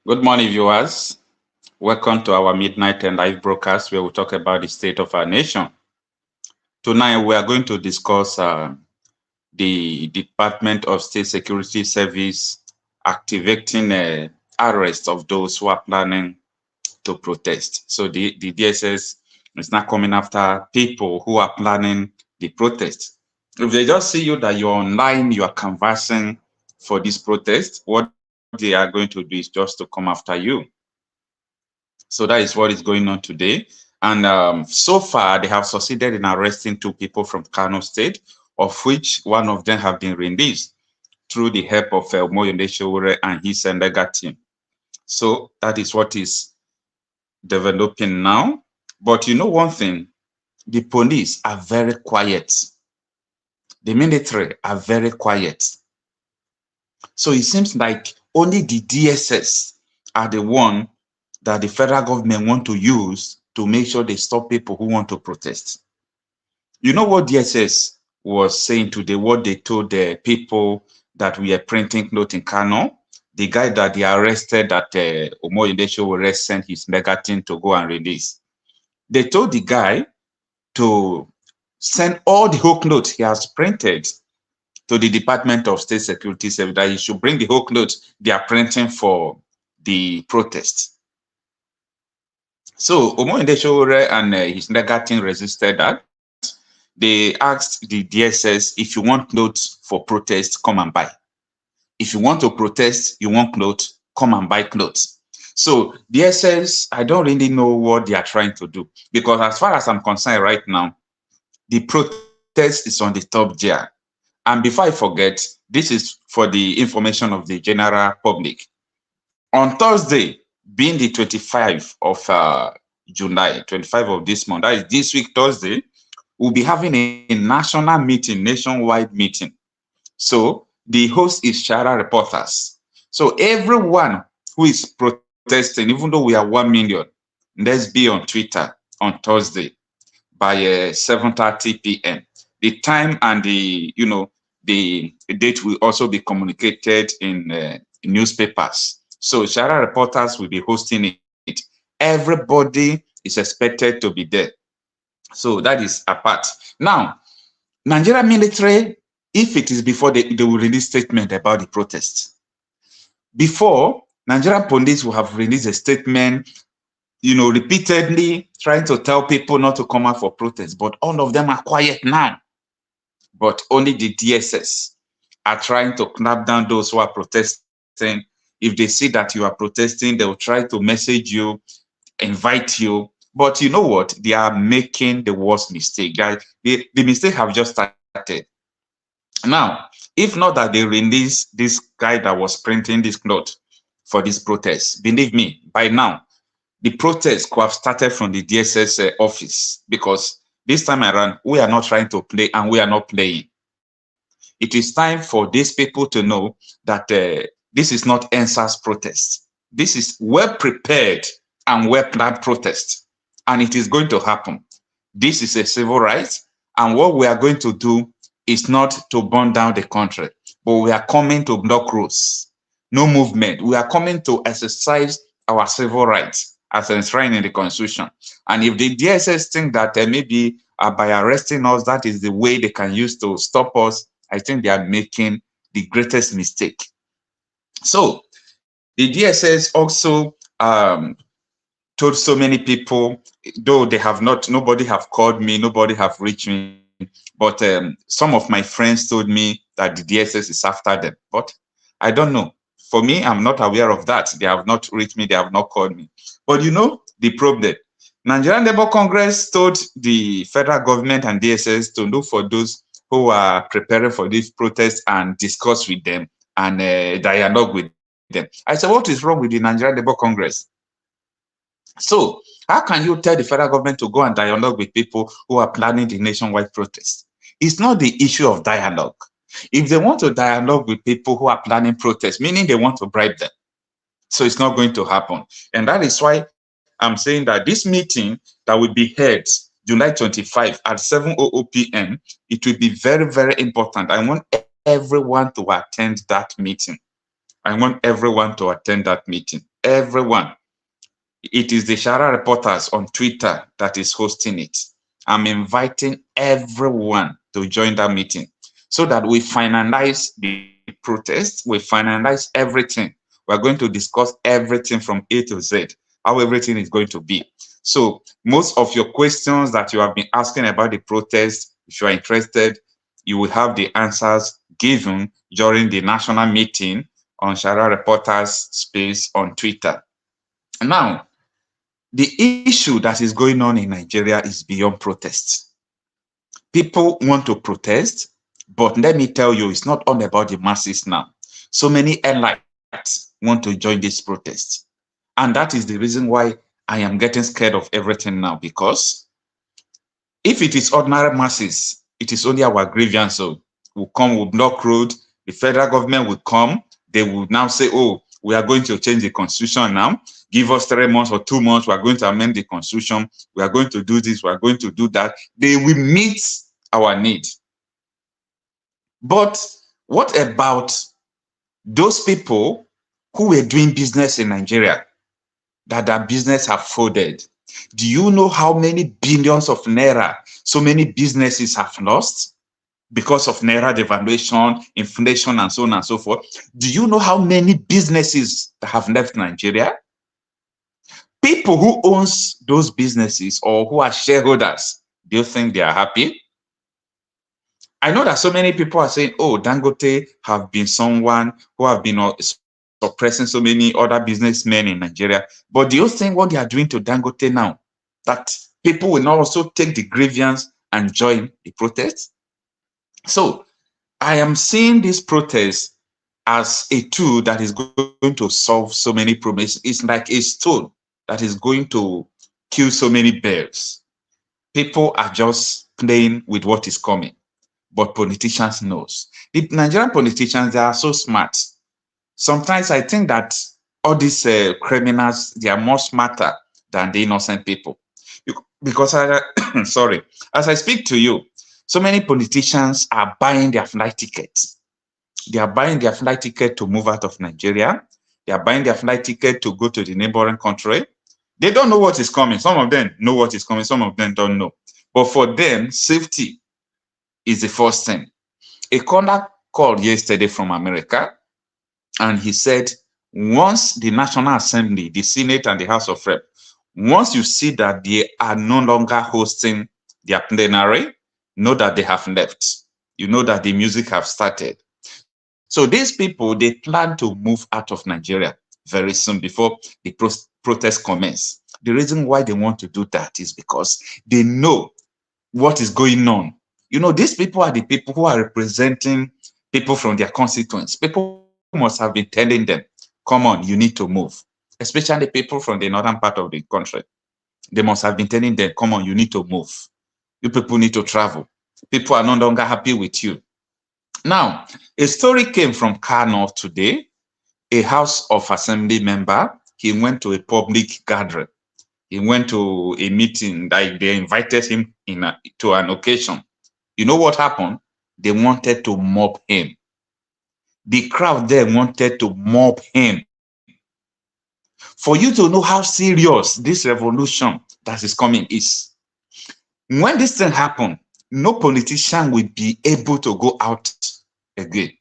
Good morning, viewers. Welcome to our midnight and live broadcast where we talk about the state of our nation. Tonight, we are going to discuss the Department of State Security Service activating arrest of those who are planning to protest. So the DSS is now coming after people who are planning the protest. If they just see you that you're online, you are canvassing for this protest, what they are going to do is just to come after you. So that is what is going on today. And so far, they have succeeded in arresting 2 people from Kanu State, of which one of them have been released through the help of Sowore and his legal team. So that is what is developing now. But you know one thing, the police are very quiet. The military are very quiet. So it seems like only the DSS are the one that the federal government want to use to make sure they stop people who want to protest. You know what DSS was saying today, what they told the people that we are printing note in Kano, the guy that they arrested that Sowore sent his mega team to go and release. They told the guy to send all the hook notes he has printed to the Department of State Security Service, that he should bring the hook notes they are printing for the protest. So Sowore and his legal team resisted that. They asked the DSS, if you want clothes for protest, come and buy. If you want to protest, you want clothes, come and buy clothes. So DSS, I don't really know what they are trying to do, because as far as I'm concerned right now, the protest is on the top gear. And before I forget, this is for the information of the general public. On Thursday, being the 25th of July, 25th of this month, that is this week, Thursday, we'll be having a national meeting, nationwide meeting. So the host is Shara reporters. So everyone who is protesting, even though we are 1 million, let's be on Twitter on Thursday by 7:30 p.m. The time and the date will also be communicated in newspapers. So Shara reporters will be hosting it. Everybody is expected to be there. So that is apart. Now, Nigeria military, if it is before they will release statement about the protest. Before, Nigerian police will have released a statement, repeatedly trying to tell people not to come out for protest, but all of them are quiet now. But only the DSS are trying to clamp down those who are protesting. If they see that you are protesting, they will try to message you, invite you. But you know what? They are making the worst mistake. The mistake have just started. Now, if not that they release this guy that was printing this note for this protest, believe me, by now, the protest could have started from the DSS office, because this time around, we are not trying to play and we are not playing. It is time for these people to know that this is not NSAS protest. This is well-prepared and well-planned protest, and it is going to happen. This is a civil right, and what we are going to do is not to burn down the country, but we are coming to block roads, no movement. We are coming to exercise our civil rights as enshrined in the Constitution. And if the DSS think that maybe by arresting us, that is the way they can use to stop us, I think they are making the greatest mistake. So the DSS also told so many people, though they have not, nobody have called me, nobody have reached me, but some of my friends told me that the DSS is after them. But I don't know. For me, I'm not aware of that. They have not reached me, they have not called me. But you know the problem. Nigerian Labour Congress told the federal government and DSS to look for those who are preparing for this protest and discuss with them and dialogue with them. I said, what is wrong with the Nigerian Labour Congress? So how can you tell the federal government to go and dialogue with people who are planning the nationwide protest? It's not the issue of dialogue. If they want to dialogue with people who are planning protests, meaning they want to bribe them, so it's not going to happen. And that is why I'm saying that this meeting that will be held July 25 at 7:00 p.m., it will be very, very important. I want everyone to attend that meeting. I want everyone to attend that meeting. everyone. It is the Shara Reporters on Twitter that is hosting it. I'm inviting everyone to join that meeting so that we finalize the protest, we finalize everything. We're going to discuss everything from A to Z, how everything is going to be. So most of your questions that you have been asking about the protest, if you are interested, you will have the answers given during the national meeting on Shara Reporters space on Twitter. Now, the issue that is going on in Nigeria is beyond protest. People want to protest, but let me tell you, it's not all about the masses now. So many elites want to join this protest. And that is the reason why I am getting scared of everything now, because if it is ordinary masses, it is only our grievance. So we'll come, we'll block road, the federal government will come, they will now say, oh, we are going to change the constitution now. Give us 3 months or 2 months. We are going to amend the constitution. We are going to do this. We are going to do that. They will meet our need. But what about those people who were doing business in Nigeria, that their business have folded? Do you know how many billions of naira so many businesses have lost because of naira devaluation, inflation, and so on and so forth? Do you know how many businesses that have left Nigeria? People who owns those businesses or who are shareholders, do you think they are happy? I know that so many people are saying, oh, Dangote have been someone who have been suppressing so many other businessmen in Nigeria. But do you think what they are doing to Dangote now, that people will not also take the grievance and join the protest? So I am seeing this protest as a tool that is going to solve so many problems. It's like a stone that is going to kill so many bears. People are just playing with what is coming, but politicians knows. The Nigerian politicians, they are so smart. Sometimes I think that all these criminals, they are more smarter than the innocent people. Because, sorry, as I speak to you, so many politicians are buying their flight tickets. They are buying their flight ticket to move out of Nigeria. They are buying their flight ticket to go to the neighboring country. They don't know what is coming. Some of them know what is coming. Some of them don't know. But for them, safety is the first thing. A caller called yesterday from America, and he said, once the National Assembly, the Senate, and the House of Rep, once you see that they are no longer hosting their plenary, know that they have left. You know that the music have started. So these people, they plan to move out of Nigeria very soon before the protest commence. The reason why they want to do that is because they know what is going on. You know, these people are the people who are representing people from their constituents. People must have been telling them, come on, you need to move. Especially people from the northern part of the country. They must have been telling them, come on, you need to move. You people need to travel. People are no longer happy with you. Now, a story came from Kanu today. A House of Assembly member, he went to a public gathering. He went to a meeting that they invited him to an occasion. You know what happened? They wanted to mob him. The crowd there wanted to mob him. For you to know how serious this revolution that is coming is. When this thing happens, no politician will be able to go out again.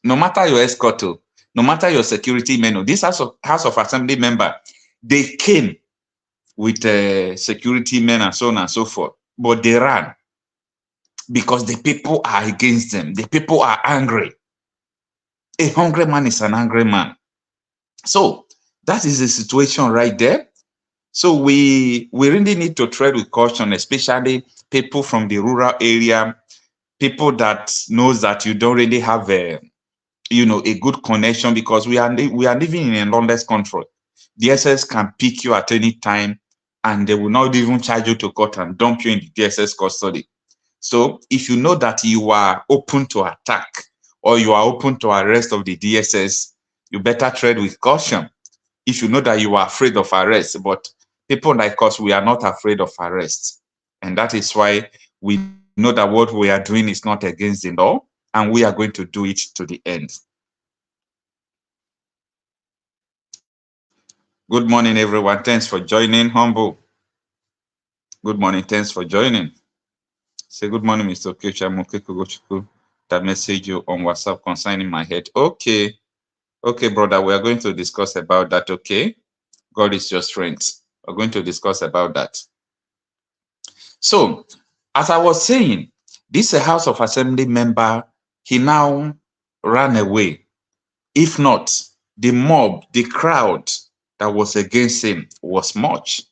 No matter your escort, no matter your security men, this House of Assembly member, they came with security men and so on and so forth, but they ran because the people are against them. The people are angry. A hungry man is an angry man. So that is the situation right there. So we really need to tread with caution, especially people from the rural area, people that knows that you don't really have a good connection, because we are living in a lawless country. DSS can pick you at any time, and they will not even charge you to court and dump you in the DSS custody. So if you know that you are open to attack or you are open to arrest of the DSS, you better tread with caution. If you know that you are afraid of arrest, but people like us, we are not afraid of arrest. And that is why we know that what we are doing is not against the law, and we are going to do it to the end. Good morning, everyone. Thanks for joining. Humble. Good morning. Thanks for joining. Say good morning, Mr. Okocha. Mokeko that message you on WhatsApp concerning my head. Okay. Okay, brother. We are going to discuss about that. Okay. God is your strength. We're going to discuss about that. So, as I was saying, this House of Assembly member, he now ran away. If not, the mob, the crowd that was against him was much.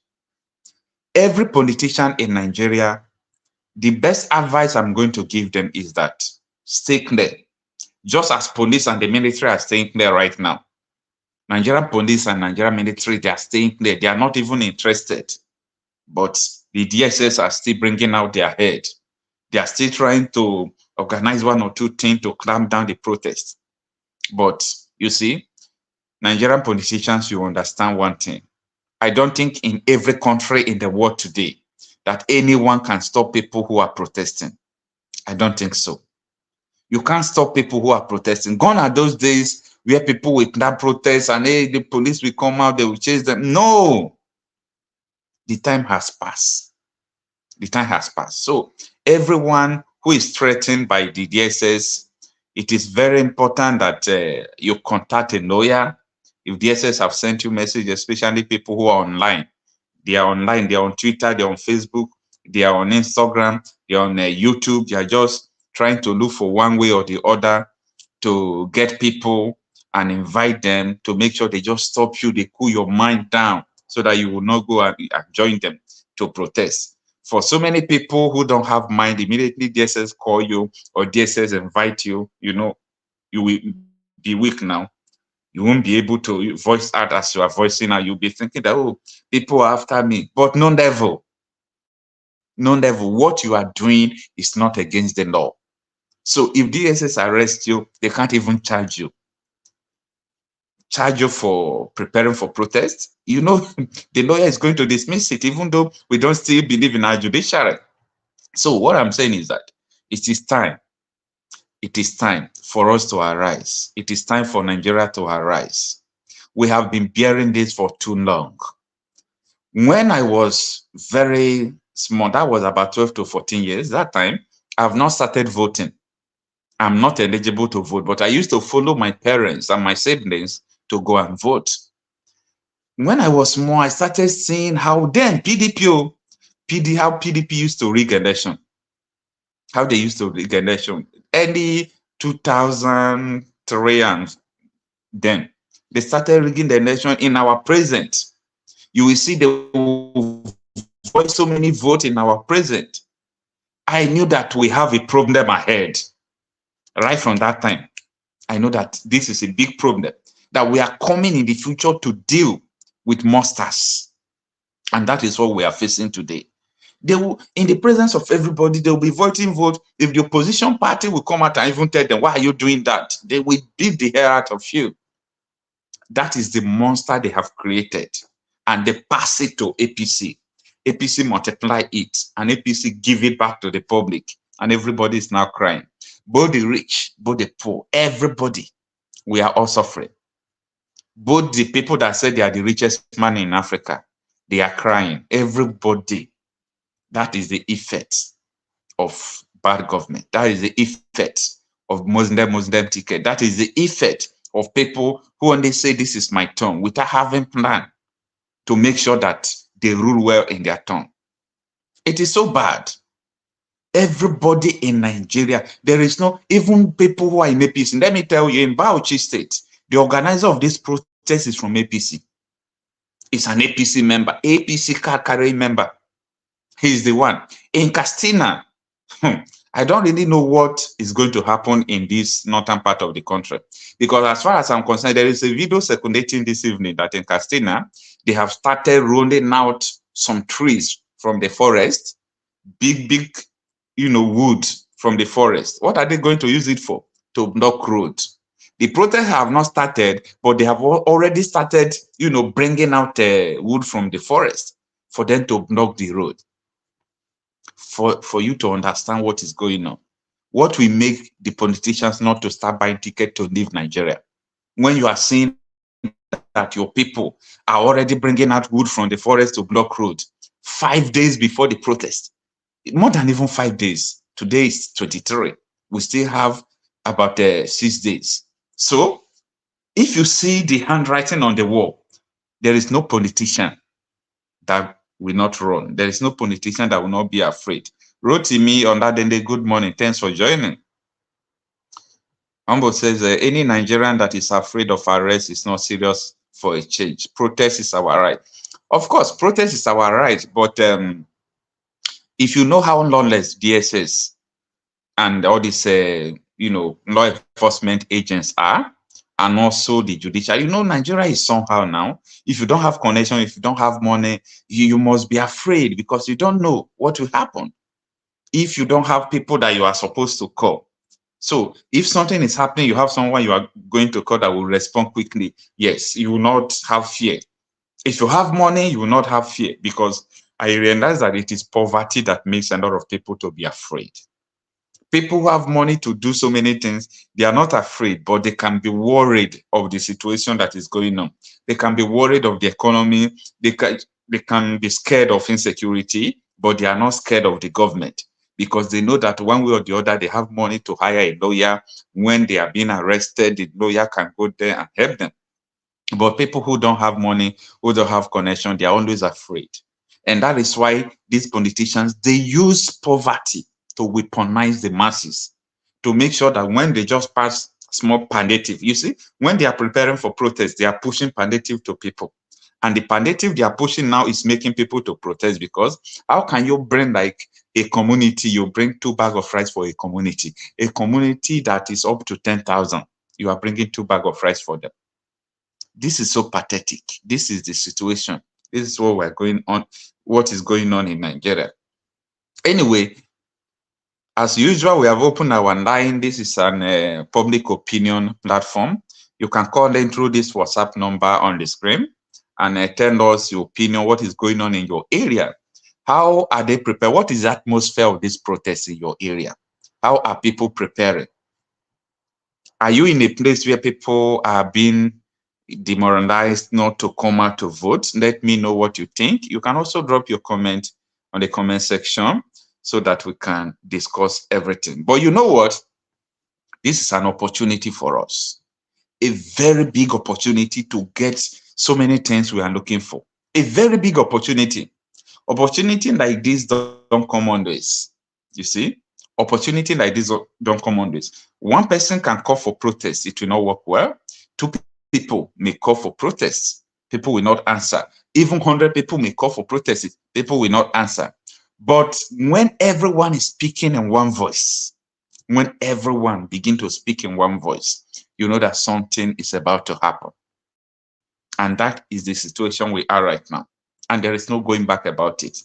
Every politician in Nigeria, the best advice I'm going to give them is that stay clear. Just as police and the military are staying clear right now. Nigerian police and Nigerian military, they are staying clear. They are not even interested. But the DSS are still bringing out their head. They are still trying to organize one or two things to clamp down the protest. But you see, Nigerian politicians, you understand one thing. I don't think in every country in the world today that anyone can stop people who are protesting. I don't think so. You can't stop people who are protesting. Gone are those days where people will not protest and hey, the police will come out, they will chase them. No, the time has passed. The time has passed. So everyone who is threatened by the DSS, it is very important that you contact a lawyer. If DSS have sent you message, especially people who are online, they are online, they are on Twitter, they are on Facebook, they are on Instagram, they are on YouTube. They are just trying to look for one way or the other to get people and invite them to make sure they just stop you, they cool your mind down so that you will not go and join them to protest. For so many people who don't have mind, immediately DSS call you or DSS invite you, you know, you will be weak now. You won't be able to voice out as you are voicing now. You'll be thinking that, oh, people are after me. But no level. No level. What you are doing is not against the law. So if DSS arrest you, they can't even charge you. Charge you for preparing for protest. You know, the lawyer is going to dismiss it, even though we don't still believe in our judiciary. So what I'm saying is that it is time. It is time for us to arise. It is time for Nigeria to arise. We have been bearing this for too long. When I was very small, that was about 12 to 14 years, that time, I've not started voting. I'm not eligible to vote, but I used to follow my parents and my siblings to go and vote. When I was small, I started seeing how then PDP, how PDP used to rig election. How they used to rig election. Early 2003 and then they started rigging the election in our present. You will see they will voice so many votes in our present. I knew that we have a problem ahead. Right from that time, I know that this is a big problem, that we are coming in the future to deal with monsters. And that is what we are facing today. They will, in the presence of everybody, they will be voting vote. If the opposition party will come out and even tell them, why are you doing that? They will beat the hair out of you. That is the monster they have created. And they pass it to APC. APC multiply it, and APC give it back to the public. And everybody is now crying. Both the rich, both the poor, everybody, we are all suffering. Both the people that say they are the richest man in Africa, they are crying. Everybody. That is the effect of bad government. That is the effect of Muslim ticket. That is the effect of people who only say this is my turn without having plan to make sure that they rule well in their turn. It is so bad. Everybody in Nigeria, there is no, even people who are in APC. Let me tell you, in Bauchi State, the organizer of this protest is from APC. It's an APC member, APC card carrying member. He's the one. In Castina, I don't really know what is going to happen in this northern part of the country. Because as far as I'm concerned, there is a video circulating this evening that in Castina, they have started rolling out some trees from the forest, big, wood from the forest. What are they going to use it for? To block roads. The protests have not started, but they have already started, bringing out wood from the forest for them to block the road. For you to understand what is going on. What will make the politicians not to start buying tickets to leave Nigeria? When you are seeing that your people are already bringing out wood from the forest to block road 5 days before the protest. More than even 5 days. Today is 23. We still have about 6 days. So if you see the handwriting on the wall, there is no politician that will not run. There is no politician that will not be afraid. Rotimi on that day, good morning. Thanks for joining. Humble says, any Nigerian that is afraid of arrest is not serious for a change. Protest is our right. Of course, protest is our right, but if you know how lawless DSS and all these, law enforcement agents are, and also the judiciary, Nigeria is somehow now. If you don't have connection, if you don't have money, you must be afraid because you don't know what will happen if you don't have people that you are supposed to call. So if something is happening, you have someone you are going to call that will respond quickly. Yes, you will not have fear. If you have money, you will not have fear, because I realize that it is poverty that makes a lot of people to be afraid. People who have money to do so many things, they are not afraid, but they can be worried of the situation that is going on. They can be worried of the economy. They can be scared of insecurity, but they are not scared of the government, because they know that one way or the other, they have money to hire a lawyer. When they are being arrested, the lawyer can go there and help them. But people who don't have money, who don't have connection, they are always afraid. And that is why these politicians, they use poverty to weaponize the masses, to make sure that when they just pass small palliative, you see, when they are preparing for protest, they are pushing palliative to people. And the palliative they are pushing now is making people to protest, because how can you bring like a community, you bring 2 bags of rice for a community that is up to 10,000, you are bringing 2 bags of rice for them. This is so pathetic. This is the situation. This is what we're going on, what is going on in Nigeria. Anyway, as usual, we have opened our line. This is an public opinion platform. You can call in through this WhatsApp number on the screen and tell us your opinion, what is going on in your area. How are they prepared? What is the atmosphere of this protest in your area? How are people preparing? Are you in a place where people are being demoralized not to come out to vote? Let me know what you think. You can also drop your comment on the comment section so that we can discuss everything. But you know what? This is an opportunity for us. A very big opportunity to get so many things we are looking for. A very big opportunity. Opportunity like this don't come on this. You see? Opportunity like this don't come on this. One person can call for protest. It will not work well. 2 people may call for protests. People will not answer. Even 100 people may call for protests. People will not answer. But when everyone is speaking in one voice, when everyone begin to speak in one voice, you know that something is about to happen. And that is the situation we are right now. And there is no going back about it.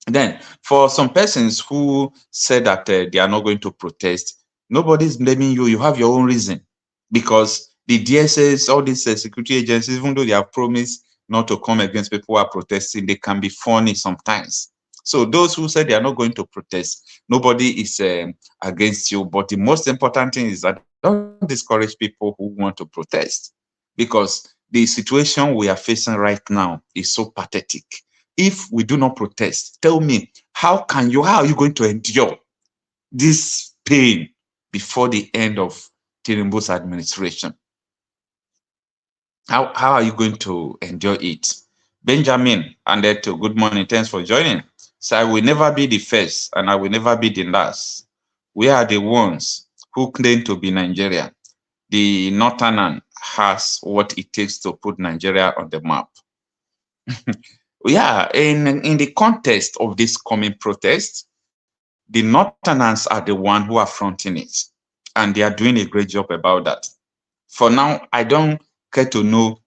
Then, for some persons who said that they are not going to protest, nobody's blaming you. You have your own reason. Because the DSS, all these security agencies, even though they have promised not to come against people who are protesting, they can be funny sometimes. So those who said they are not going to protest, nobody is against you. But the most important thing is that don't discourage people who want to protest, because the situation we are facing right now is so pathetic. If we do not protest, tell me, how are you going to endure this pain before the end of Tinubu's administration? How are you going to endure it? Benjamin and Eto, good morning. Thanks for joining. So I will never be the first and I will never be the last. We are the ones who claim to be Nigeria. The Northern has what it takes to put Nigeria on the map. Yeah, in the context of this coming protest, the Northerners are the ones who are fronting it, and they are doing a great job about that. For now, I don't care to know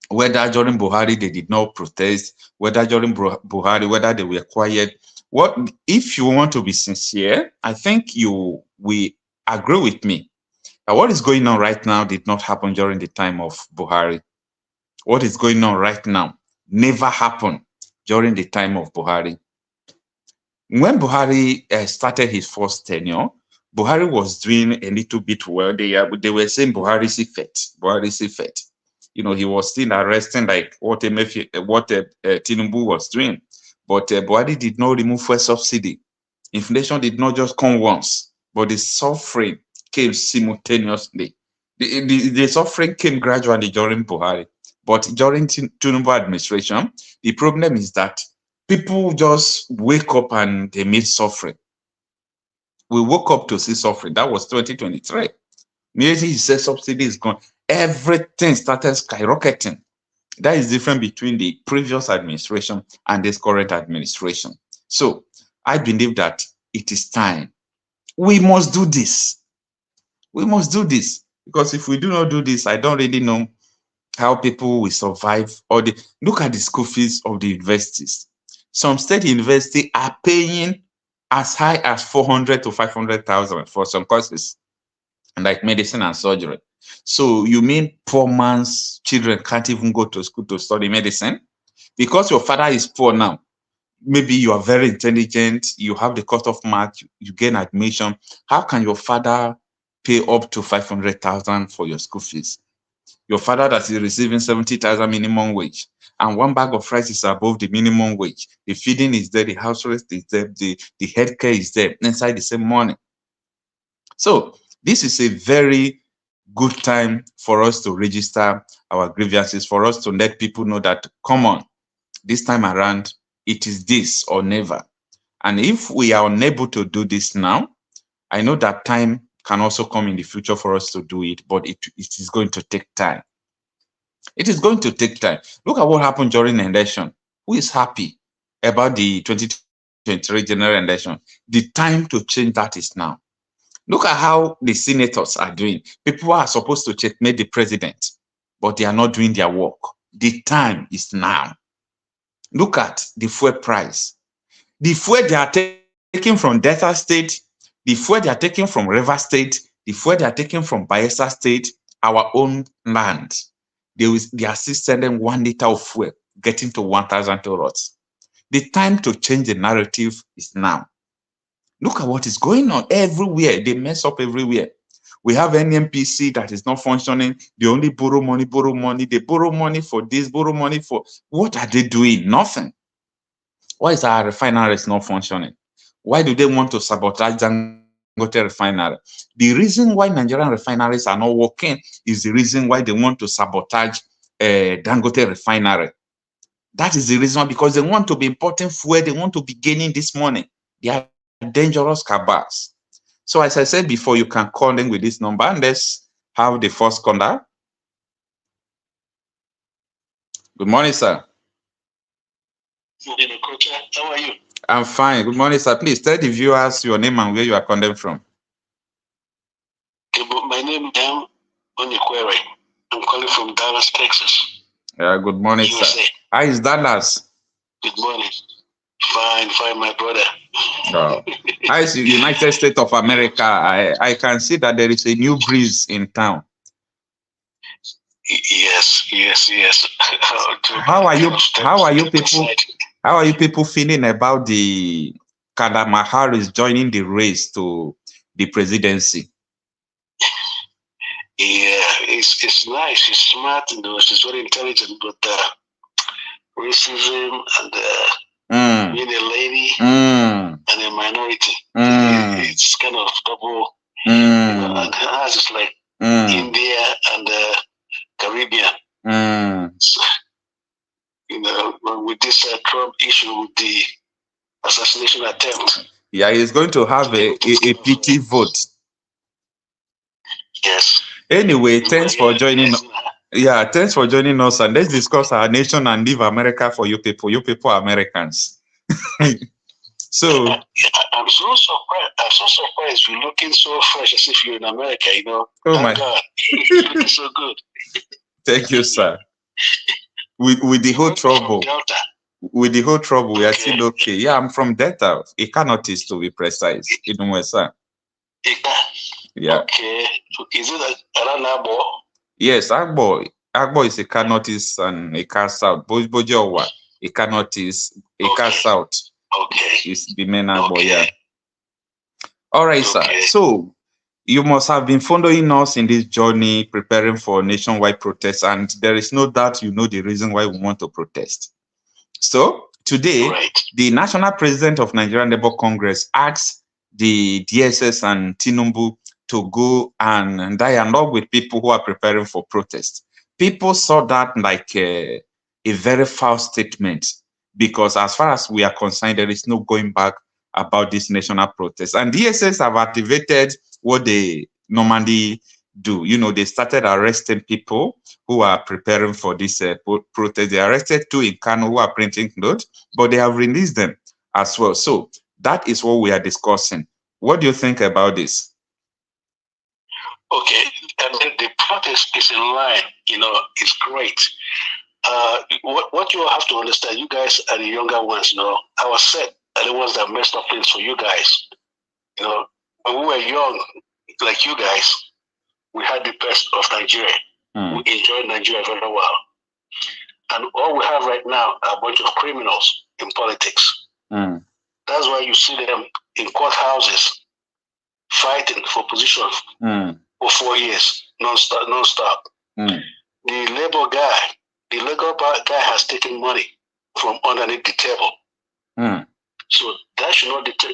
whether during Buhari they did not protest, whether during Buhari, whether they were quiet. What if you want to be sincere? I think we agree with me that what is going on right now did not happen during the time of Buhari. What is going on right now never happened during the time of Buhari. When Buhari started his first tenure, Buhari was doing a little bit well. They were saying Buhari's effect. he was still arresting like what Tinubu was doing. But Buhari did not remove fuel subsidy. Inflation did not just come once, but the suffering came simultaneously. The suffering came gradually during Buhari. But during Tinubu administration, the problem is that people just wake up and they meet suffering. We woke up to see suffering. That was 2023. Immediately he said subsidy is gone. Everything started skyrocketing. That is different between the previous administration and this current administration. So I believe that it is time. We must do this. We must do this. Because if we do not do this, I don't really know how people will survive. Look at the school fees of the universities. Some state universities are paying as high as 400 to 500,000 for some courses, like medicine and surgery. So you mean poor man's children can't even go to school to study medicine? Because your father is poor now. Maybe you are very intelligent, you have the cut-off mark, you gain admission. How can your father pay up to 500,000 for your school fees? Your father that is receiving 70,000 minimum wage, and one bag of rice is above the minimum wage. The feeding is there, the house rent is there, the healthcare is there, inside the same money. So this is a very good time for us to register our grievances, for us to let people know that, come on, this time around, it is this or never. And if we are unable to do this now, I know that time can also come in the future for us to do it, but it is going to take time. It is going to take time. Look at what happened during the election. Who is happy about the 2023 general election? The time to change that is now. Look at how the senators are doing. People are supposed to checkmate the president, but they are not doing their work. The time is now. Look at the fuel price. The fuel they are taking from Delta State, the fuel they are taking from River State, the fuel they are taking from Bayelsa State, our own land. They are still selling 1 liter of fuel, getting to 1,000 euros. The time to change the narrative is now. Look at what is going on everywhere. They mess up everywhere. We have an NMPC that is not functioning. They only borrow money, borrow money. They borrow money for this, borrow money for... What are they doing? Nothing. Why is our refinery not functioning? Why do they want to sabotage Dangote refinery? The reason why Nigerian refineries are not working is the reason why they want to sabotage Dangote refinery. That is the reason, because they want to be importing fuel. They want to be gaining this money. They are dangerous cabals. So as I said before, you can call them with this number, and let's have the first caller. Good morning, sir. Good morning, Okocha. How are you? I'm fine. Good morning, sir. Please tell the viewers your name and where you are calling from. Okay, my name is Nnamdi. I'm calling from Dallas, Texas. Good morning, USA. Sir. How is Dallas? Good morning. Fine, my brother. Oh. How is the United States of America? I can see that there is a new breeze in town. Yes. How are you people feeling about the Kamala Harris joining the race to the presidency? Yeah, it's nice. She's smart, she's very intelligent, but racism and being a lady and a minority, it's kind of double. And hers is like India and Caribbean. So, with this Trump issue with the assassination attempt. Yeah, he's going to have a pity vote. Yes. Anyway, thanks for joining. Yeah, thanks for joining us, and let's discuss our nation and leave America for you people. You people are Americans. So I'm so surprised. You're looking so fresh as if you're in America, Oh my God. You're looking so good. Thank you, sir. With the whole trouble. With the whole trouble, we are still okay. Yeah, I'm from Delta. Ekpa to be precise. Sir. Ekpa. Yeah. Okay. Is it around Agbo? Yes, Agbo. Agbo is Ekpa Northeast and Ekpa South. Bojowa, Ekpa Northeast, Ekpa South. Okay. Is the main Agbo, yeah. All right, sir. So you must have been following us in this journey, preparing for nationwide protests, and there is no doubt you know the reason why we want to protest. So today, the National President of Nigerian Labour Congress asked the DSS and Tinubu to go and dialogue with people who are preparing for protest. People saw that like a very foul statement, because as far as we are concerned, there is no going back about this national protest. And DSS have activated what they normally do. You know, they started arresting people who are preparing for this protest. They arrested 2 in Kanu who are printing notes, but they have released them as well. So that is what we are discussing. What do you think about this? Okay, and then the protest is in line, you know, it's great. What you have to understand, you guys are the younger ones, you know, our set are the ones that messed up things for you guys. You know, when we were young, like you guys, we had the best of Nigeria. We enjoyed Nigeria very well. And all we have right now are a bunch of criminals in politics. That's why you see them in courthouses fighting for positions for 4 years, non-stop. The labor guy, has taken money from underneath the table. So that should not deter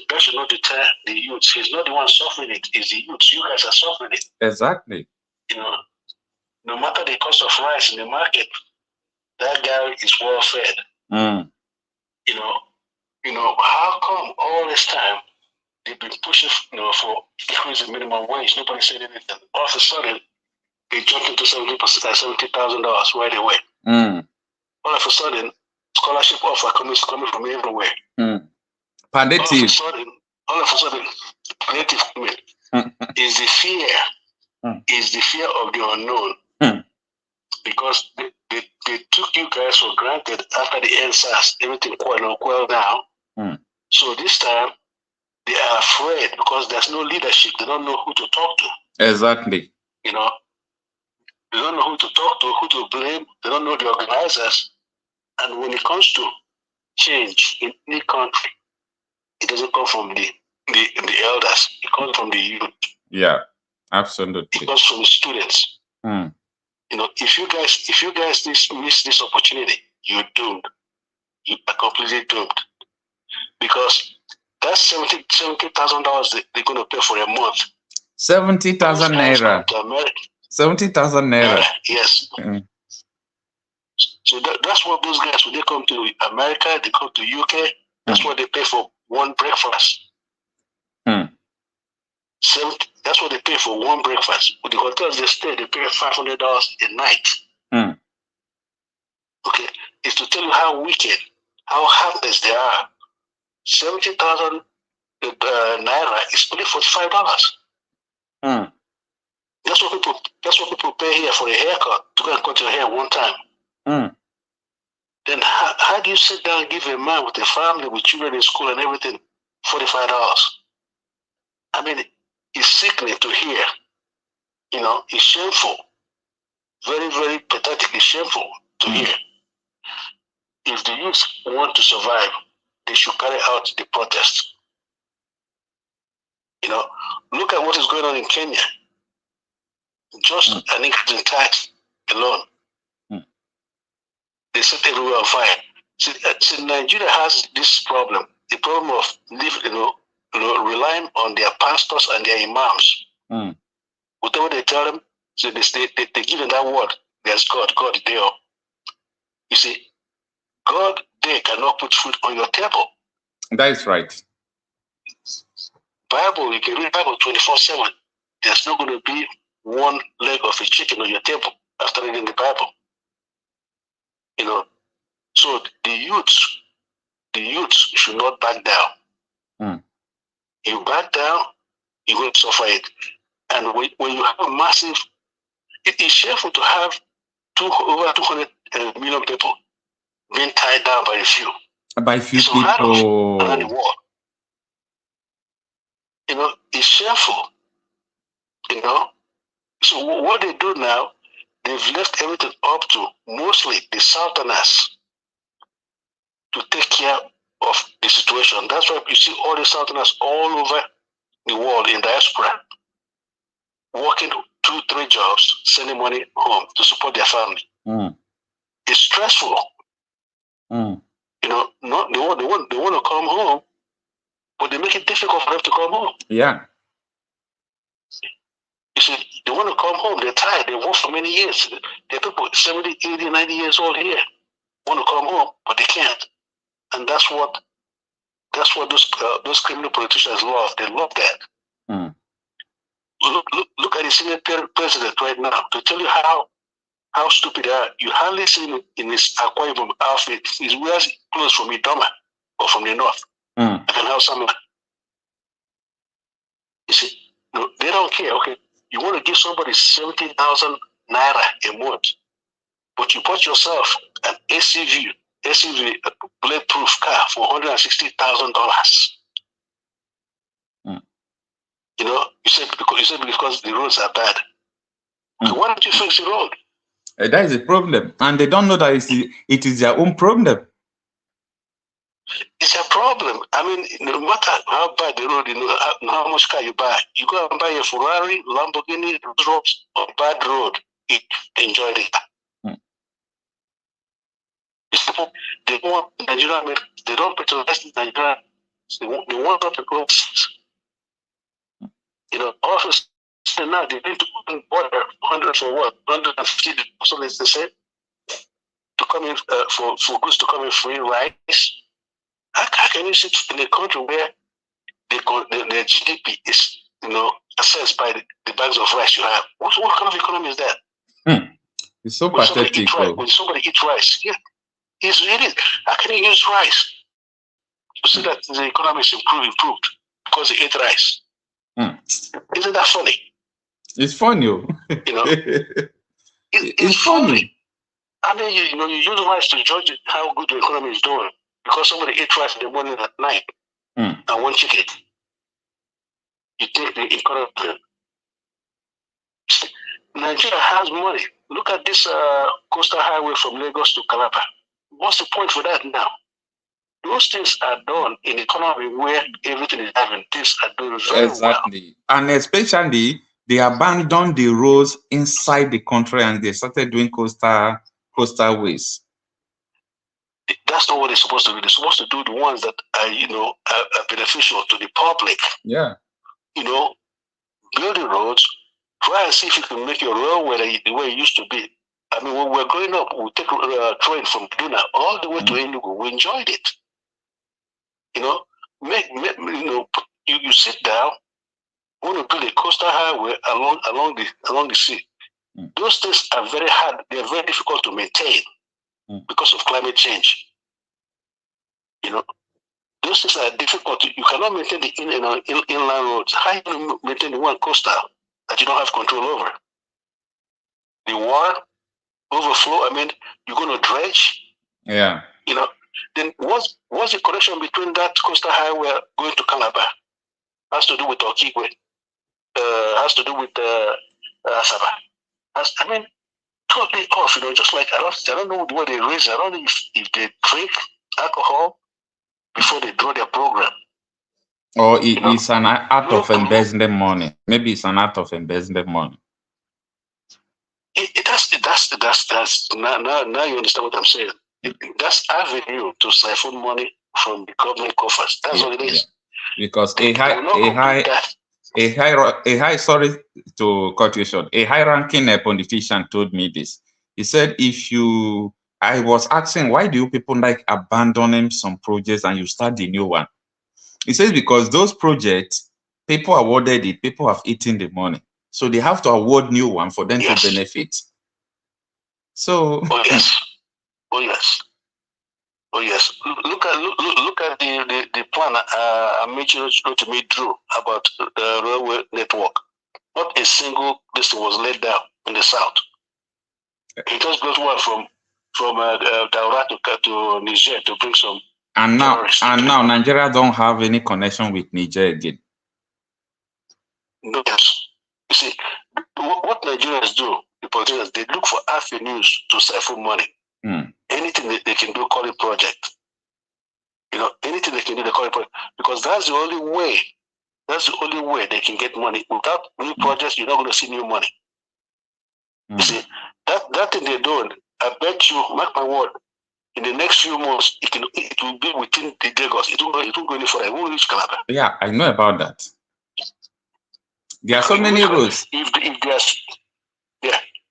the youth. He's not the one suffering it, it's the youth. You guys are suffering it. Exactly. You know, no matter the cost of rice in the market, that guy is well fed. You know, how come all this time they've been pushing, you know, for increasing minimum wage? Nobody said anything. All of a sudden, they jumped into $70,000 right away. All of a sudden, scholarship offer coming from everywhere. Palliative. All of a sudden, palliative coming. Is the fear of the unknown. Because they took you guys for granted after the NSAS, everything quelled down. So this time, they are afraid because there's no leadership. They don't know who to talk to. Exactly. You know, they don't know who to talk to, who to blame. They don't know the organizers. And when it comes to change in any country, it doesn't come from the elders. It comes from the youth. Yeah, absolutely. It comes from the students. You know, if you guys miss this opportunity, you're doomed. You are completely doomed. Because that's $70,000 they're going to pay for a month. 70,000 naira. 70,000 naira. Yes. So that's what those guys, when they come to America, they come to UK, that's what they pay for one breakfast. That's what they pay for one breakfast. With the hotels they stay, they pay $500 a night. Okay, it's to tell you how wicked, how heartless they are. 70,000 naira is only $45. That's what people pay here for a haircut, to go and cut your hair one time. Then how do you sit down and give a man with a family, with children in school and everything, $45? I mean, it's sickening to hear. You know, it's shameful. Very, very pathetically shameful to hear. If the youth want to survive, they should carry out the protest. You know, look at what is going on in Kenya. Just an increase in tax alone. They set everywhere on fire. See, Nigeria has this problem, the problem of relying on their pastors and their imams. Whatever they tell them, so they give them that word. There's God is there. You see, God there cannot put food on your table. That is right. Bible, you can read Bible 24/7. There's not going to be one leg of a chicken on your table after reading the Bible. You know, so the youths should not back down. You back down, you're going to suffer it. And when you have a massive, it is shameful to have over 200 million people being tied down by a few. By few people. Around the world. You know, it's shameful. You know, so what they do now, they've left everything up to mostly the Southerners to take care of the situation. That's why you see all the Southerners all over the world in diaspora. working 2-3 jobs, sending money home to support their family. It's stressful. You know, not they want to come home, but they make it difficult for them to come home. Yeah. You see, they want to come home. They're tired. They work for many years. There are people 70, 80, 90 years old here want to come home, but they can't. And that's what those criminal politicians love. They love that. Look at the senior president right now. To tell you how stupid they are, you hardly see him in his Akwa Ibom outfit. He wears clothes from Idoma or from the north. And how some. You see, no, they don't care. Okay, you want to give somebody 70,000 naira a month, but you bought yourself an SUV bulletproof car for $160,000. You know, you said because the roads are bad. So why don't you fix the road? That is a problem, and they don't know that it is their own problem. It's a problem. I mean, no matter how bad the road, you know, how much car you buy, you go and buy a Ferrari, Lamborghini, Rolls on bad road, enjoy it. They want Nigeria. They don't patronize Nigeria. They want to patronize. You know, also now they need to put in border 100 for what? 150 something they say to come in for goods to come in free rice. How can you sit in a country where the GDP is, you know, assessed by the bags of rice you have? What kind of economy is that? It's so pathetic. When somebody eats rice, yeah, it is. How can you use rice to say that the economy is improved because they ate rice? Isn't that funny? It's funny. You know, it's funny. I mean, you know, you use rice to judge how good the economy is doing because somebody ate rice in the morning at night and one chicken. You take the economy. Nigeria has money. Look at this coastal highway from Lagos to Calabar. What's the point for that now? Those things are done in an economy where everything is having. Things are doing very well. And especially, they abandoned the roads inside the country and they started doing coastal ways. That's not what they're supposed to do. They're supposed to do the ones that are, you know, are beneficial to the public. Yeah. You know, build the roads. Try and see if you can make your railway the way it used to be. I mean, when we were growing up, we take a train from Kaduna all the way to Enugu. We enjoyed it. You know, you sit down. We want to build a coastal highway along the sea. Those things are very hard. They are very difficult to maintain because of climate change. You know, those things are difficult. You cannot maintain the inland roads. How do you maintain the one coastal that you don't have control over? The water overflow. I mean, you're going to dredge. Yeah. You know, then what's the connection between that coastal highway going to Calabar? Has to do with Okigwe. Has to do with Asaba. I mean, totally off. You know, just like I don't know what they raise. I don't know if they drink alcohol before they draw their program. Or it's an act of embezzling money. Maybe it's an act of embezzling money. That's now you understand what I'm saying. That's avenue to siphon money from the government coffers. That's what it is. Yeah. Because sorry to cut you short. A high-ranking politician told me this. He said, I was asking, why do you people like abandoning some projects and you start the new one? He says, because those projects, people awarded it, people have eaten the money. So they have to award new one for them to benefit. So Oh yes. Look at the plan I mentioned to me Drew about the railway network. Not a single list was laid down in the south. It just goes one from Daura to Niger to bring some. And now Nigeria don't have any connection with Niger again. No, yes. You see, what Nigerians do, the politicians, they look for avenues to siphon money. Anything they can do, call it project. You know, anything they can do, they call it project. Because that's the only way That's the only way they can get money. Without new projects, you're not going to see new money. You see, that thing they're doing, I bet you, mark my word, in the next few months, it will be within the Lagos. It won't go any further. It won't reach Calabar. Yeah, I know about that. There are so many roads.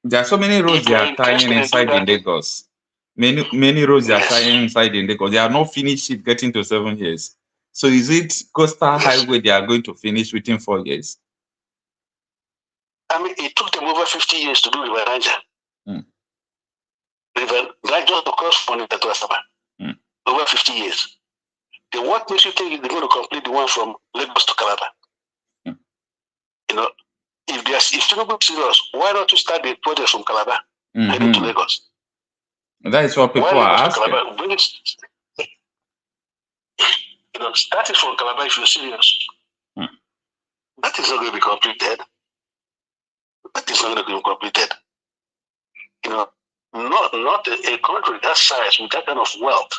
There are so many roads they are tying inside the Lagos. Many roads they are tying inside the Lagos. They are not finished it getting to 7 years. So is it coastal highway they are going to finish within 4 years? I mean, it took them over 50 years to do River Niger. River Niger cost money that was about over 50 years. Then what makes you think they're going to complete the one from Lagos to Calabar? You know, if Tinubu is serious, why not you start the project from Calabar heading to Lagos? That is what people are asking. You know, start it from Calabar if you're serious. That is not going to be completed. That is not going to be completed. You know, not a country that size with that kind of wealth.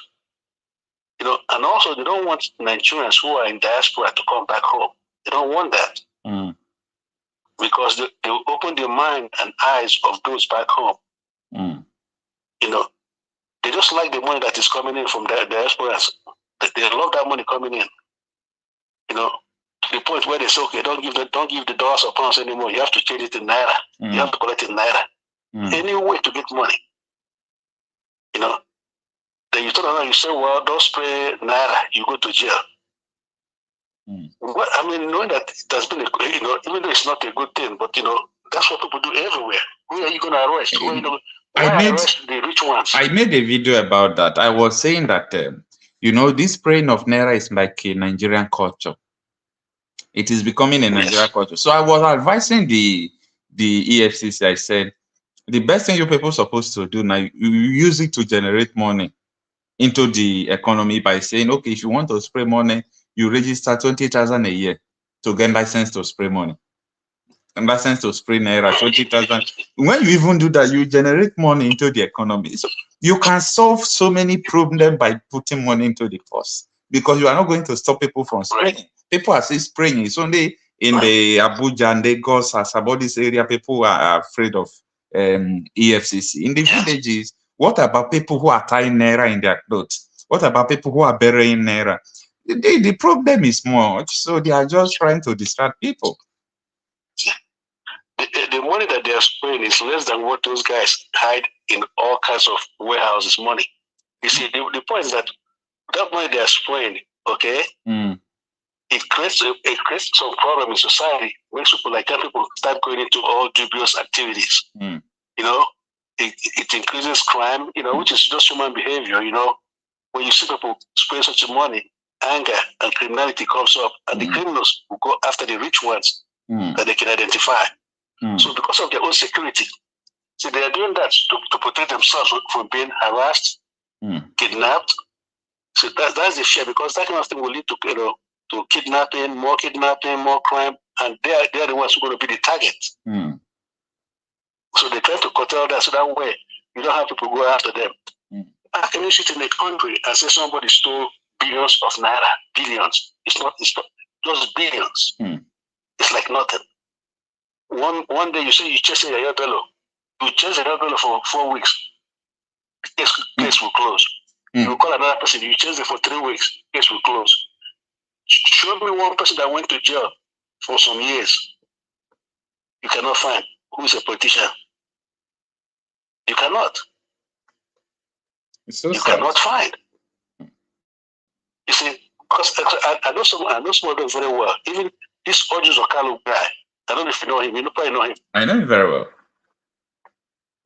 You know, and also they don't want Nigerians who are in diaspora to come back home. They don't want that. Because they will open the mind and eyes of those back home. You know, they just like the money that is coming in from the diasporas. They love that money coming in. You know, to the point where they say, okay, don't give the dollars or pounds anymore. You have to change it in naira. You have to collect it in naira. Any way to get money. You know, then you turn around, you say, well, don't spray naira, you go to jail. Well, I mean, knowing that it has been, you know, even though it's not a good thing, but, you know, that's what people do everywhere. Who are you going to arrest? Who are you going to arrest the rich ones? I made a video about that. I was saying that, you know, this spraying of naira is like a Nigerian culture. It is becoming a Nigerian culture. So I was advising the EFCC. I said, the best thing you people are supposed to do now, you use it to generate money into the economy by saying, okay, if you want to spray money, you register 20,000 a year to get license to spray money. And license to spray naira, 20,000. When you even do that, you generate money into the economy. So you can solve so many problems by putting money into the force, because you are not going to stop people from spraying. People are still spraying. It's only in the Abuja and Lagos, about this area, people are afraid of EFCC. In the villages, what about people who are tying naira in their clothes? What about people who are burying naira? The problem is much, so they are just trying to distract people. The money that they are spraying is less than what those guys hide in all kinds of warehouses money. You see, the point is that money they are spraying, okay, it creates some problem in society. Makes people like that, people start going into all dubious activities. You know, it increases crime, you know, which is just human behavior. You know, when you see people spray such money, anger and criminality comes up, and the criminals will go after the rich ones that they can identify. So because of their own security, so they are doing that to protect themselves from being harassed, kidnapped. So that's the fear, because that kind of thing will lead to, you know, to kidnapping, more crime, and they are the ones who are going to be the target. So they try to curtail that, so that way you don't have people go after them. How can you sit in a country and say somebody stole billions of naira? Billions. It's not just billions. It's like nothing. One day you say you're chasing a bello. You chase a bello for 4 weeks. Case will close. You call another person, you chase it for 3 weeks, case will close. Show me one person that went to jail for some years. You cannot find who is a politician. You cannot. It's so you sad. Cannot find. You see, because I know some of them very well. Even this Ojus Okalu guy, I don't know if you know him. You probably know him. I know him very well.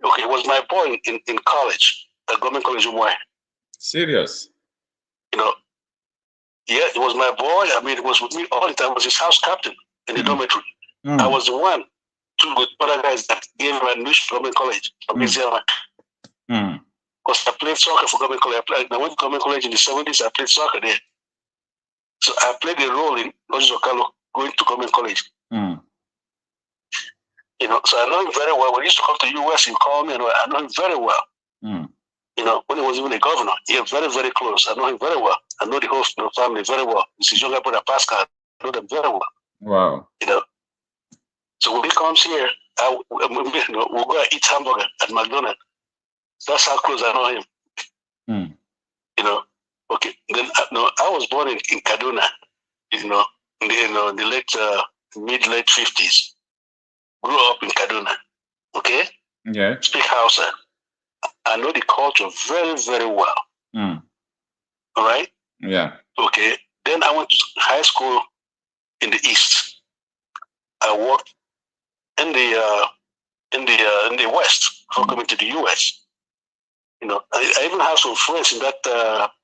Okay, he was my boy in college, at government college in Umwe. Serious? You know, yeah, it was my boy. I mean, it was with me all the time. I was his house captain in the dormitory. I was the one, two good other guys that gave him admission to government college from Israel. Because I played soccer for government college. I went to government college in the 70s. I played soccer there. So I played a role in Ojus Okalu going to government college. You know, so I know him very well. When he used to come to the US, he called me, and I know him very well. You know, when he was even a governor, he was very, very close. I know him very well. I know the whole family very well. It's his younger brother, Pascal. I know them very well. Wow. You know, so when he comes here, we'll go and eat hamburger at McDonald's. That's how close I know him. You know, okay. Then I was born in Kaduna. You know, in the late mid-late 50s. Grew up in Kaduna. Okay. Yeah. Speak Hausa. I know the culture very, very well. All right. Yeah. Okay. Then I went to high school in the East. I worked in the West before coming to the US. You know, I even have some friends in that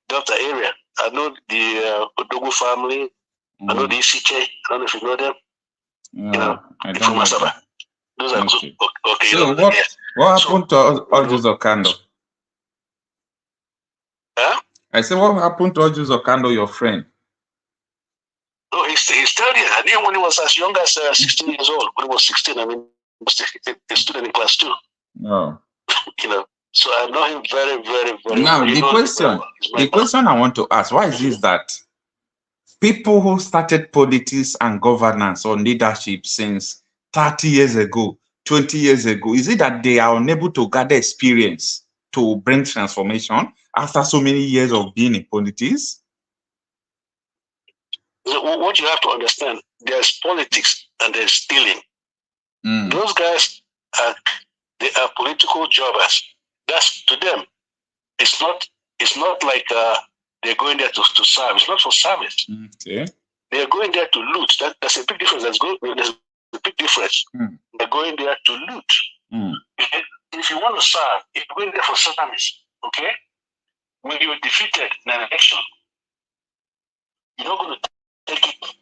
Delta area. I know the Odogu family. I know the ECK. I don't know if you know them. No, you know, I don't know them. Those are okay. Okay. So what happened to Ojus Okando? Huh? I said, what happened to Ojus Okando, your friend? No, he's still there. I knew when he was as young as 16 years old. When he was 16, I mean, he was a student in class 2. No. You know, so I know him very, very, very now, well. The question I want to ask, why is this that people who started politics and governance or leadership since 30 years ago, 20 years ago, is it that they are unable to gather experience to bring transformation after so many years of being in politics? So what you have to understand, there's politics and there's stealing. Those guys they are political jobbers. That's to them. It's not like they're going there to serve. It's not for service. Okay. They're going there to loot. That's a big difference. There's a big difference. They're going there to loot. If you want to serve, if you're going there for service, okay? When you're defeated in an election, you're not going to take it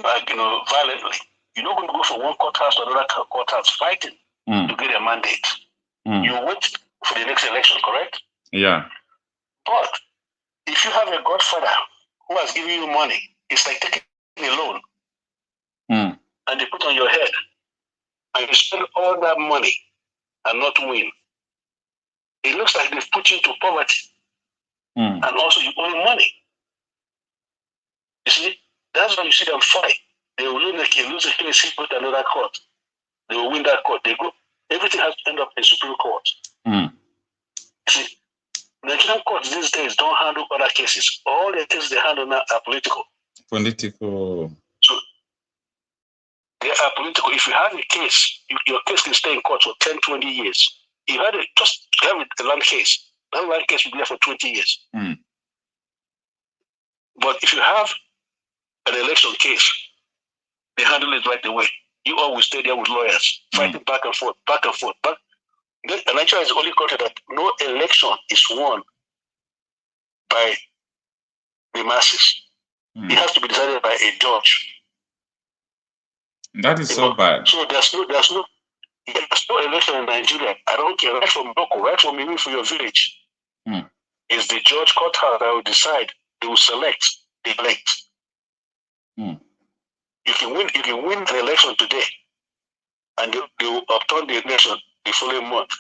violently. You're not going to go from one courthouse to another courthouse fighting to get a mandate. You wait for the next election, correct? Yeah. But if you have a godfather who has given you money, it's like taking a loan and they put on your head and you spend all that money and not win. It looks like they've put you into poverty and also you owe money. You see, that's when you see them fight. They will lose a case, go to another court. They will win that court. They go. Everything has to end up in Supreme Court. You see, Nigerian courts these days don't handle other cases. All the cases they handle now are political. So they are political. If you have a case, your case can stay in court for 10, 20 years. If you have a land case, that land case will be there for 20 years. But if you have an election case, they handle it right away. You always stay there with lawyers, fighting back and forth. And Nigeria is the only country that no election is won by the masses. It has to be decided by a judge. That is so bad. So there's no election in Nigeria. I don't care, right from local, right from even for your village. It's the judge courthouse that will decide. They will select the elect. You can win an election today, and they will upturn the election the following month.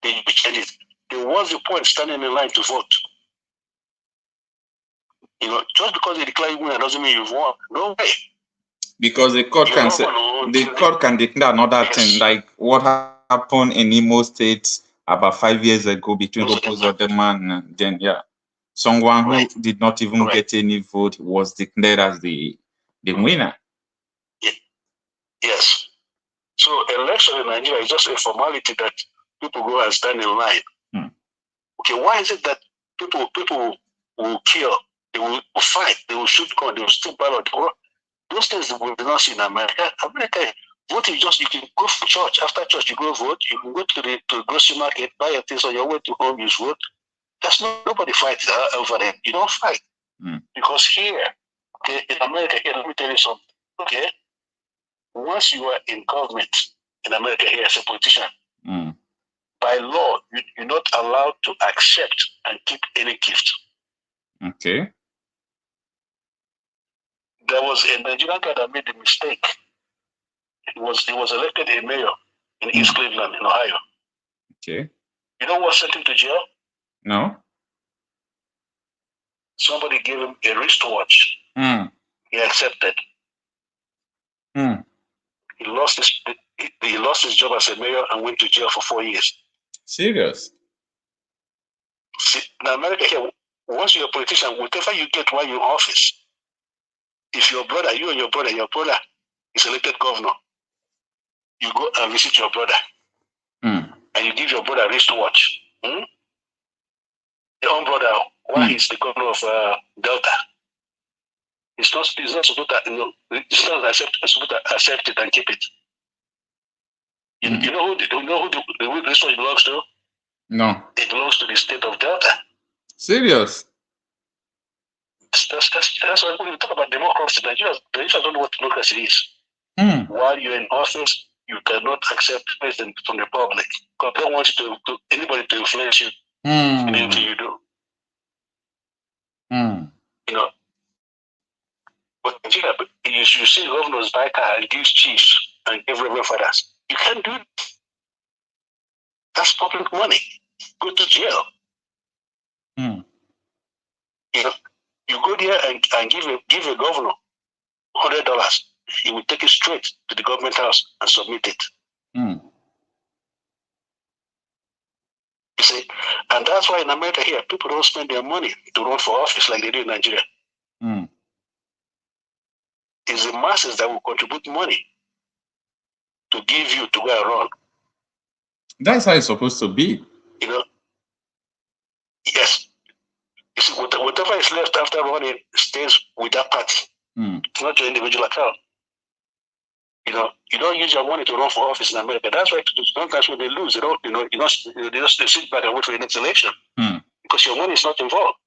They change it. What's the point standing in line to vote? You know, just because they declare you winner doesn't mean you've won. No way. Because the court can declare another thing, like what happened in Imo State about 5 years ago between Opozodema and then someone who did not even get any vote was declared as the winner. Yes. So election in Nigeria is just a formality that people go and stand in line. Okay, why is it that people will kill, they will fight, they will shoot gun, they will steal ballot? Those things we do not see in America. America, voting you can go for church. After church, you go vote. You can go to the grocery market, buy your things on your way to home, you vote. There's nobody fights over there. You don't fight. Because here, okay, in America, here, let me tell you something. Okay, once you are in government in America here as a politician, by law, you're not allowed to accept and keep any gift. Okay. There was a Nigerian guy that made a mistake. He was elected a mayor in East Cleveland, in Ohio. Okay. You know what sent him to jail? No. Somebody gave him a wristwatch He accepted. He lost his job as a mayor and went to jail for 4 years. Serious? See, in America here, once you're a politician, whatever you get while you're in office, if you and your brother is elected governor, you go and visit your brother. And you give your brother a wristwatch. Your own brother, while he's the governor of Delta, he's not supposed to, he's not supposed to accept it and keep it. You know who the wristwatch belongs to? No. It belongs to the state of Delta. Serious? That's why when we talk about democracy, Nigerians don't know what democracy is. While you're in office, you cannot accept president from the public because they don't want you to anybody to influence you in anything you do. You know, but Nigeria, you see governors buy car and give chiefs and give reverend fathers. You can't do that. That's public money. Go to jail. You know, you go there and give a governor $100. He will take it straight to the government house and submit it. You see, and that's why in America here, people don't spend their money to run for office like they do in Nigeria. It's the masses that will contribute money to give you to go and run. That's how it's supposed to be. You know, yes. You see, whatever is left after running stays with that party. It's not your individual account. You know, you don't use your money to run for office in America. That's why sometimes when they lose, they don't, they just sit back and wait for the next election because your money is not involved.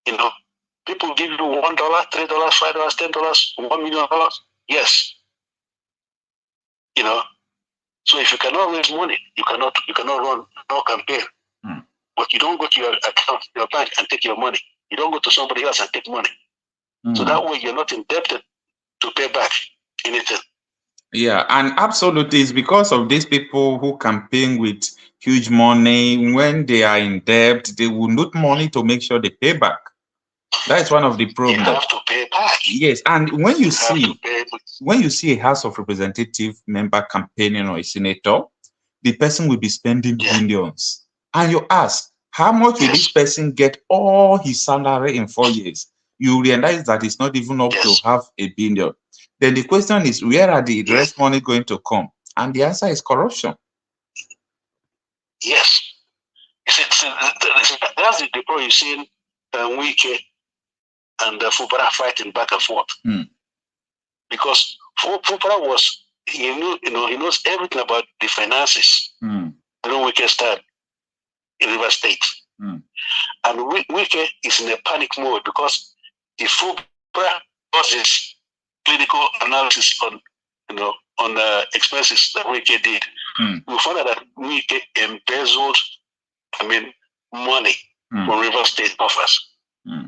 You know, people give you $1, $3, $5, $10, $1 million. Yes. You know, so if you cannot raise money, you cannot run no campaign. But you don't go to your account, your bank, and take your money. You don't go to somebody else and take money. So that way you're not indebted to pay back anything. Yeah, and absolutely, it's because of these people who campaign with huge money. When they are in debt, they will need money to make sure they pay back. That's one of the problems. You have to pay back. Yes, and when you see a House of Representative member campaigning or a senator, the person will be spending billions. And you ask, how much will this person get all his salary in 4 years? You realize that it's not even up to half a billion. Then the question is, where are the rest money going to come? And the answer is corruption. Yes. That's the problem you see in Wike and Fubara fighting back and forth. Because Fubara he knows everything about the finances. Wike started in River State. And Wike is in a panic mode because the Fubara does his clinical analysis on expenses that Wike did. We found out that Wike embezzled, money from River State coffers.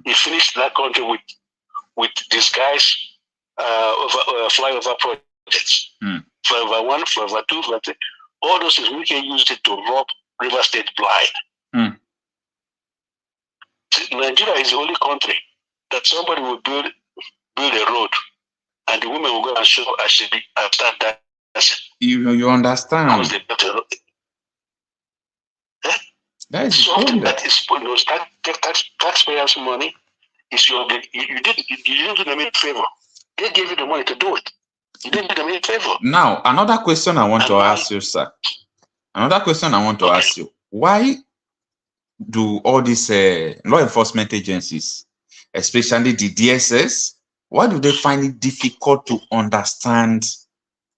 He finished that country with these guys flyover projects. Flyover 1, flyover 2, flyover 3. All those things Wike used it to rob River State blind. Nigeria is the only country that somebody will build a road and the women will go and show I should start dancing. You understand? That is something that is taxpayers' money. Is you didn't do them any favor. They gave you the money to do it. You didn't do them any favor. Now, another question I want to ask you, sir. Another question I want to ask you. Why do all these law enforcement agencies, especially the DSS, why do they find it difficult to understand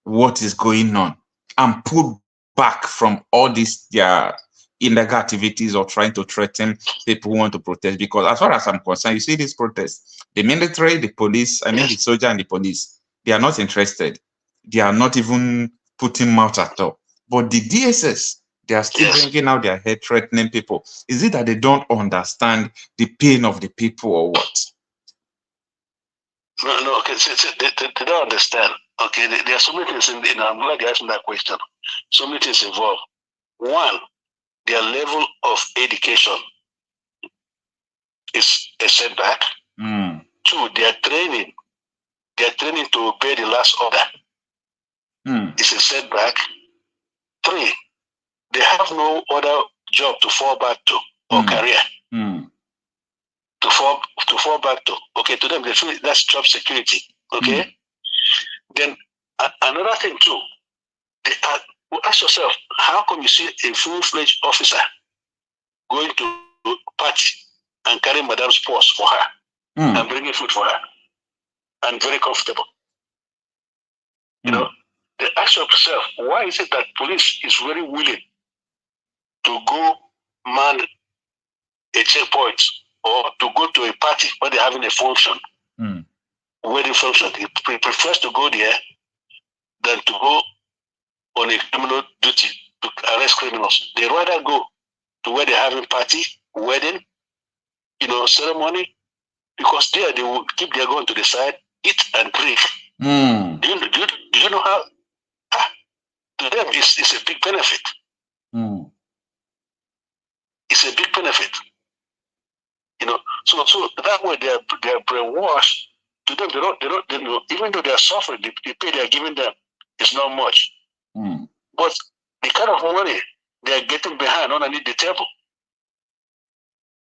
what is going on and pull back from all these their illegal activities or trying to threaten people who want to protest? Because as far as I'm concerned, you see these protests, the military, the police, the soldier and the police, they are not interested. They are not even putting mouth at all. But the DSS, they are still bringing out their head, threatening people. Is it that they don't understand the pain of the people or what? No, okay, they don't understand. Okay, there are so many things I'm glad you asked me that question. So many things involved. One, their level of education is a setback. 2, they are training. They are training to obey the last order. It's a setback. 3, they have no other job to fall back to or career. To fall back to. Okay, to them they feel that's job security. Okay. Then another thing too, ask yourself, how come you see a full-fledged officer going to party and carrying madam's purse for her and bringing food for her and very comfortable? You know, they ask yourself, why is it that police is very willing to go man a checkpoint or to go to a party where they're having a function, wedding function? He prefers to go there than to go on a criminal duty to arrest criminals. They rather go to where they're having party, wedding, ceremony, because there they will keep their gun to the side, eat and drink. Do you know how? To them, it's a big benefit. It's a big benefit. So that way they are brainwashed. To them, they know, even though they are suffering, the pay they are giving them is not much. But the kind of money they are getting behind underneath the table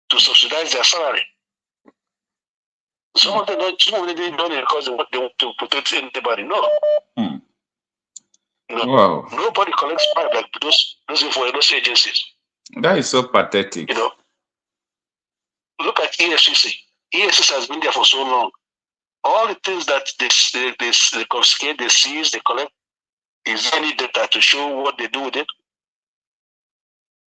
to subsidize their salary. Some of them don't because they want to protect anybody. No. Wow. Nobody collects bribe like those agencies. That is so pathetic. Look at EFCC. EFCC has been there for so long. All the things that they confiscate, they seize, they collect, is any data to show what they do with it?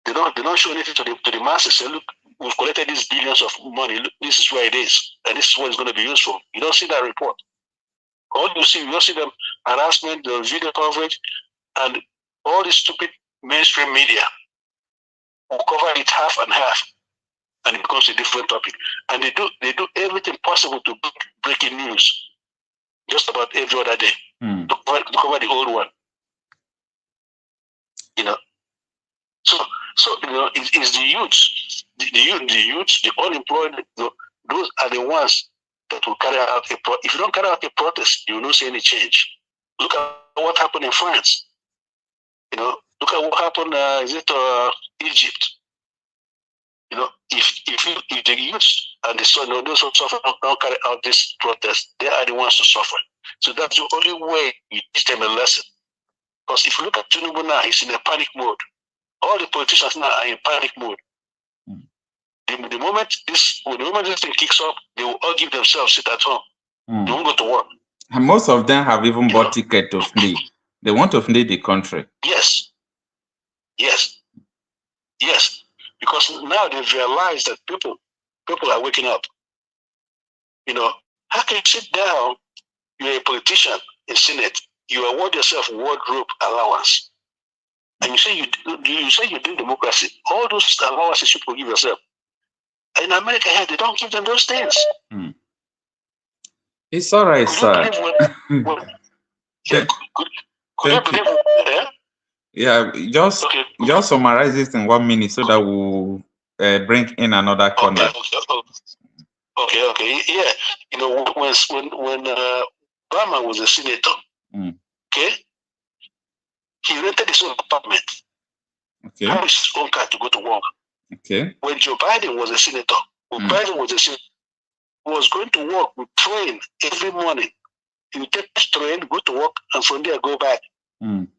They don't show anything to the masses. Say, look, we've collected these billions of money. Look, this is where it is, and this is what it's going to be used for. You don't see that report. All you don't see them harassment, the video coverage, and all this stupid mainstream media will cover it half and half, and it becomes a different topic. And they do everything possible to breaking news, just about every other day, to cover the old one. So it's the youth, the unemployed. Those are the ones that will carry out if you don't carry out a protest, you will not see any change. Look at what happened in France. Look at what happened. Egypt? If the youth and those who suffer don't carry out this protest, they are the ones to suffer. So that's the only way you teach them a lesson. Because if you look at Tinubu now, he's in a panic mode. All the politicians now are in panic mode. The moment this thing kicks up, they will all give themselves sit at home. They won't go to work. And most of them have even bought ticket to flee. They want to flee the country. Yes. Because now they've realized that people are waking up. How can you sit down? You're a politician in Senate. You award yourself wardrobe allowance, and you say you do democracy. All those allowances you give yourself. In America here, they don't give them those things. It's all right, sir. Just summarize it in 1 minute so that we'll bring in another corner. Okay. Yeah. When Obama was a senator, okay, he rented his own apartment. Okay. Had his own car to go to work. Okay. When Joe Biden was a senator, he was going to work with train every morning. He would take his train, go to work, and from there go back. And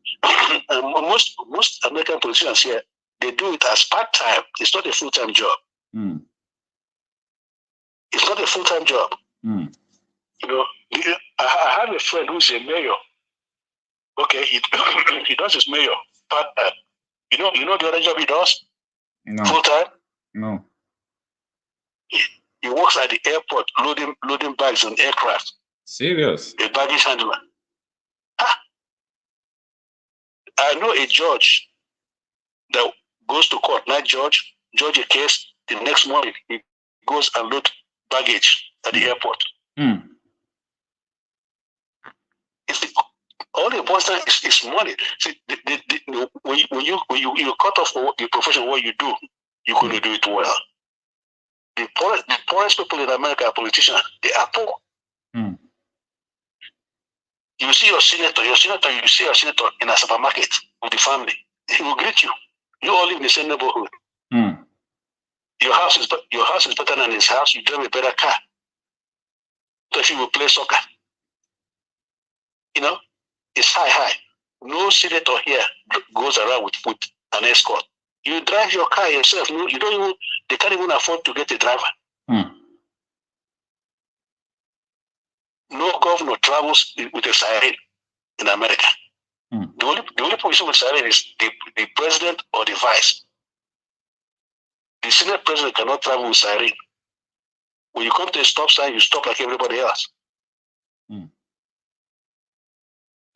most American politicians here, they do it as part-time. It's not a full-time job. It's not a full-time job. I have a friend who's a mayor. Okay, he does his mayor part-time. You know the other job he does? No. Full-time? No. He works at the airport loading bags on aircraft. Serious? A baggage handler. I know a judge that goes to court, not judge a case. The next morning, he goes and load baggage at the airport. All the important is money. See, when you cut off your profession, what you do, you're going to do it well. the poorest people in America are politicians. They are poor. Mm. You see you see your senator in a supermarket with the family. He will greet you. You all live in the same neighborhood. Mm. Your house is better than his house. You drive a better car. So if you will play soccer, you know, it's high. No senator here goes around with an escort. You drive your car yourself. No, you don't even. They can't even afford to get a driver. Mm. No governor travels with a siren in America. Mm. The only position with siren is the president or the vice. The Senate president cannot travel with siren. When you come to a stop sign, you stop like everybody else. Mm.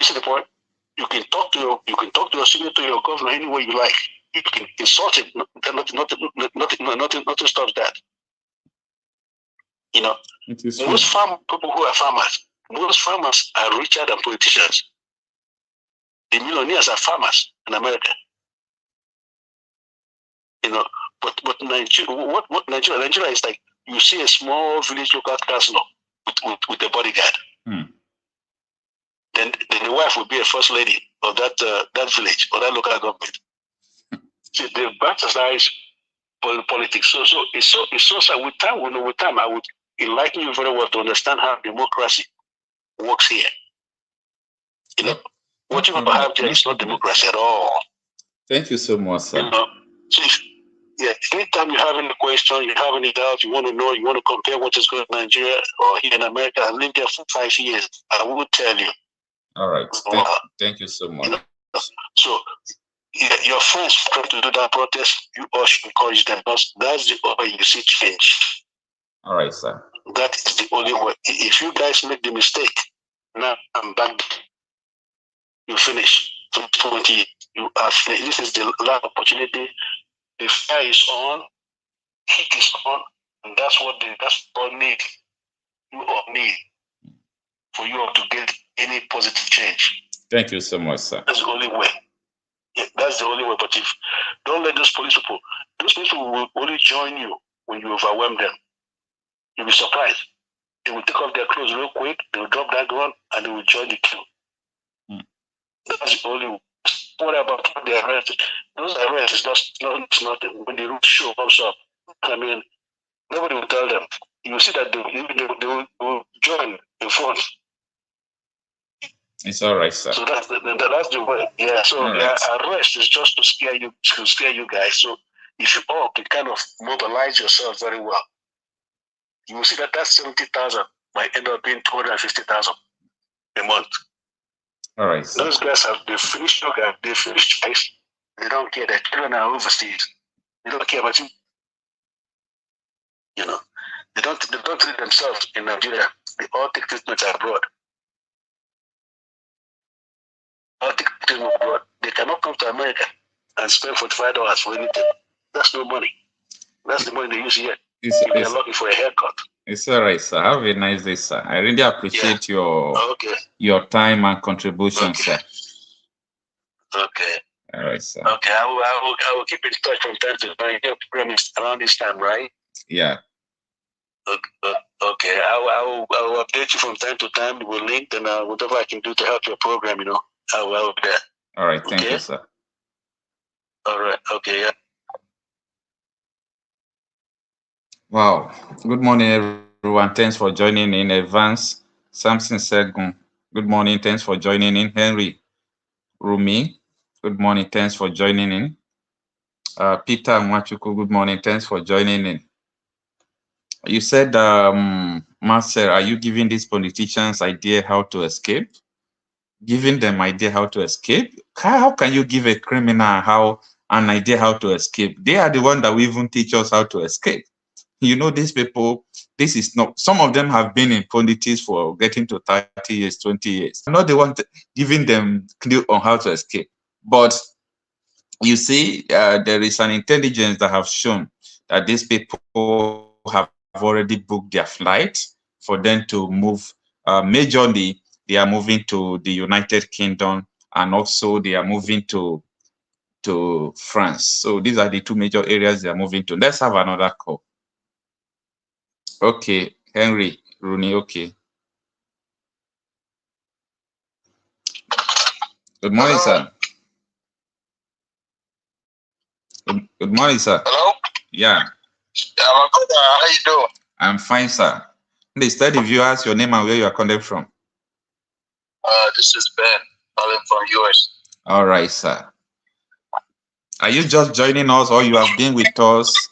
You see the point? You can talk to your senator, your governor, any way you like. You can insult him. Nothing stops that. You know, most people who are farmers, most farmers are richer than politicians. The millionaires are farmers in America. You know, but Nigeria, Nigeria is like you see a small village local councillor with a bodyguard. Mm. Then the wife will be a first lady of that village or that local government. See, they baptize politics. So it's so sad. With time, I would enlighten you very well to understand how democracy works here. You know, what you have there is not democracy at all. Thank you so much, sir. You know, so anytime you have any question, you have any doubt, you want to know, you want to compare what is going on in Nigeria or here in America, I lived there for 5 years. I will tell you. All right. Thank you so much. You know, so your friends trying to do that protest, you all should encourage them because that's the only way you see change. All right, sir. That is the only way. If you guys make the mistake, now I'm back. You finish 20. You are finished. This is the last opportunity. The fire is on, heat is on, and that's what all need. You all need for you all to get any positive change. Thank you so much, sir. That's the only way. Yeah, that's the only way. But if don't let those police people will only join you when you overwhelm them. You'll be surprised. They will take off their clothes real quick, they will drop that gun, and they will join the queue. Mm. That's the only way. What about when they arrested? Those arrests is it's not when the root show comes up. I mean, nobody will tell them. You see that they will join in front. It's all right, sir. So that's the way. Yeah. So right. Arrest is just to scare you guys. So if you all can kind of mobilize yourself very well, you will see that 70,000 might end up being 250,000 a month. All right. Sir. Those guys they finished yoga, they finished ice. They don't care. Their children are overseas. They don't care about you. You know, they don't treat themselves in Nigeria. They all take treatment abroad. They cannot come to America and spend $45 for anything. That's no money. That's the money they use here. If they're looking for a haircut. It's all right, sir. Have a nice day, sir. I really appreciate your time and contribution, sir. Okay. All right, sir. Okay, I will keep in touch from time to time. Your program is around this time, right? Yeah. Okay. I will update you from time to time. We'll link and whatever I can do to help your program, you know, I will be there. All right. Thank you, sir. All right. Okay. Yeah. Wow. Good morning, everyone. Thanks for joining in advance. Samson Sedgun. Good morning. Thanks for joining in. Henry Rumi. Good morning. Thanks for joining in. Peter Mwachuku. Good morning. Thanks for joining in. You said, Marcel, are you giving these politicians idea how to escape? Giving them idea how to escape? How can you give a criminal an idea how to escape? They are the one that will even teach us how to escape. You know, these people, this is not, some of them have been in politics for getting to 30 years, 20 years. I'm not the one giving them clue on how to escape. But you see, there is an intelligence that have shown that these people have already booked their flight for them to move. Majorly, they are moving to the United Kingdom, and also they are moving to France. So these are the two major areas they are moving to. Let's have another call. Okay, Henry Rooney. Okay. Good morning, sir. Good morning, sir. Hello? Yeah. Yeah, my brother, how you doing? I'm fine, sir. Please tell the viewers your name and where you are calling from. This is Ben, calling from US. All right, sir. Are you just joining us or you have been with us?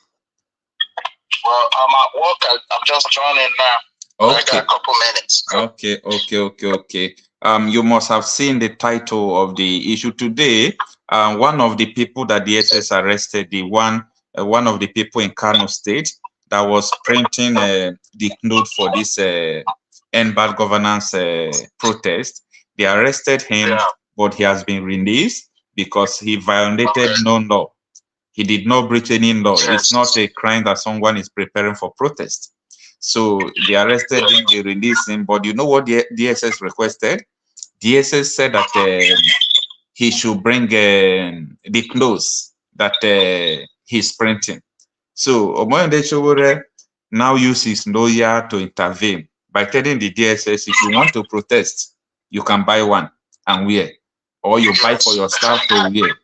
Well, I'm at work. I'm just joining now. Okay. I got a couple minutes. Okay. You must have seen the title of the issue today. One of the people that the DSS arrested, one of the people in Kanu State that was printing the note for this end bad governance protest. They arrested him, but he has been released because he violated no law. He did not breach any law. It's not a crime that someone is preparing for protest. So they arrested him, they released him. But you know what the DSS requested? DSS said that he should bring the clothes that he's printing. So Omoyende Sowore now uses his lawyer to intervene by telling the DSS, if you want to protest, you can buy one and wear, or you buy for your staff to wear.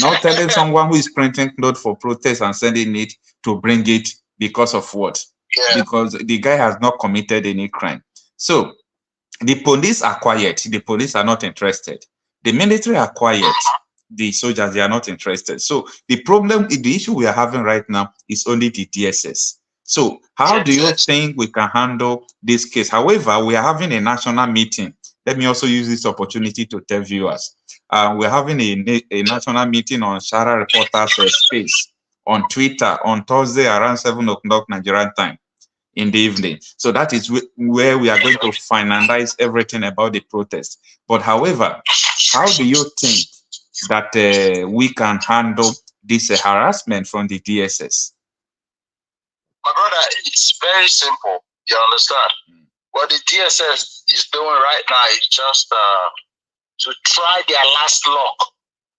Not telling someone who is printing clothes for protest and sending it to bring it because of what? Because the guy has not committed any crime. So the police are quiet. The police are not interested. The military are quiet. The soldiers, they are not interested. So the problem, the issue we are having right now is only the DSS. So how do you think we can handle this case? However, we are having a national meeting. Let me also use this opportunity to tell viewers. We're having a national meeting on Shara Reporters Space on Twitter on Thursday around 7 o'clock Nigerian time in the evening. So that is where we are going to finalize everything about the protest. But however, how do you think that we can handle this harassment from the DSS? My brother, it's very simple. You understand? What the DSS is doing right now is just to try their last luck.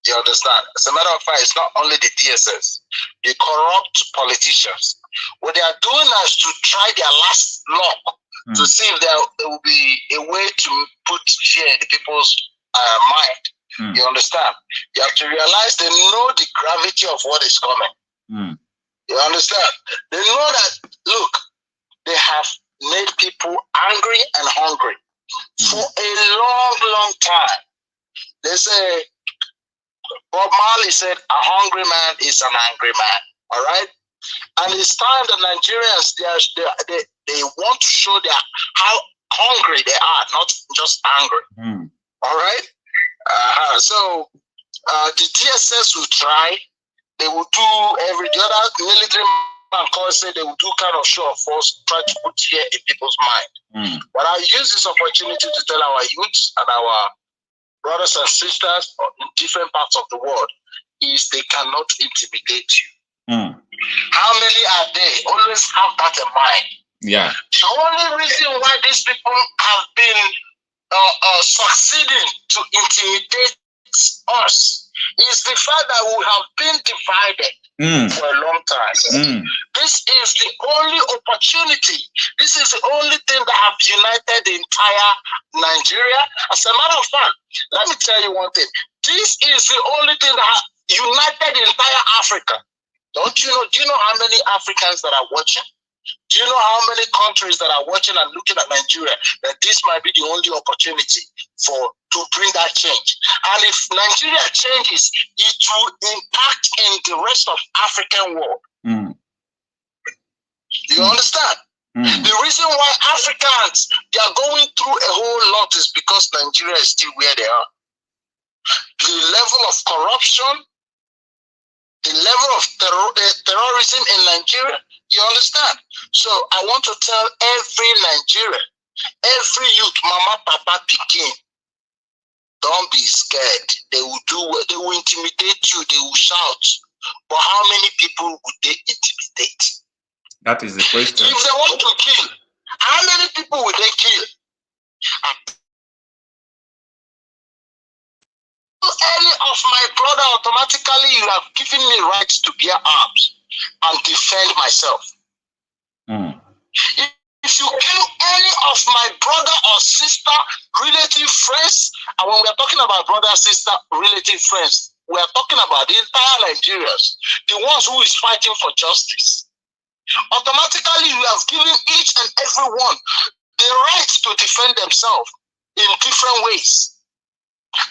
You understand? As a matter of fact, it's not only the DSS, the corrupt politicians. What they are doing now is to try their last luck to see if there will be a way to put fear in the people's mind. You understand? You have to realize they know the gravity of what is coming. You understand? They know that, look, they have made people angry and hungry for a long time. They say, Bob Marley said, a hungry man is an angry man. All right? And it's time the Nigerians, they want to show how hungry they are, not just angry. All right? So the DSS will try. They will do the other military man calls say they will do kind of show of force, try to put fear in people's mind. But I use this opportunity to tell our youths and our brothers and sisters in different parts of the world is they cannot intimidate you. How many are they? Always have that in mind. The only reason why these people have been succeeding to intimidate us is the fact that we have been divided for a long time. This is the only opportunity. This is the only thing that have united the entire Nigeria. As a matter of fact, let me tell you one thing. This is the only thing that have united the entire Africa. Don't you know? Do you know how many Africans that are watching? Do you know how many countries that are watching and looking at Nigeria? That this might be the only opportunity to bring that change. And if Nigeria changes, it will impact in the rest of African world. You understand? The reason why Africans they are going through a whole lot is because Nigeria is still where they are. The level of corruption, the level of terrorism in Nigeria, you understand? So I want to tell every Nigerian, every youth, mama, papa, pikin, don't be scared. They will intimidate you, they will shout. But how many people would they intimidate? That is the question. If they want to kill, how many people would they kill? Any of my brother, automatically you have given me rights to bear arms and defend myself. If you kill any of my brother or sister, relative, friends, and when we are talking about brother, sister, relative, friends, we are talking about the entire Nigerians, the ones who is fighting for justice. Automatically, you have given each and every one the right to defend themselves in different ways.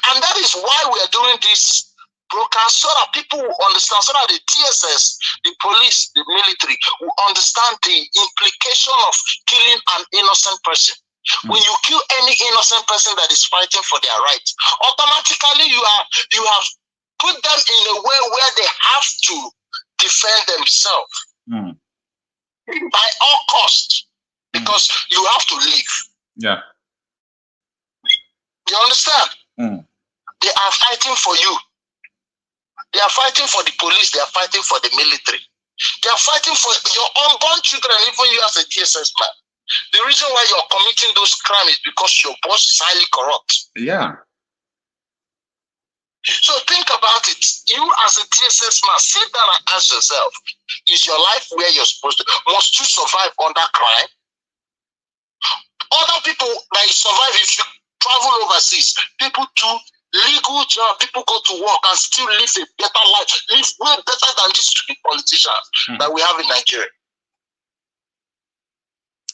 And that is why we are doing this broadcast, so that people will understand, so that the DSS, the police, the military will understand the implication of killing an innocent person. When you kill any innocent person that is fighting for their rights, automatically you have put them in a way where they have to defend themselves by all costs, because you have to live. Yeah. You understand? They are fighting for you. They are fighting for the police. They are fighting for the military. They are fighting for your unborn children, even you as a DSS man. The reason why you are committing those crimes is because your boss is highly corrupt. Yeah. So think about it. You as a DSS man, sit down and ask yourself, is your life where you're supposed to? Must you survive under crime? Other people that survive if you travel overseas, people do legal job, people go to work and still live a better life, live way better than these stupid politicians that we have in Nigeria.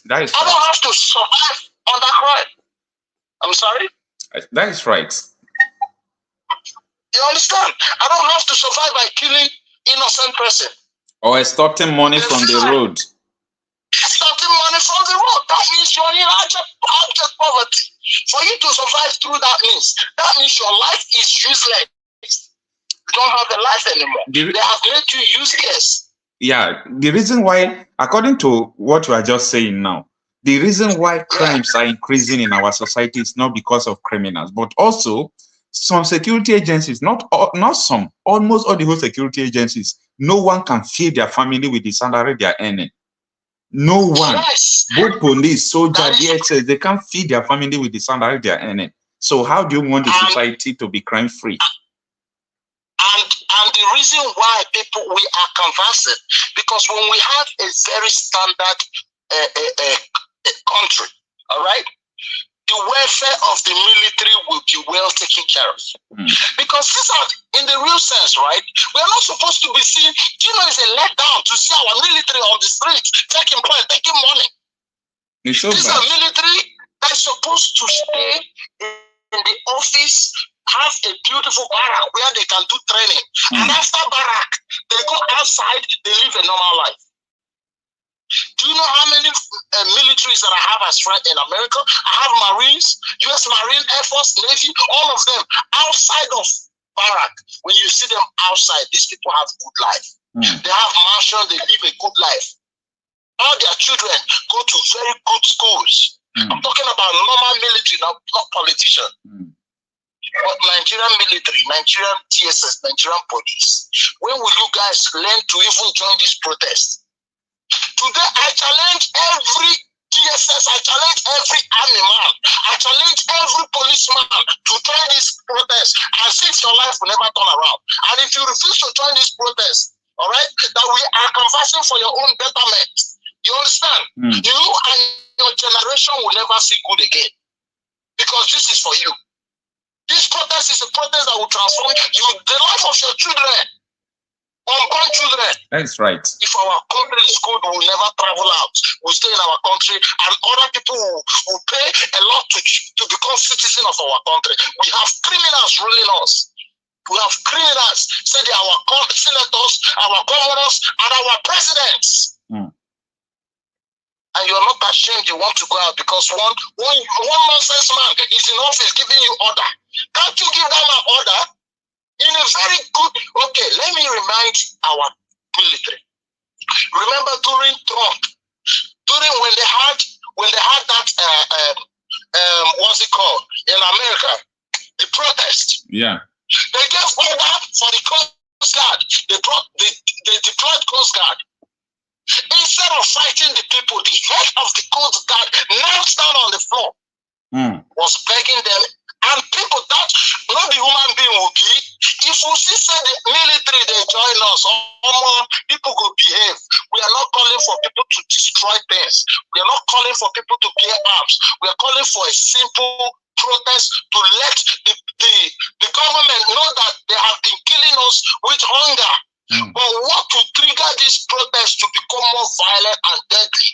That is I don't have to survive under crime. I'm sorry? That is right. You understand? I don't have to survive by killing innocent person. Or extorting money from the road. Extorting money from the road. That means you're in abject poverty. For you to survive through that means your life is useless. You don't have a life anymore. They have made you useless. Yeah, the reason why, according to what you are just saying now, the reason why crimes are increasing in our society is not because of criminals, but also some security agencies, not some, almost all the whole security agencies, no one can feed their family with the salary they are earning. No one. Yes. Both police, soldier, DSS, they can't feed their family with the salary they are earning. So how do you want the society to be crime free? And the reason why we are conversing, because when we have a very standard country, all right, the welfare of the military will be well taken care of. Because these are, in the real sense, right, we are not supposed to be seen, you know, it's a letdown to see our military on the streets, taking money. It's so these bad. Are military that's supposed to stay in the office, have a beautiful barrack where they can do training. And after barrack, they go outside, they live a normal life. Do you know how many militaries that I have as friends in America? I have Marines, U.S. Marine, Air Force, Navy, all of them outside of barrack. When you see them outside, these people have good life. They have mansions, they live a good life. All their children go to very good schools. I'm talking about normal military, not politicians. But Nigerian military, Nigerian DSS, Nigerian police, when will you guys learn to even join this protest? Today, I challenge every DSS, I challenge every army man, I challenge every policeman to join this protest and see if your life will never turn around. And if you refuse to join this protest, all right, that we are conversing for your own betterment. You understand? You and your generation will never see good again. Because this is for you. This protest is a protest that will transform you, the life of your children. Unborn children. That's right. If our country is good, we will never travel out. We'll stay in our country, and other people will pay a lot to become citizens of our country. We have criminals ruling us. We have criminals, say they are our senators, our governors, and our presidents. And you are not ashamed you want to go out because one nonsense man is in office giving you order. Can't you give them an order? In a very good, okay, let me remind our military. Remember during Trump, when they had that what's it called in America, the protest. Yeah. They gave order for the Coast Guard. They deployed Coast Guard. Instead of fighting the people, the head of the Coast Guard knelt down on the floor, was begging them. And people that not the human being will be, if will see the military, they join us. People go behave. We are not calling for people to destroy things. We are not calling for people to bear arms. We are calling for a simple protest to let the government know that they have been killing us with hunger. But what will trigger this protest to become more violent and deadly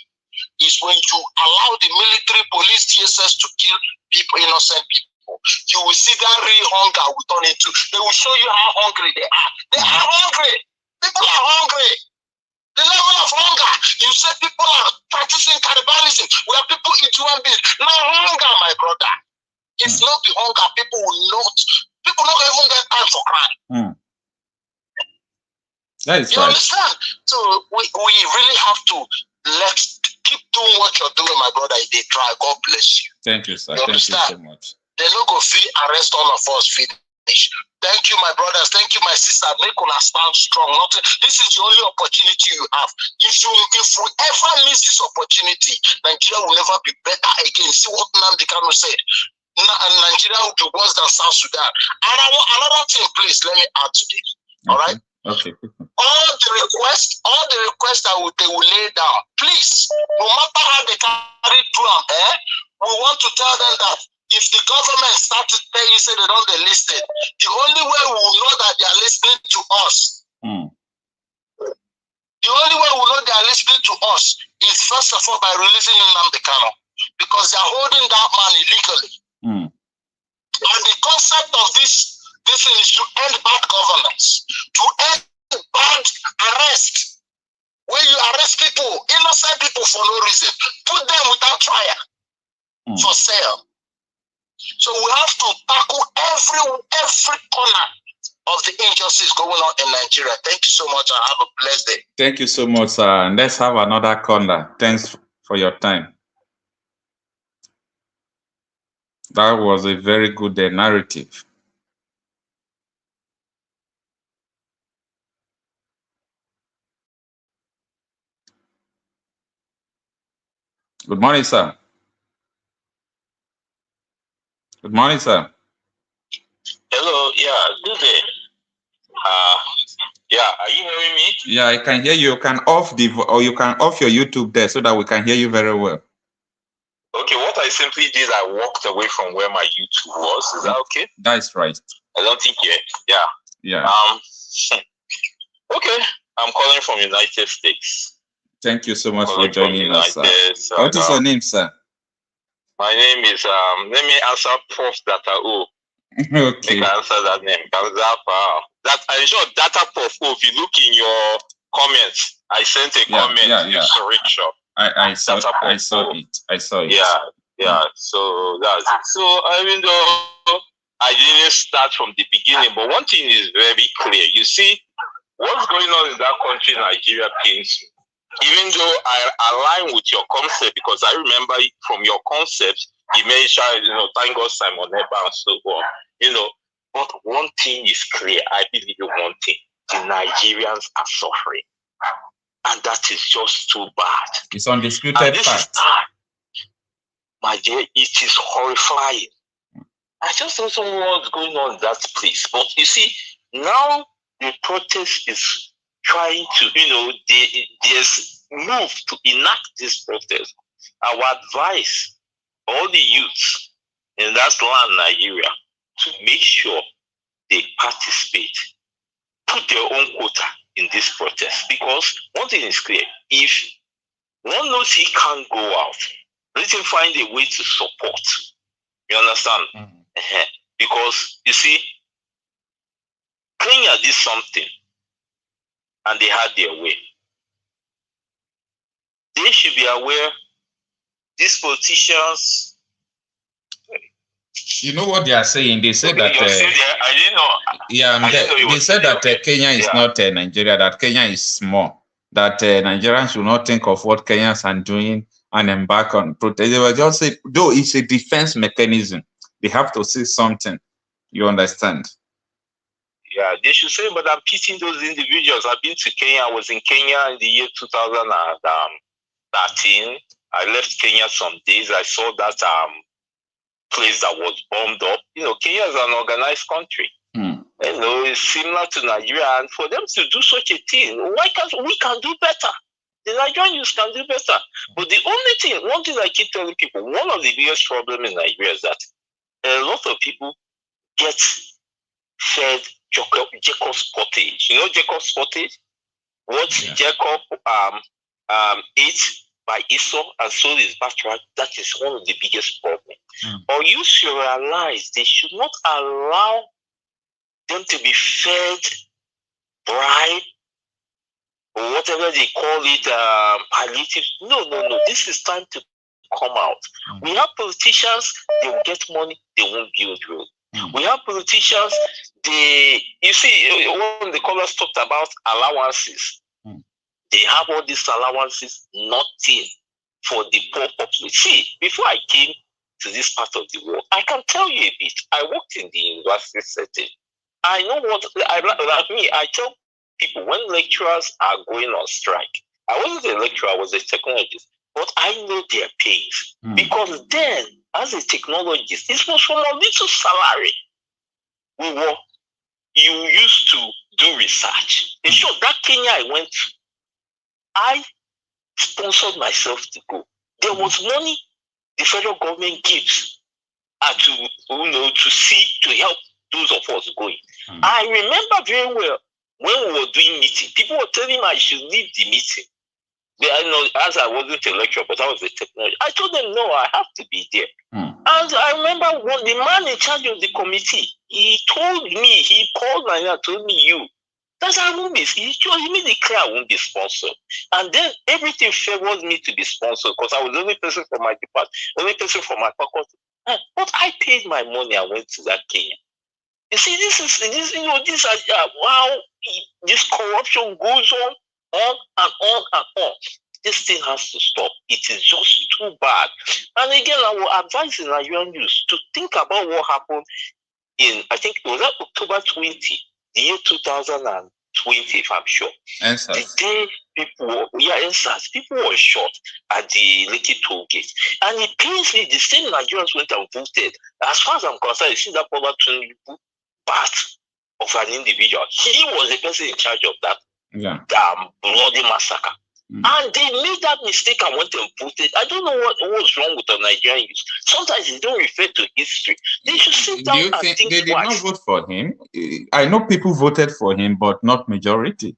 is when you allow the military, police, DSS to kill people, innocent people. You will see that real hunger will turn into. They will show you how hungry they are. They are hungry. People are hungry. The level of hunger. You say people are practicing cannibalism. We have people eat human beings. No hunger, my brother. If not the hunger, people will not even get time for crime. That is you right. Understand? So we really have to keep doing what you're doing, my brother. If they try, God bless you. Thank you, sir. You Thank you so much. They no go arrest all of us. Finish. Thank you, my brothers. Thank you, my sister. Make us stand strong. This is the only opportunity you have. If we ever miss this opportunity, Nigeria will never be better again. See what Nnamdi Kanu said. Nigeria will be worse than South Sudan. And another thing, please, let me add to this. All right? Okay. All the requests that they will lay down, please, no matter how they carry through them, we want to tell them that if the government start to tell you, say they don't listen, the only way we will know that they are listening to us. The only way we will know they are listening to us is first of all by releasing Nnamdi Kanu, because they are holding that man illegally. And the concept of this is to end bad governance, to end bad arrest. Where you arrest people, innocent people for no reason, put them without trial for sale. So we have to tackle every corner of the injustice going on in Nigeria. Thank you so much and have a blessed day. Thank you so much, sir. And let's have another corner. Thanks for your time. That was a very good narrative. Good morning, sir. Good morning, sir. Hello, good day. Are you hearing me? Yeah, I can hear you. You can off your YouTube there so that we can hear you very well. Okay, what I simply did, I walked away from where my YouTube was. Is that okay? That's right. I don't think Yeah. Okay, I'm calling from United States. Thank you so much for joining us, sir. What is your name, sir? My name is, let me answer Prof. Data O. Okay. Make I answer that name. I'm sure Data Prof. O, if you look in your comments, I sent a comment to Richard. I saw it. Yeah. So that's it. So even though I didn't start from the beginning, but one thing is very clear. You see, what's going on in that country, Nigeria, pains me. Even though I align with your concept, because I remember from your concept, you mentioned, thank God Simon Ekpa and so on. But one thing is clear. I believe in one thing: the Nigerians are suffering. And that is just too bad. It's undisputed fact. My dear, it is horrifying. I just don't know what's going on in that place. But you see, now the protest is trying to, there's move to enact this protest. Our advice, all the youths in that land, Nigeria, to make sure they participate, put their own quota in this protest, because one thing is clear: if one knows he can't go out, let him find a way to support. You understand? Because you see, Kenya did something and they had their way. They should be aware these politicians. You know what they are saying? They say that. I didn't know. Yeah, they said that Kenya is not Nigeria, that Kenya is small, that Nigerians should not think of what Kenyans are doing and embark on protest. They were just saying, though it's a defense mechanism, they have to say something. You understand? Yeah, they should say, but I'm pitying those individuals. I've been to Kenya. I was in Kenya in the year 2013. I left Kenya some days. I saw that place that was bombed up. Kenya is an organized country. it's similar to Nigeria, and for them to do such a thing, why can't we can do better? The Nigerian youth can do better. But the only thing, one thing I keep telling people, one of the biggest problems in Nigeria is that a lot of people get fed Jacob's pottage. You know Jacob's pottage? What Jacob ate by Esau and sold his birthright, that is one of the biggest problems. Or you should realize they should not allow them to be fed bribe or whatever they call it, palliative. No. This is time to come out. We have politicians, they will get money, they won't build road. We have politicians, you see, when the callers talked about allowances, they have all these allowances, nothing for the poor population. See, before I came to this part of the world, I can tell you a bit. I worked in the university setting. I know what, I tell people when lecturers are going on strike, I wasn't a lecturer, I was a technologist, but I know their pains. Because then, as a technologist, it was from a little salary. You used to do research. In short, that Kenya I went to, I sponsored myself to go. There was money the federal government gives to help those of us going. I remember very well when we were doing meeting, people were telling me I should leave the meeting. I know, as I wasn't a lecturer, but I was a technologist. I told them, no, I have to be there. And I remember when the man in charge of the committee, he told me, he called me and told me, that's how I won't be. He made it clear I won't be sponsored. And then everything favors me to be sponsored because I was the only person from my department, only person from my faculty. But I paid my money and went to that Kenya. You see, this is how this corruption goes on and on and on. This thing has to stop. It is just too bad. And again, I will advise the Nigerian youth to think about what happened in, I think it was October 20, the year 2020, if I'm sure. The day people were shot at the Lekki toll gate. And it pains me, the same Nigerians went and voted. As far as I'm concerned, you see that Bola Tinubu part of an individual. He was the person in charge of that bloody massacre. And they made that mistake and went and voted. I don't know what was wrong with the Nigerian youth. Sometimes they don't refer to history. They should sit down and think they did not vote for him? I know people voted for him, but not majority.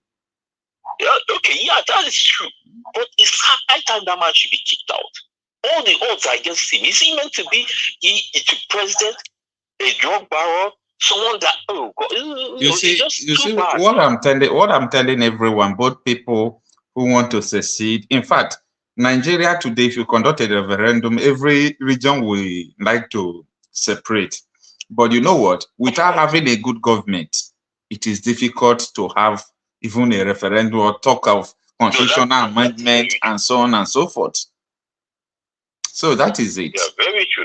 That is true. But it's high time that man should be kicked out. All the odds are against him. Is he meant to be a president, a drug baron, someone that you see what I'm telling everyone, both people who want to secede. In fact, Nigeria today, if you conduct a referendum, every region will like to separate. But you know what? Without having a good government, it is difficult to have even a referendum or talk of constitutional amendment and so on and so forth. So that is it. Yeah, very true.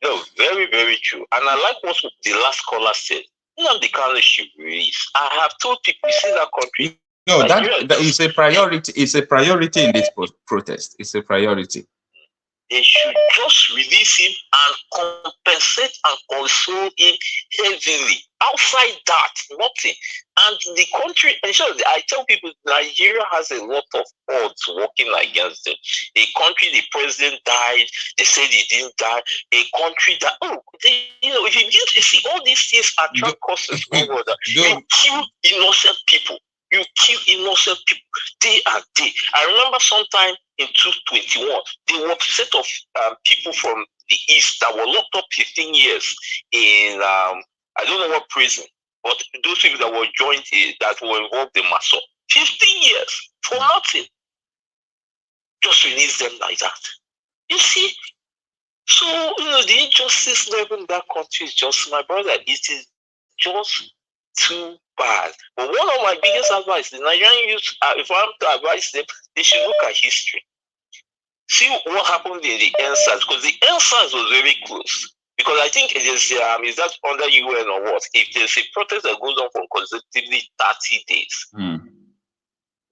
No, very, very true. And I like what the last caller said. Nnamdi Kanu should release. I have told people, you see that country. No, that is a priority. It's a priority in this protest. It's a priority. They should just release him and compensate and console him heavily. Outside that, nothing. And the country, I tell people, Nigeria has a lot of odds working against them. A country, the president died, they said he didn't die. A country that, if you see, all these things attract causes. You kill innocent people. You kill innocent people day and day. I remember sometime in 2021, there were a set of people from the East that were locked up 15 years in, I don't know what prison, but those people that were that were involved in Marcel. 15 years for nothing. Just release them like that. You see? So, the injustice level in that country is just, my brother, it is just too bad. But one of my biggest advice, the Nigerian youth, if I'm to advise them, they should look at history. See what happened in the NSAS, because the NSAS was very close. Because I think it is that under UN or what? If there's a protest that goes on for consecutively 30 days,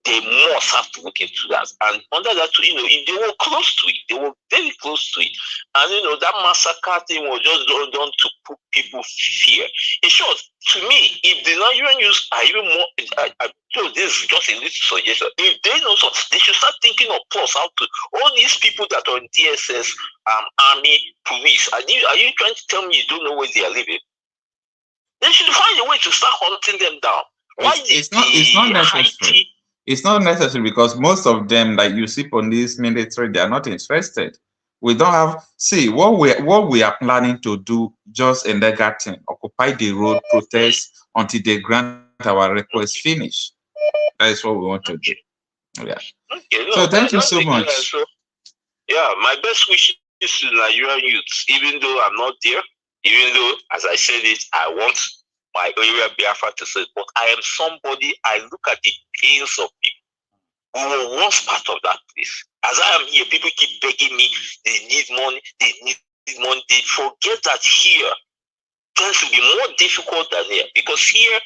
they must have to look into that. And under that, if they were close to it, they were very close to it. And, that massacre thing was just done to put people fear. In short, to me, if the Nigerian youth are even more, this is just a little suggestion. If they know something, they should start thinking of plus how to, all these people that are in DSS, army, police, are you trying to tell me you don't know where they are living? They should find a way to start hunting them down. It's not necessary. It's not necessary because most of them, like you see police, military, they are not interested. We don't have, see, what we are planning to do, just a negative, occupy the road, protest until they grant our request finish. That is what we want to do. Yeah. Okay, so thank you so much. So, yeah, my best wishes to Nigerian youths, even though I'm not there, even though, as I said it, I want my area Biafra to say, but I am somebody, I look at the pains of people who were once part of that place. As I am here, people keep begging me, they need money, they need money. They forget that here tends to be more difficult than here. Because here,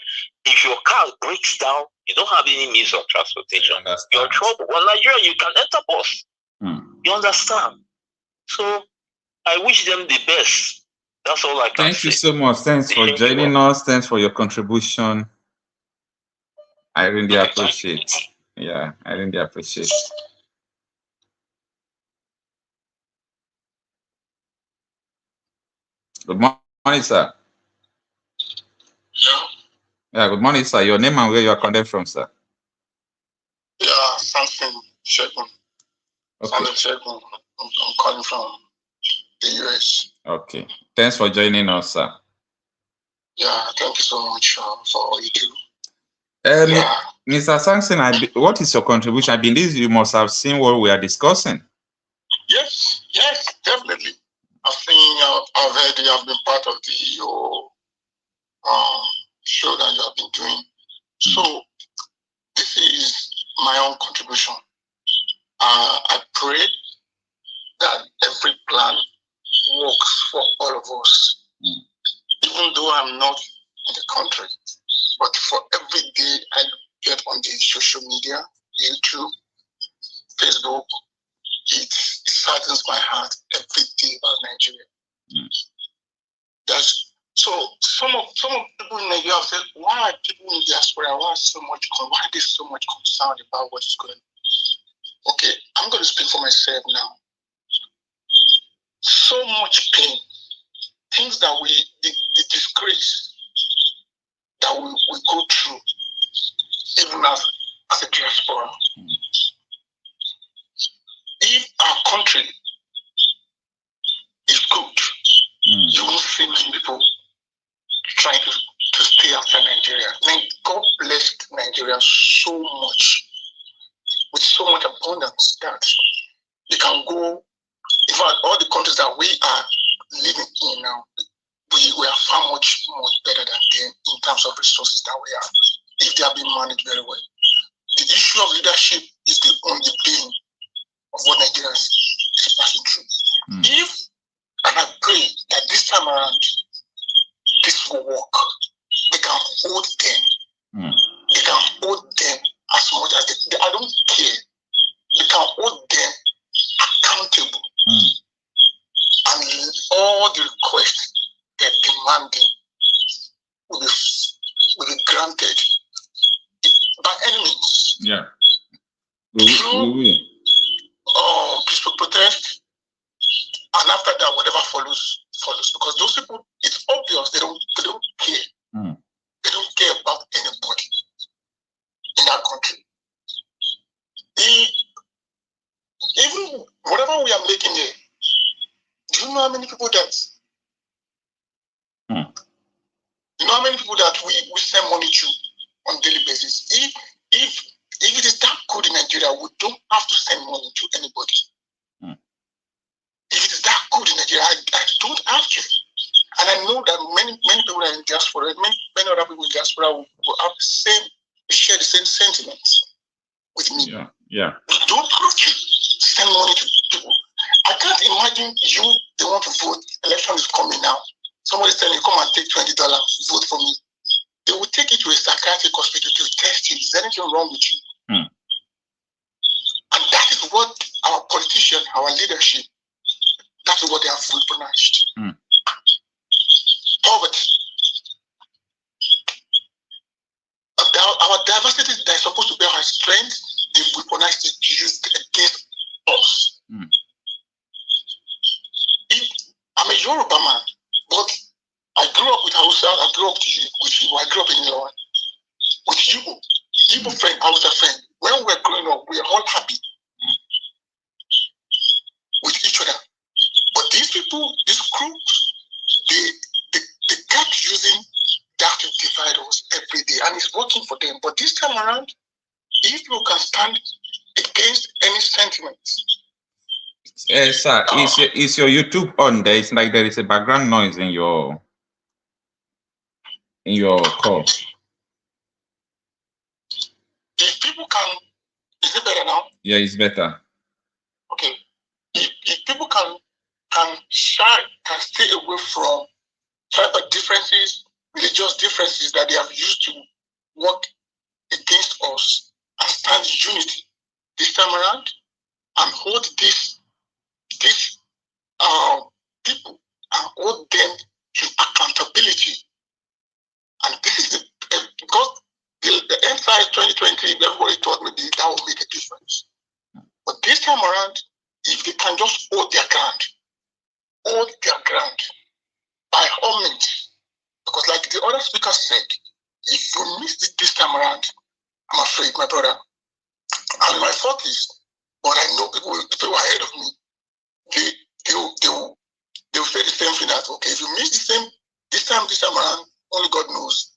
if your car breaks down, you don't have any means of transportation. You're in trouble. Well, Nigeria, you can enter bus. You understand? So I wish them the best. That's all I can say. Thank you so much. Thanks for joining us. Thanks for your contribution. I really appreciate. Yeah, I really appreciate. Good morning, sir. Yeah. Yeah, good morning, sir. Your name and where you are connected from, sir? Yeah, something Shegun. Okay. Shegun. I'm calling from the US. Okay. Thanks for joining us, sir. Yeah, thank you so much for all you do. Mr. Sampson, what is your contribution? I believe you must have seen what we are discussing. Yes, definitely. I've seen, I've heard you have been part of the show that you have been doing. So this is my own contribution. I pray that every plan works for all of us. Even though I'm not in the country, but for every day I get on the social media, YouTube, Facebook, it saddens my heart every day about Nigeria. So some people in Nigeria have said, why are people in diaspora, why are they so much concerned about what is going on? Okay, I'm going to speak for myself now. So much pain, things that the disgrace that we go through, even as a diaspora. If our country is good, you won't see many people trying to stay after Nigeria. God blessed Nigeria so much, with so much abundance that they can go. In fact, all the countries that we are living in now, we are far much better than them in terms of resources that we have, if they are being managed very well. The issue of leadership is the only thing of what Nigeria is passing through. And I pray that this time around, this will work. They can hold them. They can hold them as much as they I don't care. They can hold them accountable. And all the requests they're demanding will be granted by any means. Yeah. Through peaceful protest, and after that, whatever follows. Because those people, it's obvious they don't care. They don't care about anybody in that country. Even whatever we are making here, do you know how many people that? You know how many people that we send money to on a daily basis? If it is that good in Nigeria, we don't have to send money to anybody. If it is that good in Nigeria, I don't have to. And I know that many people are in diaspora, many other people in diaspora will have share the same sentiments with me. Yeah. We don't have to send money to people. I can't imagine they want to vote. Election is coming now. Somebody's telling you, come and take $20, vote for me. They will take you to a psychiatric hospital to test you. Is there anything wrong with you? what our politicians, our leadership, that's what they have weaponized. Poverty. Our diversity that is supposed to be our strength, they weaponized it to use it against us. I'm a Yoruba man, but I grew up with Hausa, I grew up with Igbo, I grew up in Ilorin, with Igbo friend, Hausa friend. When we were growing up, we were all happy with each other. But these people, these groups, they kept using that to divide us every day, and it's working for them. But this time around, if you can stand against any sentiments. Sir, is your YouTube on there? It's like there is a background noise in your call. If people can, is it better now? Yeah, it's better. Okay. If people can stay away from tribal differences, religious differences that they have used to work against us, and stand in unity this time around, and hold these people and hold them to accountability. And this is because the NSI 2020, everybody thought maybe that would make a difference. But this time around, if they can just hold their ground by all means, because like the other speaker said, if you miss it this time around, I'm afraid, my brother, I'm in my 40s, but I know people ahead of me, they'll say the same thing that, okay, if you miss the same, this time around, only God knows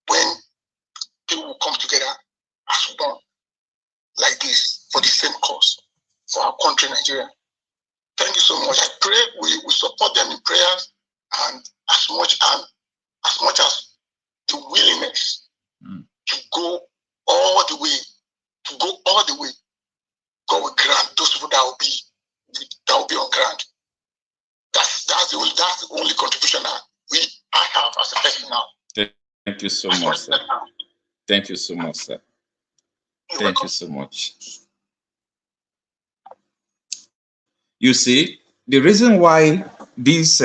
when people will come together as one, like this, for the same cause, for our country, Nigeria. Thank you so much. I pray we support them in prayers, and as much as the willingness to go all the way, God will grant those people that will be on ground. That's the only contribution that I have as a person now. Thank you so much, sir. Thank you so much, sir. Thank you so much. You see, the reason why this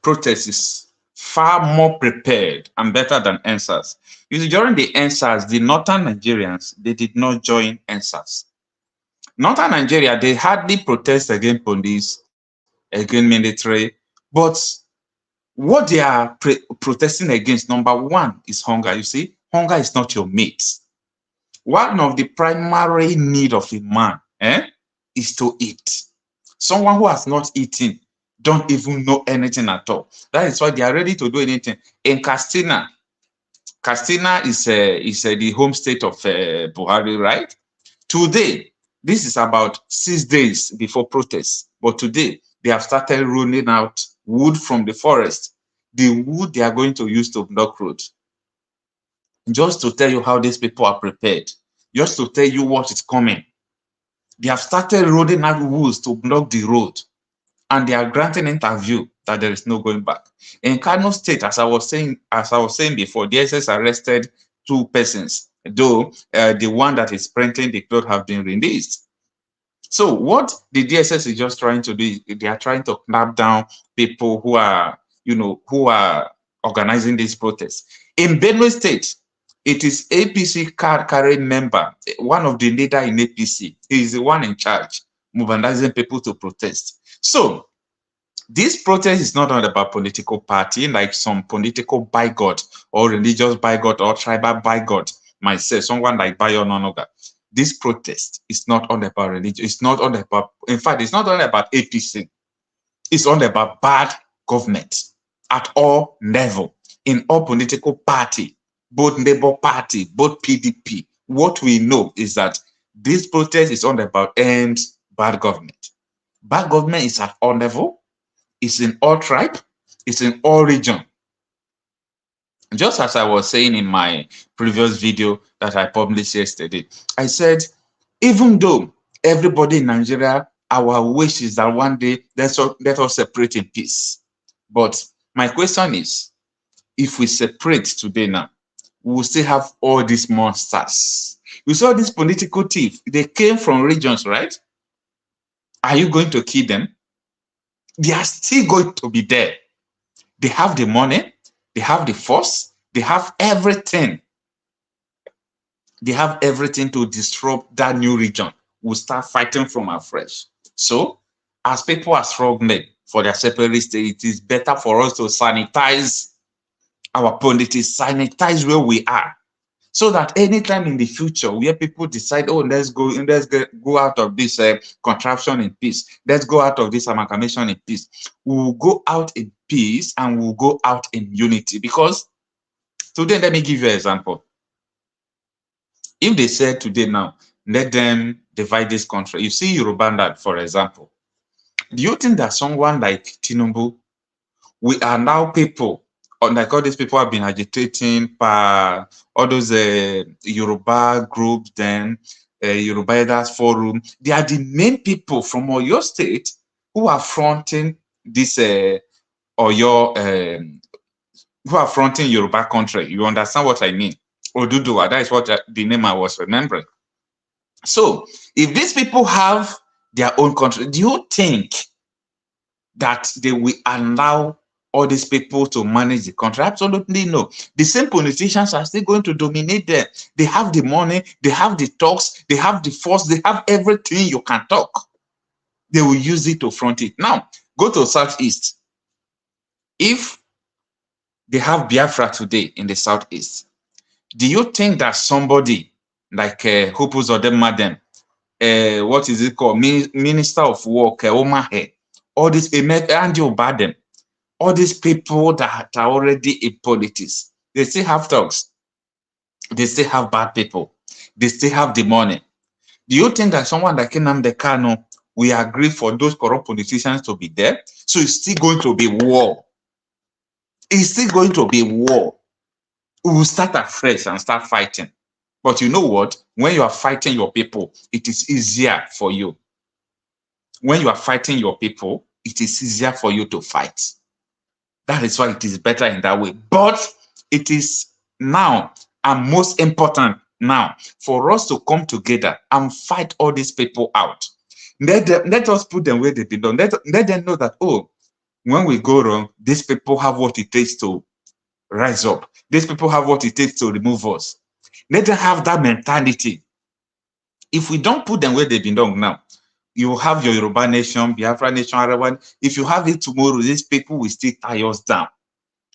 protest is far more prepared and better than NSAS. You see, during the NSAS, the northern Nigerians, they did not join NSAS. Northern Nigeria, they hardly protest against police, against military, but what they are protesting against, number one, is hunger. You see, hunger is not your mate. One of the primary need of a man is to eat. Someone who has not eaten don't even know anything at all. That is why they are ready to do anything. In Castina is the home state of Buhari, right? Today, this is about 6 days before protest, but today they have started rolling out wood from the forest, the wood they are going to use to block roads. Just to tell you how these people are prepared, just to tell you what is coming. They have started rolling out woods to block the road, and they are granting interview that there is no going back. In Kanu State, as I was saying before, DSS arrested 2 persons, though the one that is printing the clothes have been released. So what the DSS is just trying to do, they are trying to clamp down people who are organizing these protests. In Benue State, it is APC card-carrying member, one of the leader in APC. He is the one in charge, mobilizing people to protest. So this protest is not about political party, like some political bigot or religious bigot or tribal bigot might say, someone like Bayo Nonoga. This protest is not all about religion. It's not all about, in fact, it's not only about APC. It's all about bad government at all level, in all political party, both Labour Party, both PDP. What we know is that this protest is all about end bad government. Bad government is at all level, it's in all tribe, it's in all region. Just as I was saying in my previous video that I published yesterday, I said, even though everybody in Nigeria, our wish is that one day let us separate in peace. But my question is, if we separate today now, we will still have all these monsters. You saw these political thieves, they came from regions, right? Are you going to kill them? They are still going to be there. They have the money, they have the force, they have everything. They have everything to disrupt that new region. We'll start fighting from afresh. So, as people are struggling for their separate state, it is better for us to sanitize our politics, sanitize where we are, so that anytime in the future where people decide, oh, let's go out of this contraption in peace, let's go out of this amalgamation in peace, we will go out in peace and we'll go out in unity. Because today, let me give you an example. If they said today now, let them divide this country, you see Yoruba, for example, do you think that someone like Tinubu, we are now people, like all these people have been agitating for all those Yoruba groups, then Yoruba Elders Forum, they are the main people from Oyo State who are fronting this Oyo, who are fronting Yoruba country. You understand what I mean? Oduduwa, that is what the name I was remembering. So, if these people have their own country, do you think that they will allow all these people to manage the country? Absolutely no. The same politicians are still going to dominate them. They have the money, they have the talks, they have the force, they have everything you can talk. They will use it to front it. Now, go to Southeast. If they have Biafra today in the Southeast, do you think that somebody like Hopus or Madam, what is it called, Minister of Work, Omahe, all these Andy Obadem, all these people that are already in politics, they still have thugs, they still have bad people, they still have the money. Do you think that someone like Nnamdi Kanu will agree for those corrupt politicians to be there? So it's still going to be war. It's still going to be war. We will start afresh and start fighting. But you know what? When you are fighting your people, it is easier for you. When you are fighting your people, it is easier for you to fight. That is why it is better in that way. But it is now and most important now for us to come together and fight all these people out. Let us put them where they belong. Let them know that, oh, when we go wrong, these people have what it takes to rise up. These people have what it takes to remove us. Let them have that mentality. If we don't put them where they belong now, you have your Yoruba nation, Biafra nation, Arawan. If you have it tomorrow, these people will still tie us down.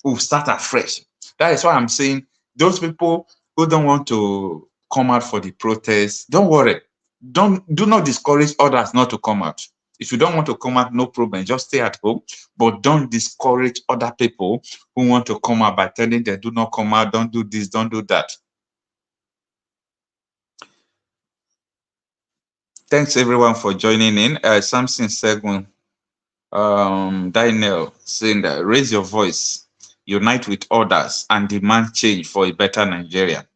We'll start afresh. That is why I'm saying those people who don't want to come out for the protest, don't worry. Do not discourage others not to come out. If you don't want to come out, no problem. Just stay at home. But don't discourage other people who want to come out by telling them, do not come out, don't do this, don't do that. Thanks everyone for joining in. Samson Segun, Daniel saying that raise your voice, unite with others, and demand change for a better Nigeria.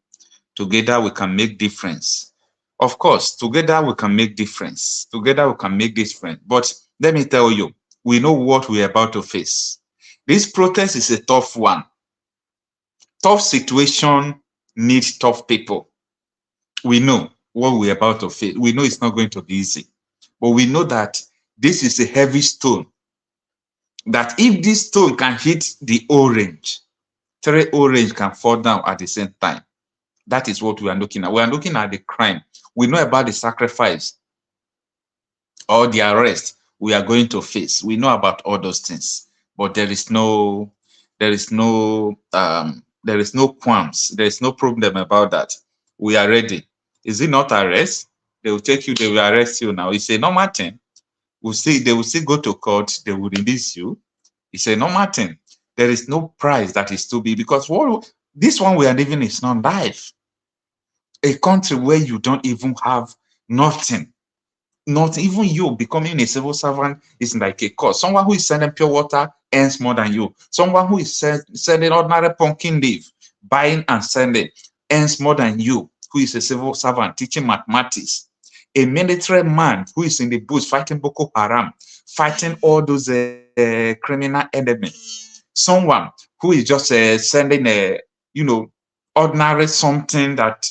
Together we can make difference. Of course, together we can make difference. Together we can make difference. But let me tell you, we know what we're about to face. This protest is a tough one. Tough situation needs tough people. We know what we're about to face. We know it's not going to be easy. But we know that this is a heavy stone. That if this stone can hit the orange, 3 orange can fall down at the same time. That is what we are looking at. We are looking at the crime. We know about the sacrifice or the arrest we are going to face. We know about all those things, but there is no qualms. There is no problem about that. We are ready. Is it not arrest? They will take you. They will arrest you now. It's a normal thing. We'll see. They will still go to court. They will release you. It's a normal thing. There is no price that is to be, because this one we are living is not life. A country where you don't even have nothing, not even you becoming a civil servant is like a cost. Someone who is selling pure water earns more than you. Someone who is selling ordinary pumpkin leaf, buying and selling, earns more than you, who is a civil servant teaching mathematics. A military man who is in the bush fighting Boko Haram, fighting all those criminal elements. Someone who is just selling ordinary something that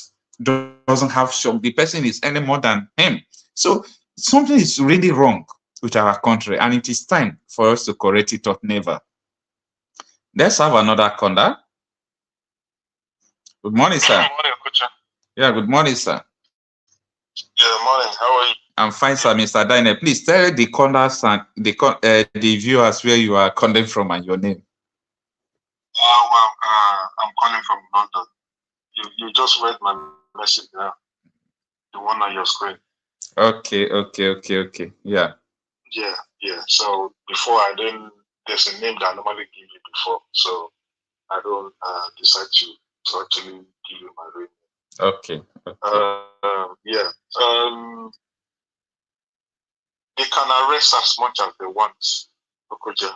doesn't have shock. The person is any more than him. So something is really wrong with our country, and it is time for us to correct it or never. Let's have another caller. Good morning, sir. Good morning, Okocha. Yeah, good morning, sir. Yeah, morning. How are you? I'm fine, sir, Mr. Dine. Please tell the callers and the viewers where you are calling from and your name. I'm calling from London. You just read my message now. The one on your screen. Okay. Yeah. Yeah. So before there's a name that I normally give you before. So I don't decide to actually give you my name. Okay. Yeah. They can arrest as much as they want, Okocha.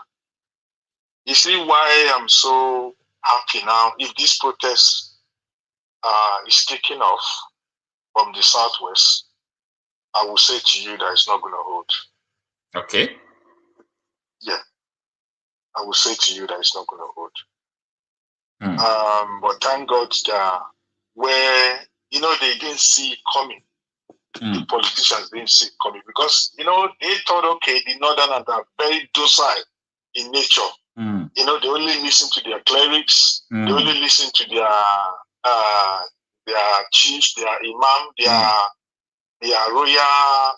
You see why I'm so happy now? If this protest is taking off from the southwest, I will say to you that it's not going to hold. Okay. Yeah. I will say to you that it's not going to hold. Mm. But thank God that where, they didn't see it coming. The politicians didn't see it coming because, they thought, okay, the northerners are very docile in nature. They only listen to their clerics. They only listen to their chiefs, their imam, their royal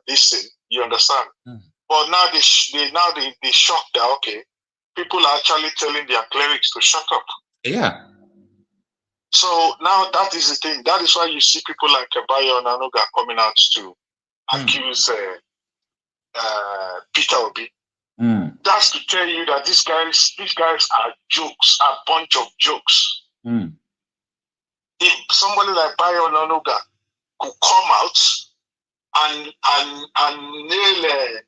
this thing. You understand? But now they shocked that okay, people are actually telling their clerics to shut up. Yeah. So now that is the thing. That is why you see people like Bayo and Anuga coming out to accuse Peter Obi. That's to tell you that these guys are jokes, a bunch of jokes. If somebody like Bayo and Anuga could come out and nail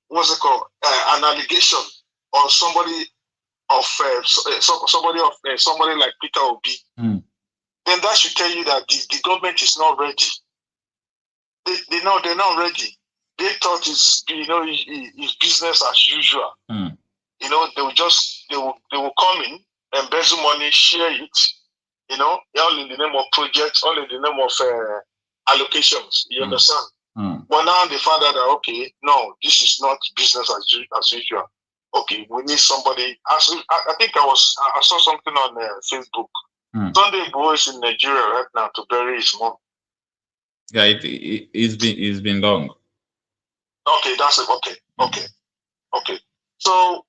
what's it called, an allegation on somebody of somebody like Peter Obi, then that should tell you that the government is not ready. They're not ready. They thought it's business as usual. They will come in, embezzle money, share it. All in the name of projects, all in the name of allocations. You understand? But now they found out that okay, no, this is not business as usual. Okay, we need somebody. I think I saw something on Facebook. Sunday Igbo is in Nigeria right now to bury his mom. Yeah, it's been long. Okay, that's it. Okay. So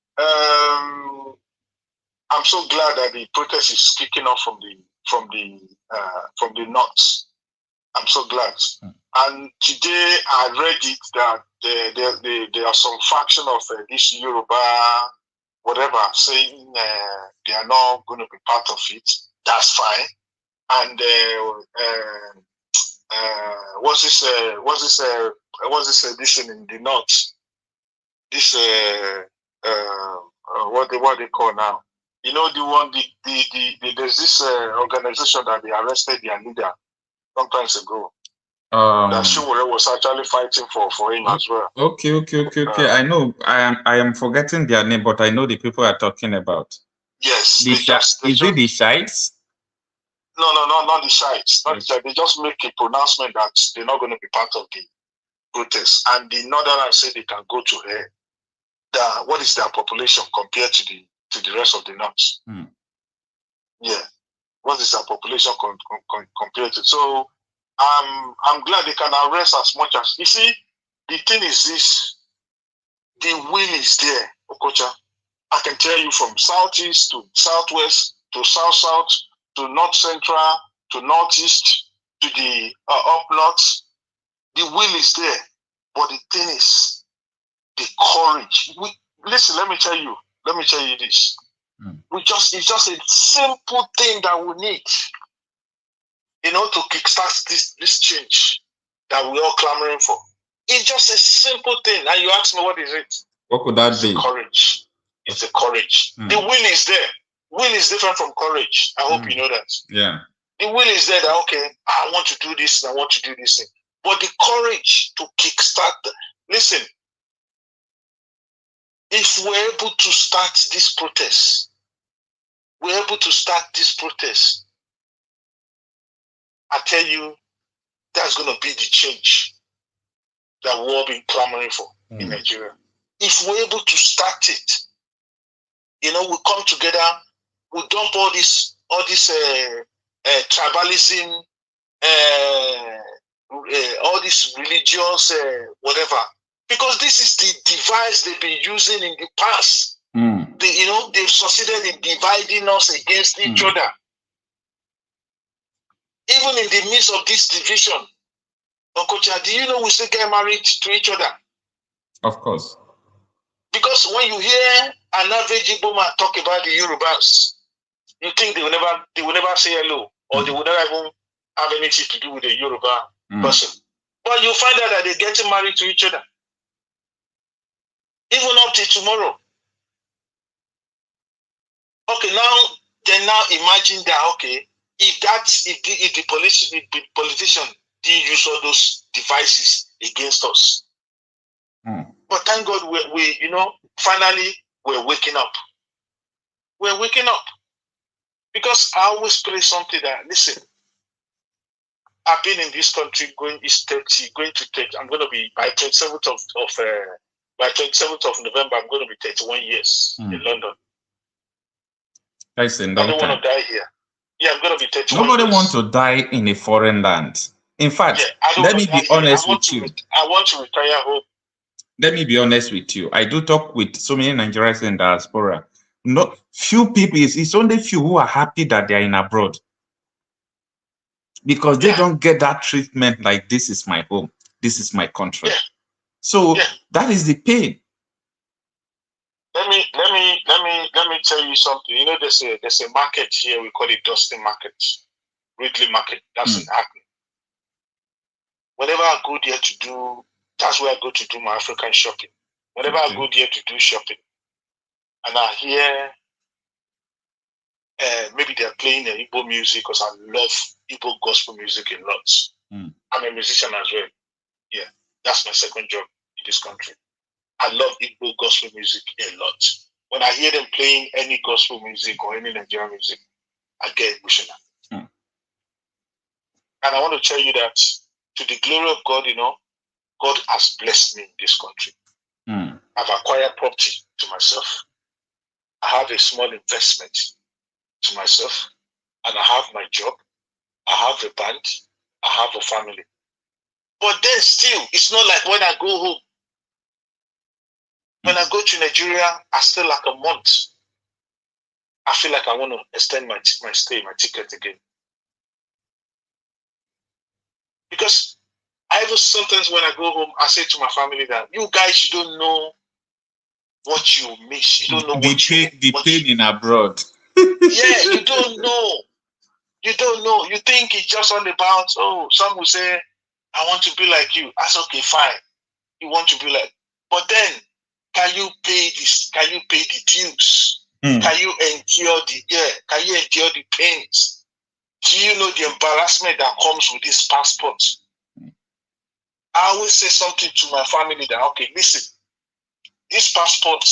I'm so glad that the protest is kicking off from the north. I'm so glad. And today I read it that there are some faction of this Yoruba, whatever, saying they are not going to be part of it. That's fine. And what's this edition in the north? This what they call now? The one there's this organization that they arrested their leader some times ago. That Sowore was actually fighting for him as well. Okay. I know. I am forgetting their name, but I know the people are talking about. Yes. Is it the Shites? No, not the Shites. Not the Shites. They just make a pronouncement that they're not going to be part of the protest, and the Northerners say they can go to hell. What is their population compared to the rest of the North? Yeah. What is their population compared to? So I'm glad they can arrest as much as you see. The thing is this: the will is there, Okocha. I can tell you from southeast to southwest to south to north central to northeast to the up north. The will is there, but the thing is the courage. Listen, let me tell you this. It's just a simple thing that we need, to kickstart this change that we're all clamoring for. It's just a simple thing. And you ask me, what is it? What could that be? Courage. It's the courage. The will is there. Will is different from courage. I hope you know that. Yeah. The will is there that, okay, I want to do this and I want to do this thing. But the courage to kickstart, listen, if we're able to start this protest, I tell you, that's going to be the change that we've all been clamoring for in Nigeria. If we're able to start it, we come together, we dump all this tribalism, all this religious whatever, because this is the device they've been using in the past. They've succeeded in dividing us against each other. Even in the midst of this division, Okocha, do you know we still get married to each other? Of course. Because when you hear an average Igbo man talk about the Yorubas, you think they will never say hello, or they will never even have anything to do with the Yoruba person. But you find out that they're getting married to each other. Even up to tomorrow. Okay, now imagine that, okay, if the politician didn't use all those devices against us. But thank God we finally we're waking up. We're waking up. Because I always pray something that, listen, I've been in this country going to 30. I'm going to be by 27th of November. I'm going to be 31 years in London. That's I don't want to die here. Yeah, I'm going to be 31. Nobody wants to die in a foreign land. In fact, let me be honest with you. I want to retire home. Let me be honest with you. I do talk with so many Nigerians in diaspora. Few people, it's only few who are happy that they are in abroad. Because they don't get that treatment like this is my home, this is my country. So that is the pain. Let me tell you something. There's a market here, we call it Dustin Market, Ridley Market. That's in Hackney. Whenever I go there to do, that's where I go to do my African shopping. Whenever I go there to do shopping, and I hear maybe they're playing Igbo music, because I love Igbo gospel music a lot. I'm a musician as well. Yeah, that's my second job in this country. I love Igbo gospel music a lot. When I hear them playing any gospel music or any Nigerian music, I get emotional. And I want to tell you that to the glory of God, God has blessed me in this country. I've acquired property to myself. I have a small investment to myself. And I have my job. I have a band. I have a family. But then still, it's not like when I go home. When I go to Nigeria, I stay like a month. I feel like I want to extend my stay, my ticket again. Because I even sometimes when I go home, I say to my family that you guys, you don't know what you miss. You don't know the pain in abroad. Yeah, you don't know. You don't know. You think it's just all about, some will say, I want to be like you. That's okay, fine. You want to be like, but then, can you pay this? Can you pay the dues? Can you endure the pains? Do you know the embarrassment that comes with this passport? I always say something to my family that, okay, listen, this passport,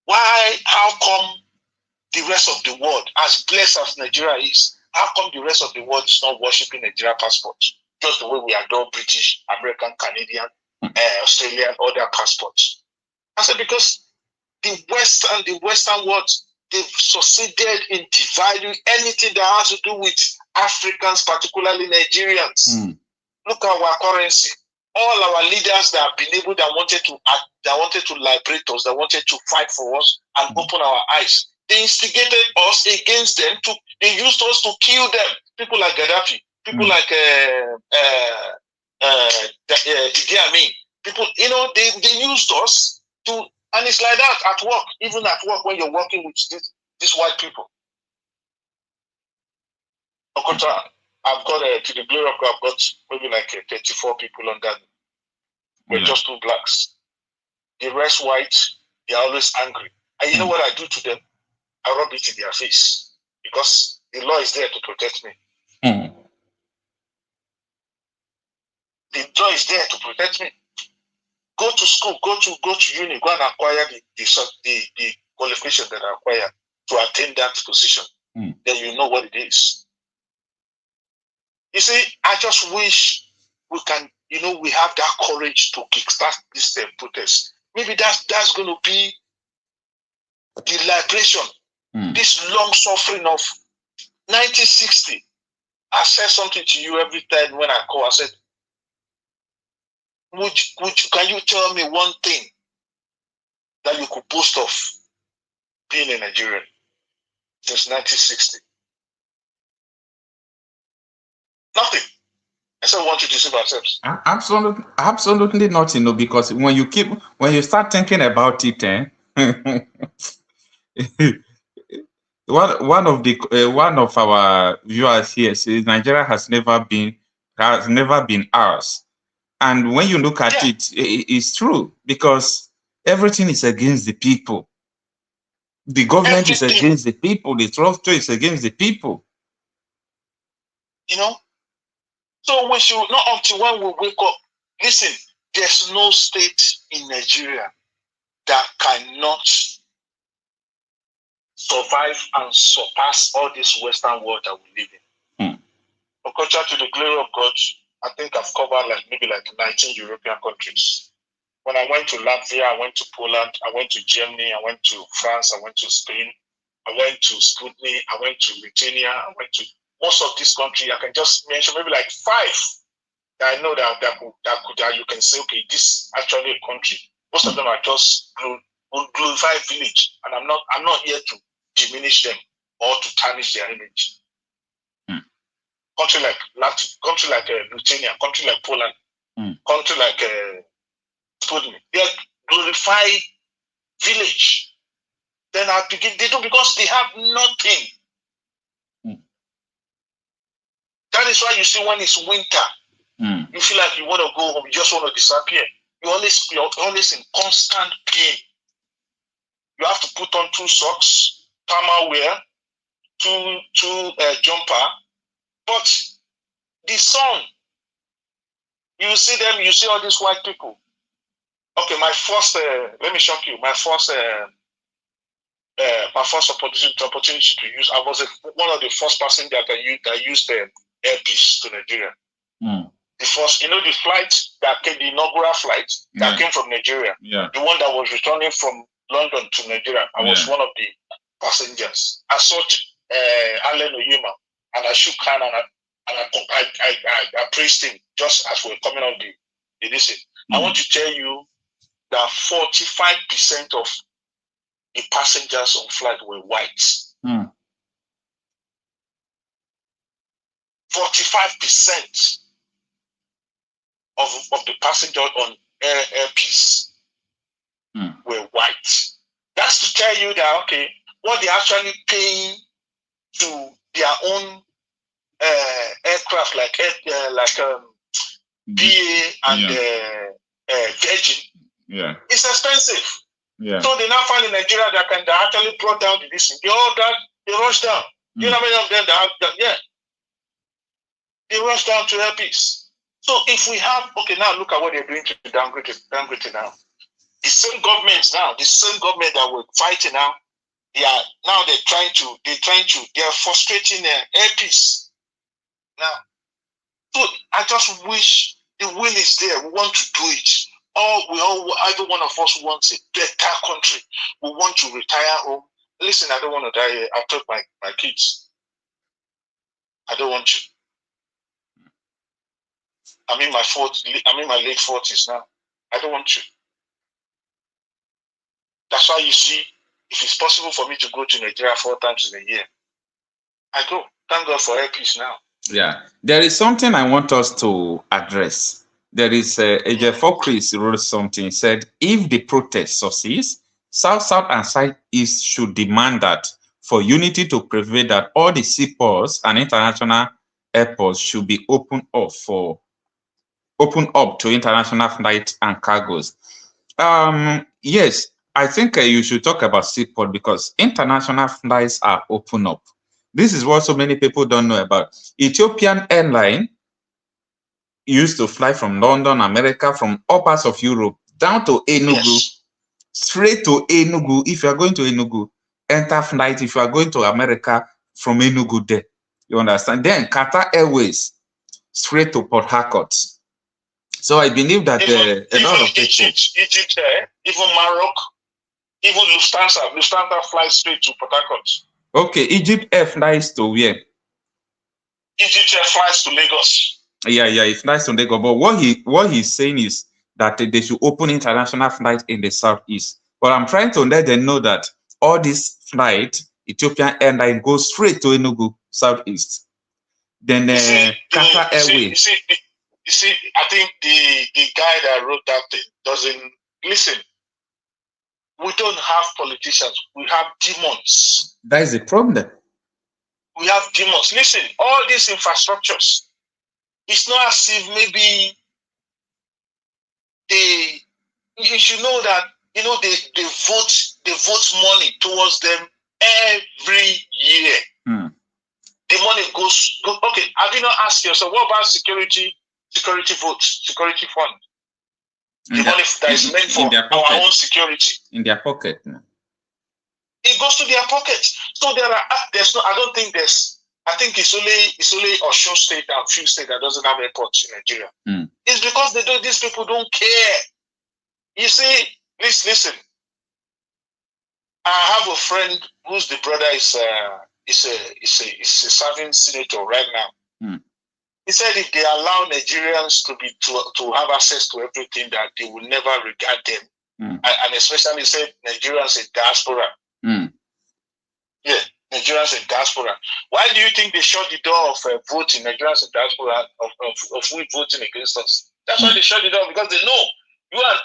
how come the rest of the world, as blessed as Nigeria is, how come the rest of the world is not worshipping Nigeria passport? Just the way we adore British, American, Canadian, Australian, other passports. I said, because the Western world, they've succeeded in devaluing anything that has to do with Africans, particularly Nigerians. Look at our currency. All our leaders that have been able, that wanted to liberate us, that wanted to fight for us and open our eyes. They instigated us against them. They used us to kill them. People like Gaddafi, people like Idi Amin. People, they used us to, and it's like that at work. Even at work, when you're working with these white people. Okocha, I've got to the glory of God, I've got maybe like 34 people on that. We're just two blacks. The rest white, they're always angry. And you know what I do to them? I rub it in their face because the law is there to protect me. The law is there to protect me. Go to school, go to uni, go and acquire the qualification that I acquire to attain that position. Then you know what it is. You see, I just wish we can, we have that courage to kickstart this protest. Maybe that's going to be the liberation, this long suffering of 1960. I said something to you every time when I call. I said, can you tell me one thing that you could boast of being a Nigerian since 1960? Nothing. I said, we want to deceive ourselves. Absolutely nothing, because when you start thinking about it, one of our viewers here says Nigeria has never been ours. And when you look at it's true, because everything is against the people. The government is against the people. The structure is against the people. So we should not until when we wake up. Listen, there's no state in Nigeria that cannot survive and surpass all this Western world that we live in. Okocha, to the glory of God, I think I've covered maybe 19 European countries. When I went to Latvia, I went to Poland, I went to Germany, I went to France, I went to Spain, I went to Sputnik, I went to Lithuania, I went to most of this country. I can just mention maybe 5 that I know that you can say, okay, this actually a country. Most of them are just glorified village, and I'm not here to diminish them or to tarnish their image. Country like Latvia, country like Lithuania, country like Poland, country like Sputnik, they're glorified village. Then they do because they have nothing. That is why you see when it's winter, you feel like you want to go home, you just want to disappear. You're always in constant pain. You have to put on 2 socks, thermal wear, two jumper. But the sun, you see all these white people. Okay, my first, let me shock you. My first opportunity to use, I was one of the first person that used airpiece to Nigeria. The first, the flight that came, the inaugural flight that came from Nigeria, the one that was returning from London to Nigeria, I was one of the passengers. I saw Alan Oyema, and I shook hand and I praised him just as we were coming out the listen. I want to tell you that 45% of the passengers on flight were white. 45% of the passengers on airpiece were white. That's to tell you that, okay, what they're actually paying to their own aircraft like BA and Virgin. It's expensive. So they now find in Nigeria that actually brought down the distance. They rushed down. You know how many of them they rush down to airpiece. So if we have, okay, now look at what they're doing to downgrade it now. The same government that we're fighting now, they're frustrating airpiece now. So I just wish the will is there. We want to do it. Either one of us wants a better country. We want to retire home. Listen, I don't want to die here. I told my kids, I don't want you. I'm in my late 40s now. I don't want you. That's why you see, if it's possible for me to go to Nigeria 4 times in a year, I go. Thank God for airpeace now. Yeah, there is something I want us to address. There is Ejefo Chris wrote something. He said, if the protest succeeds, South and South-East should demand that for unity to prevail, that all the seaports and international airports should be open up to international flights and cargoes. Yes, I think you should talk about seaport because international flights are open up. This is what so many people don't know about. Ethiopian Airline used to fly from London, America, from all parts of Europe down to Enugu, straight to Enugu. If you are going to Enugu, enter flight. If you are going to America, from Enugu there. You understand? Then Qatar Airways straight to Port Harcourt. So I believe that a lot of Egypt, even Maroc, even Lufthansa flies straight to Port Harcourt. Okay, Egypt Air flies to where? Egypt Air flies to Lagos. Yeah, it flies to Lagos. But what he's saying is that they should open international flights in the southeast. But I'm trying to let them know that all these flights, Ethiopian Airlines, go straight to Enugu, southeast. Then Qatar Airways. You see, I think the guy that wrote that thing doesn't listen. We don't have politicians. We have demons. That is the problem. We have demons. Listen, all these infrastructures, it's not as if maybe you should know that, they vote money towards them every year. The money goes, okay, have you not asked yourself, what about security votes, security fund? The money that is meant for our own security. In their pocket. No? It goes to their pocket. So I think it's only Osun State and few states that doesn't have airports in Nigeria. It's because these people don't care. You see, listen. I have a friend whose the brother is a serving senator right now. He said if they allow Nigerians to have access to everything, that they will never regard them. And especially said Nigerians in diaspora. Yeah, Nigerians in diaspora. Why do you think they shut the door of voting, Nigerians in diaspora, of we voting against us? That's why they shut the door, because they know.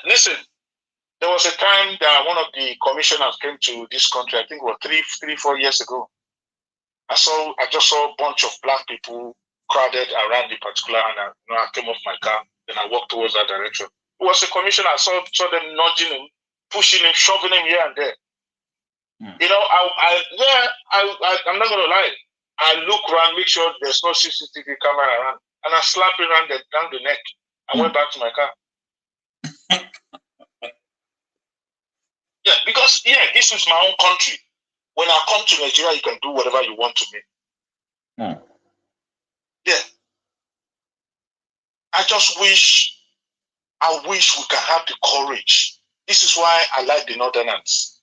Listen, there was a time that one of the commissioners came to this country, I think it was 4 years ago. I just saw a bunch of black people crowded around the particular, and I came off my car, then I walked towards that direction. It was a commissioner. I saw them nudging him, pushing him, shoving him here and there. I'm not gonna lie. I look around, make sure there's no CCTV camera around, and I slapped him down the neck. I went back to my car. Yeah, because this is my own country. When I come to Nigeria, you can do whatever you want to me. Yeah. I wish we can have the courage. This is why I like the Northerners.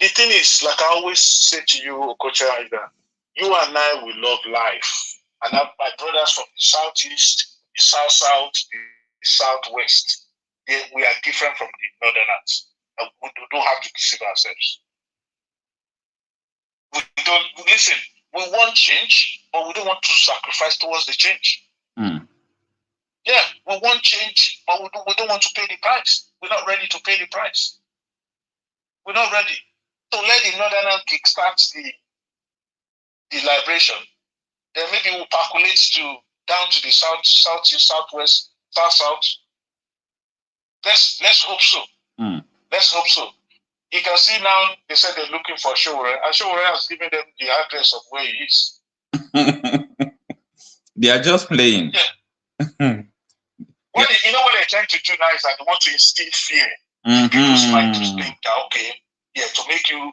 The thing is, like I always say to you, Okocha, that you and I will love life. And my brothers from the southeast, the south, the southwest, we are different from the Northerners. We don't have to deceive ourselves. We want change, but we don't want to sacrifice towards the change. Yeah, we want change, but we don't want to pay the price. We're not ready to pay the price. We're not ready. So let the Northerners kickstart the liberation. Then maybe we'll percolate down to the southeast, southwest, south. Let's hope so. Let's hope so. You can see now, they said they're looking for Sowore, and Sowore has given them the address of where he is. They are just playing. Yeah. You know what they're trying to do now is that they want to instill fear in people's mind to think that, to make you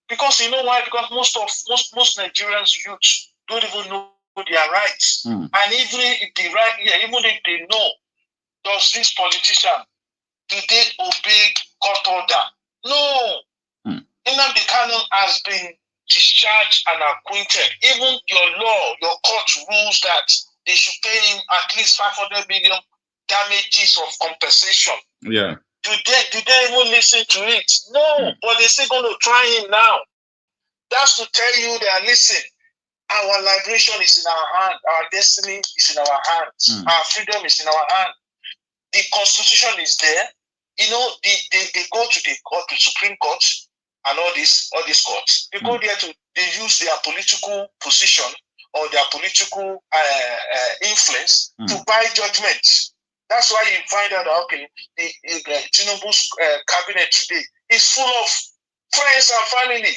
because you know why? Because most Nigerians youth don't even know their rights. And even if they know, does this politician, do they obey court order? No. Nnamdi Kanu has been discharged and acquitted. Even your court rules that they should pay him at least 500 million damages of compensation. Yeah. Do they even listen to it? No, but they're still going to try him now. That's to tell you that, listen, our liberation is in our hand. Our destiny is in our hands. Our freedom is in our hand. The Constitution is there. They go to the court, the Supreme Court, and all these courts. They go there they use their political position or their political influence to buy judgment. That's why you find out that the Tinubu's cabinet today is full of friends and family.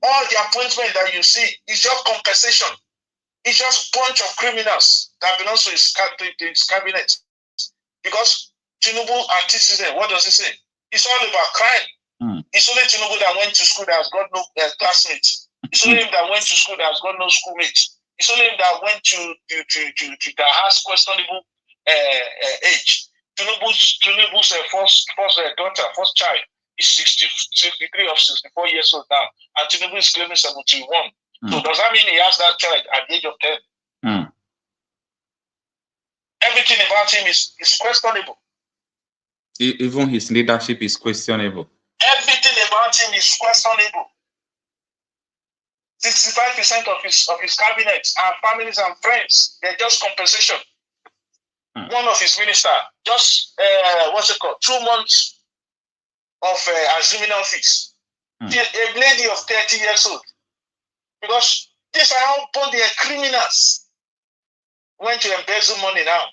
All the appointment that you see is just compensation. It's just a bunch of criminals that belongs to his cabinet. Because Tinubu Antecedent, what does he say? It's all about crime. It's only Tinubu that went to school that has got no classmates. It's only him that went to school that has got no schoolmates. It's only him that went to that has questionable age. Tinubu's first daughter, first child, is 63 or 64 years old now, and Tinubu is claiming 71. So does that mean he has that child at the age of 10? Everything about him is questionable. Even his leadership is questionable. Everything about him is questionable. 65% of his cabinet are families and friends. They're just compensation. One of his ministers, just 2 months of assuming office. A lady of 30 years old. Because these are all both criminals. Went to embezzle money now.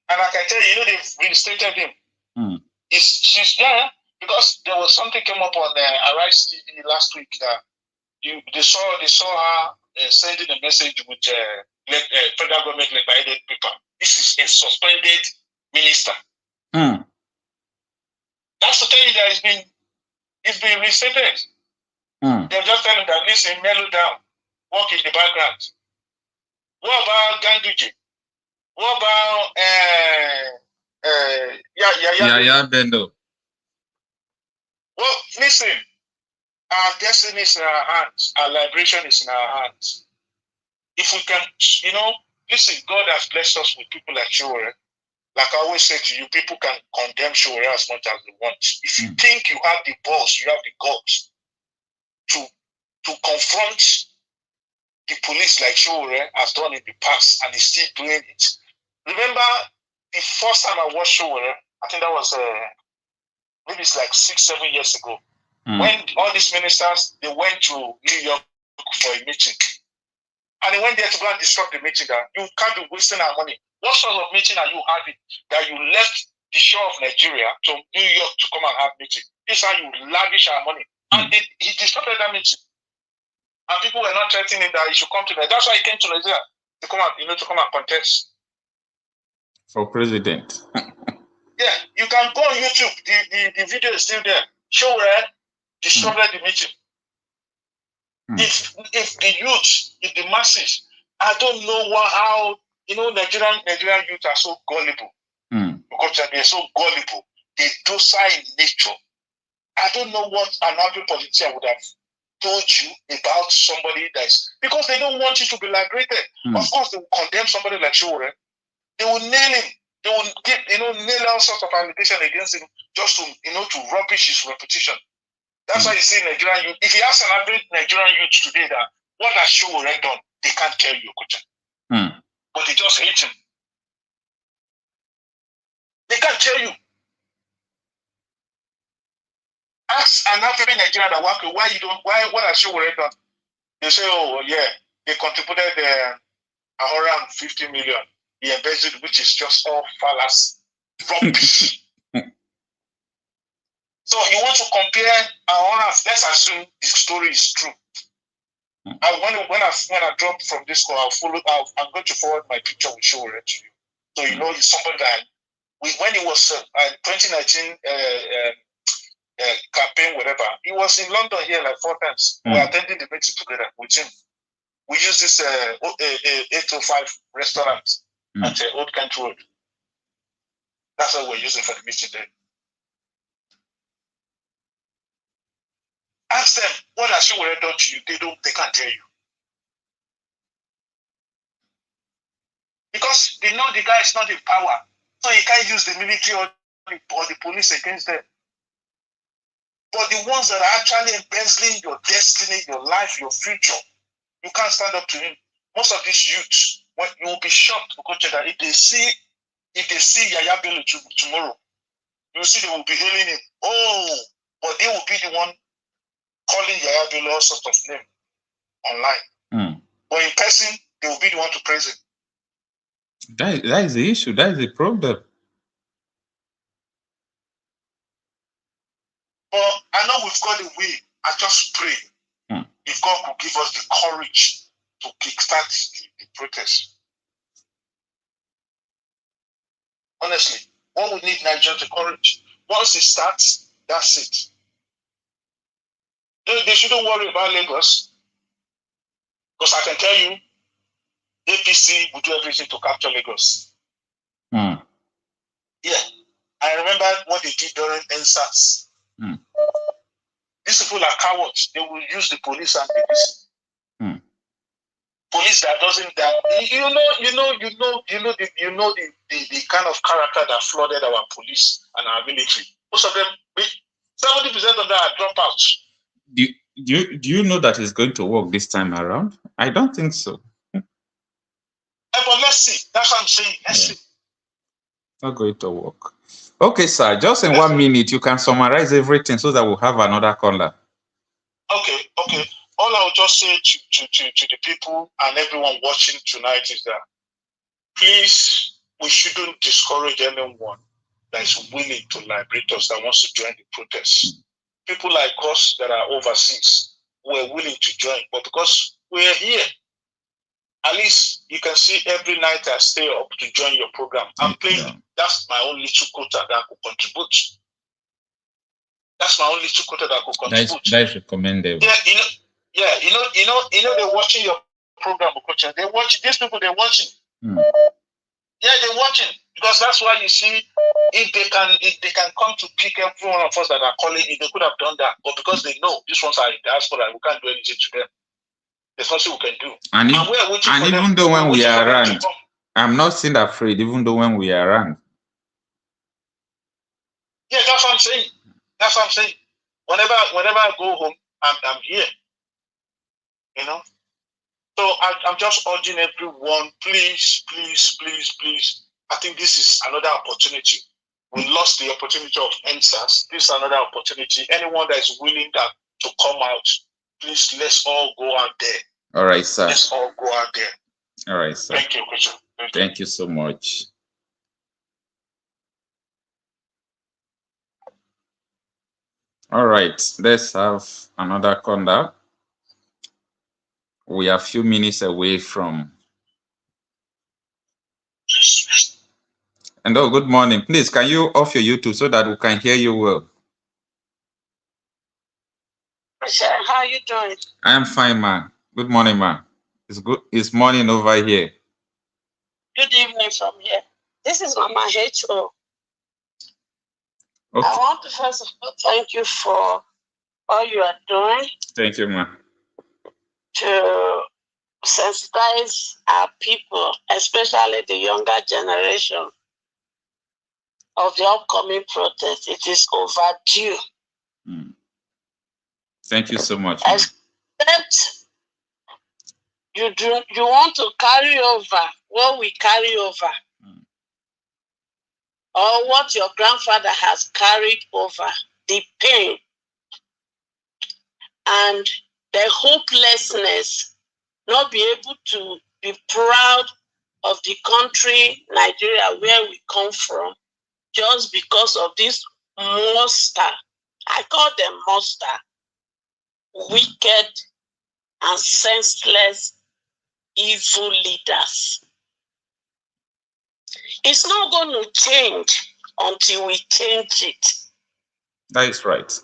And I can tell you, they've reinstated him. She's there because there was something came up on Arise TV last week that they saw her sending a message with federal government led paper. This is a suspended minister. That's to tell you that it's been reinstated. They're just telling that listen, mellow down, walk in the background. What about Ganduje? What about Yaya Bello? Well, listen, our destiny is in our hands. Our liberation is in our hands. If we can, listen, God has blessed us with people like Sowore. Like I always say to you, people can condemn Sowore as much as they want. If you think you have the balls, you have the guts to confront the police like Sowore has done in the past and is still doing it. Remember the first time I watched Sowore, I think that was maybe it's like 6-7 years ago. When all these ministers, they went to New York for a meeting. And they went there to go and disrupt the meeting. That you can't be wasting our money. What sort of meeting are you having that you left the shore of Nigeria to New York to come and have meeting? This is how you lavish our money. And he disrupted that meeting. And people were not threatening him that he should come to Nigeria. That's why he came to Nigeria to come and contest for president. Yeah, you can go on YouTube. The video is still there. Sowore disrupted the meeting. If the youth, if the masses, I don't know how Nigerian youth are so gullible. Because they're so gullible. They're docile in nature. I don't know what an average politician would have told you about somebody because they don't want you to be liberated. Of course, they will condemn somebody like Sowore. They will nail him. They will nail all sorts of allegations against him just to rubbish his reputation. That's why you see Nigerian youth. If you ask an average Nigerian youth today that what has Sowore done, they can't tell you, Okocha. But they just hate him. They can't tell you. Ask an average Nigerian that what has Sowore done? They say, oh yeah, they contributed 150 million. He embezzled, which is just all fallacy, rubbish. So you want to compare let's assume the story is true. And when I drop from this call, I'm going to forward my picture with Sowore to you. So he's somebody that when he was 2019 campaign, whatever, he was in London here like 4 times. We were attending the meeting together with him. We use this 805 restaurant at Old Kent Road. That's what we're using for the meeting there. Ask them, what has Sowore done to you? They can't tell you. Because they know the guy is not in power. So you can't use the military or the police against them. But the ones that are actually embezzling your destiny, your life, your future, you can't stand up to him. Most of these youths, you will be shocked, Okocha, that if they see Yaya Bello tomorrow, you will see they will be hailing him. Oh, but they will be the one calling Yaya Bello all sorts of names online. But in person, they will be the one to praise him. That is the issue. That is the problem. But I know we've got a way. I just pray if God could give us the courage to kickstart the protest. Honestly, what we need Nigeria to courage. Once it starts, that's it. They shouldn't worry about Lagos. Because I can tell you, APC will do everything to capture Lagos. Hmm. Yeah. I remember what they did during NSAS. Hmm. These people are cowards. They will use the police and the police that doesn't that you know the kind of character that flooded our police and our military. Most of them, 70% of them are dropouts. Do you know that it's going to work this time around? I don't think so. But let's see. That's what I'm saying. Let's see. Not going to work. Okay, sir. Just in 1 minute, you can summarize everything so that we'll have another caller. Okay. All I'll just say to the people and everyone watching tonight is that please, we shouldn't discourage anyone that is willing to liberate us, that wants to join the protests. People like us that are overseas, we're willing to join, but because we're here, at least you can see every night I stay up to join your program. I'm playing, that's my only little quota that I could contribute. That's my only little quota that I could contribute. That is recommendable. Yeah, you know, they're watching your program, Okocha. They're watching, these people, they're watching. Yeah, they're watching. Because that's why you see, if they can come to pick every one of us that are calling in, they could have done that. But because they know these ones are in diaspora, we can't do anything to them. There's nothing we can do. And even though when we are around, I'm not still afraid, even though when we are around. Yeah, that's what I'm saying. That's what I'm saying. Whenever I go home, I'm here. You know? So I'm just urging everyone, please. I think this is another opportunity. We lost the opportunity of NSAS. This is another opportunity. Anyone that is willing to come out, please, let's all go out there. All right, sir. Let's all go out there. All right, sir. Thank you, Christian. Thank you so much. All right, let's have another caller. We are a few minutes away from. And good morning. Please, can you off your YouTube so that we can hear you well? Marcel, how are you doing? I am fine, ma. Good morning, ma. It's good. It's morning over here. Good evening from here. This is Mama H.O. Okay. I want to first of all thank you for all you are doing. Thank you, ma. To sensitize our people, especially the younger generation, of the upcoming protest. It is overdue. Thank you so much. Except you want to carry over what we carry over, or what your grandfather has carried over, the pain and the hopelessness, not be able to be proud of the country, Nigeria, where we come from, just because of this monster. I call them monster, wicked and senseless, evil leaders. It's not going to change until we change it. That is right.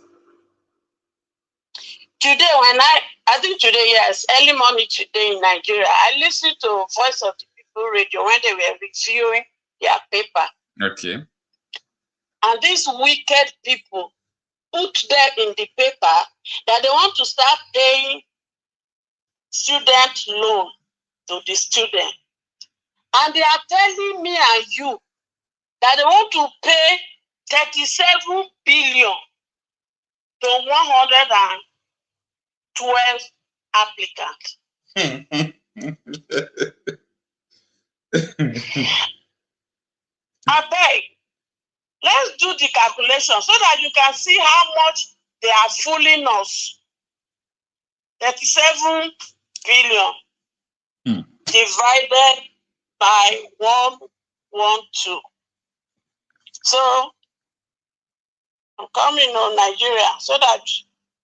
Today, I think today, yes, early morning today in Nigeria, I listened to Voice of the People radio when they were reviewing their paper. Okay. And these wicked people put them in the paper that they want to start paying student loan to the student. And they are telling me and you that they want to pay 37 billion to 112 applicants. I beg, let's do the calculation so that you can see how much they are fooling us. 37 billion divided by 112. So I'm coming on Nigeria so that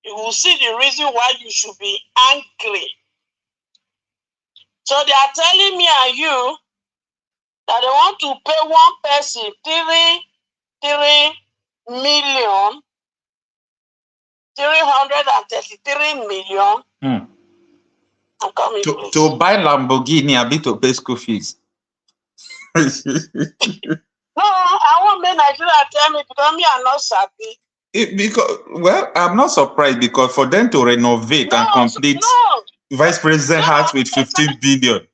you will see the reason why you should be angry. So they are telling me and you that they want to pay one person 333 million I'm coming. To buy Lamborghini, a bit to pay school fees. No, I want men Nigeria tell me because me I'm not happy. Well, I'm not surprised because for them to renovate and complete Vice President House with 15 billion.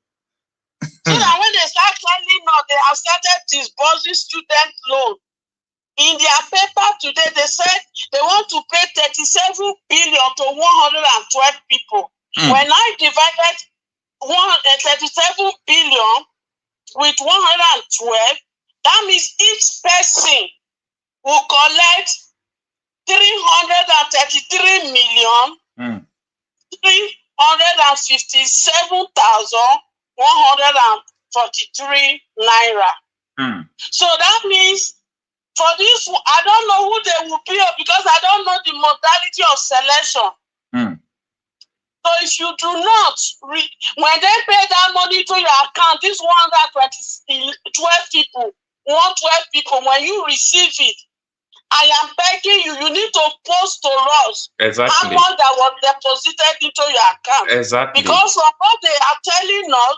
So that when they start telling us, they have started disbursing student loan. In their paper today, they said they want to pay 37 billion to 112 people. When I divided 37 billion with 112, that means each person will collect 333 million 357,143 naira. So that means for this, I don't know who they will be because I don't know the modality of selection. So if you do not, when they pay that money to your account, this 112 people, when you receive it, I am begging you, you need to post to us how much that was deposited into your account. Exactly. Because from what they are telling us,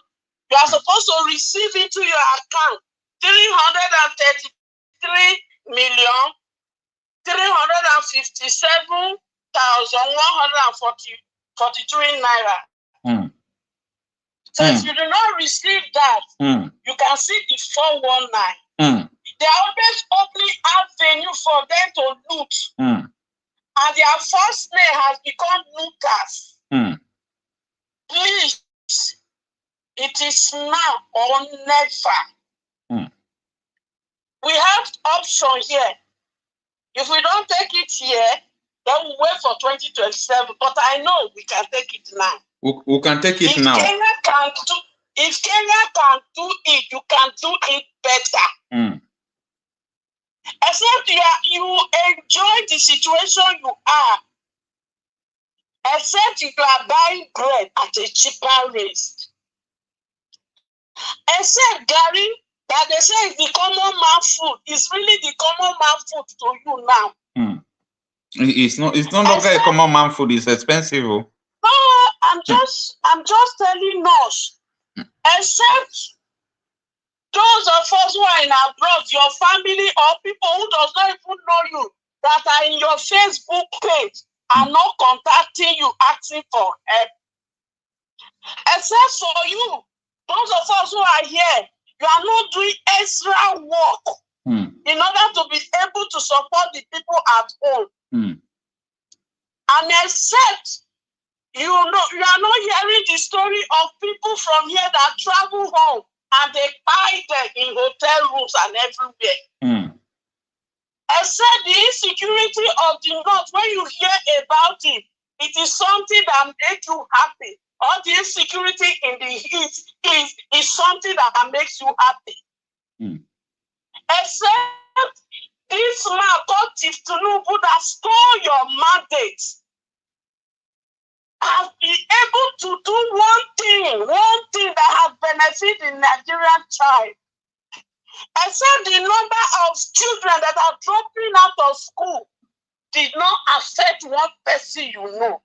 you are supposed to receive into your account 333,357,143 naira. So if you do not receive that, you can see the 419. They are always opening avenue for them to loot. And their first name has become looters. Please, it is now or never. We have option here. If we don't take it here, then we'll wait for 2027. But I know we can take it now. We can take it now. If Kenya can do it, you can do it better. Except you enjoy the situation you are. Except if you are buying bread at a cheaper rate. Except, Gary, that they say is the common man food. It's really the common man food to you now. It's no longer a common man food. It's expensive. No, I'm just telling us. Except those of us who are in abroad, your family or people who does not even know you, that are in your Facebook page, are not contacting you, asking for help. Except for you, those of us who are here, you are not doing extra work in order to be able to support the people at home. And except you are not hearing the story of people from here that travel home and they buy them in hotel rooms and everywhere. Except the insecurity of the North, when you hear about it, it is something that makes you happy. Or the insecurity in the East is something that makes you happy. Except this man called Tinubu that stole your mandate has been able to do one thing that has benefited the Nigerian child. Except the number of children that are dropping out of school did not affect one person you know.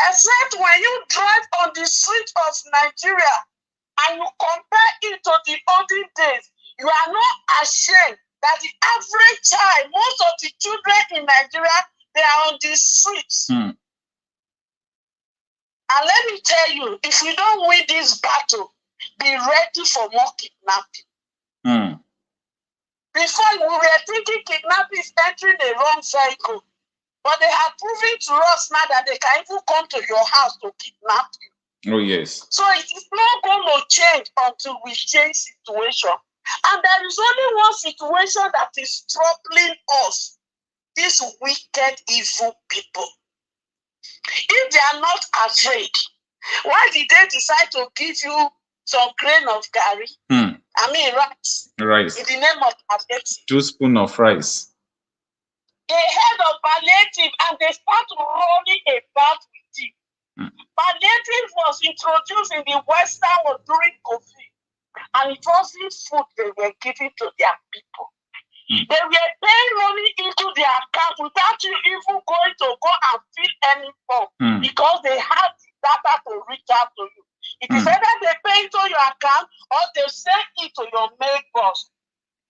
Except when you drive on the street of Nigeria and you compare it to the olden days, you are not ashamed that the average child, most of the children in Nigeria, they are on the streets. And let me tell you, if you don't win this battle, be ready for more kidnapping. Before we were thinking kidnapping is entering the wrong cycle. But they have proven to us now that they can even come to your house to kidnap you. Oh, yes. So it is not going to change until we change situation. And there is only one situation that is troubling us. These wicked, evil people. If they are not afraid, why did they decide to give you some grain of curry? Rice. Rice. In the name of palliative. 2 spoons of rice. They heard of palliative and they start rolling about with it. Palliative was introduced in the Western world during COVID, and it wasn't food they were giving to their people. They were paying money into their account without you even going to go and fill any form because they had data to reach out to you. It is either they pay into your account or they send it to your mailbox.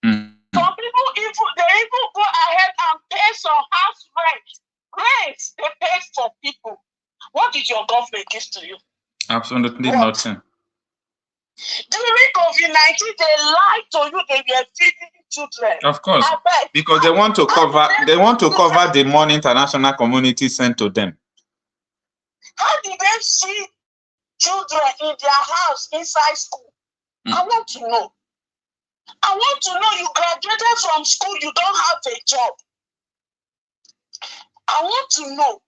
Some people even go ahead and pay some house rent. They pay for people. What did your government give to you? Absolutely nothing. During COVID-19, they lied to you. They were feeding children. Of course, because they want to cover. They want to cover the money international community sent to them. How did they feed children in their house inside school? I want to know. I want to know. You graduated from school. You don't have a job. I want to know.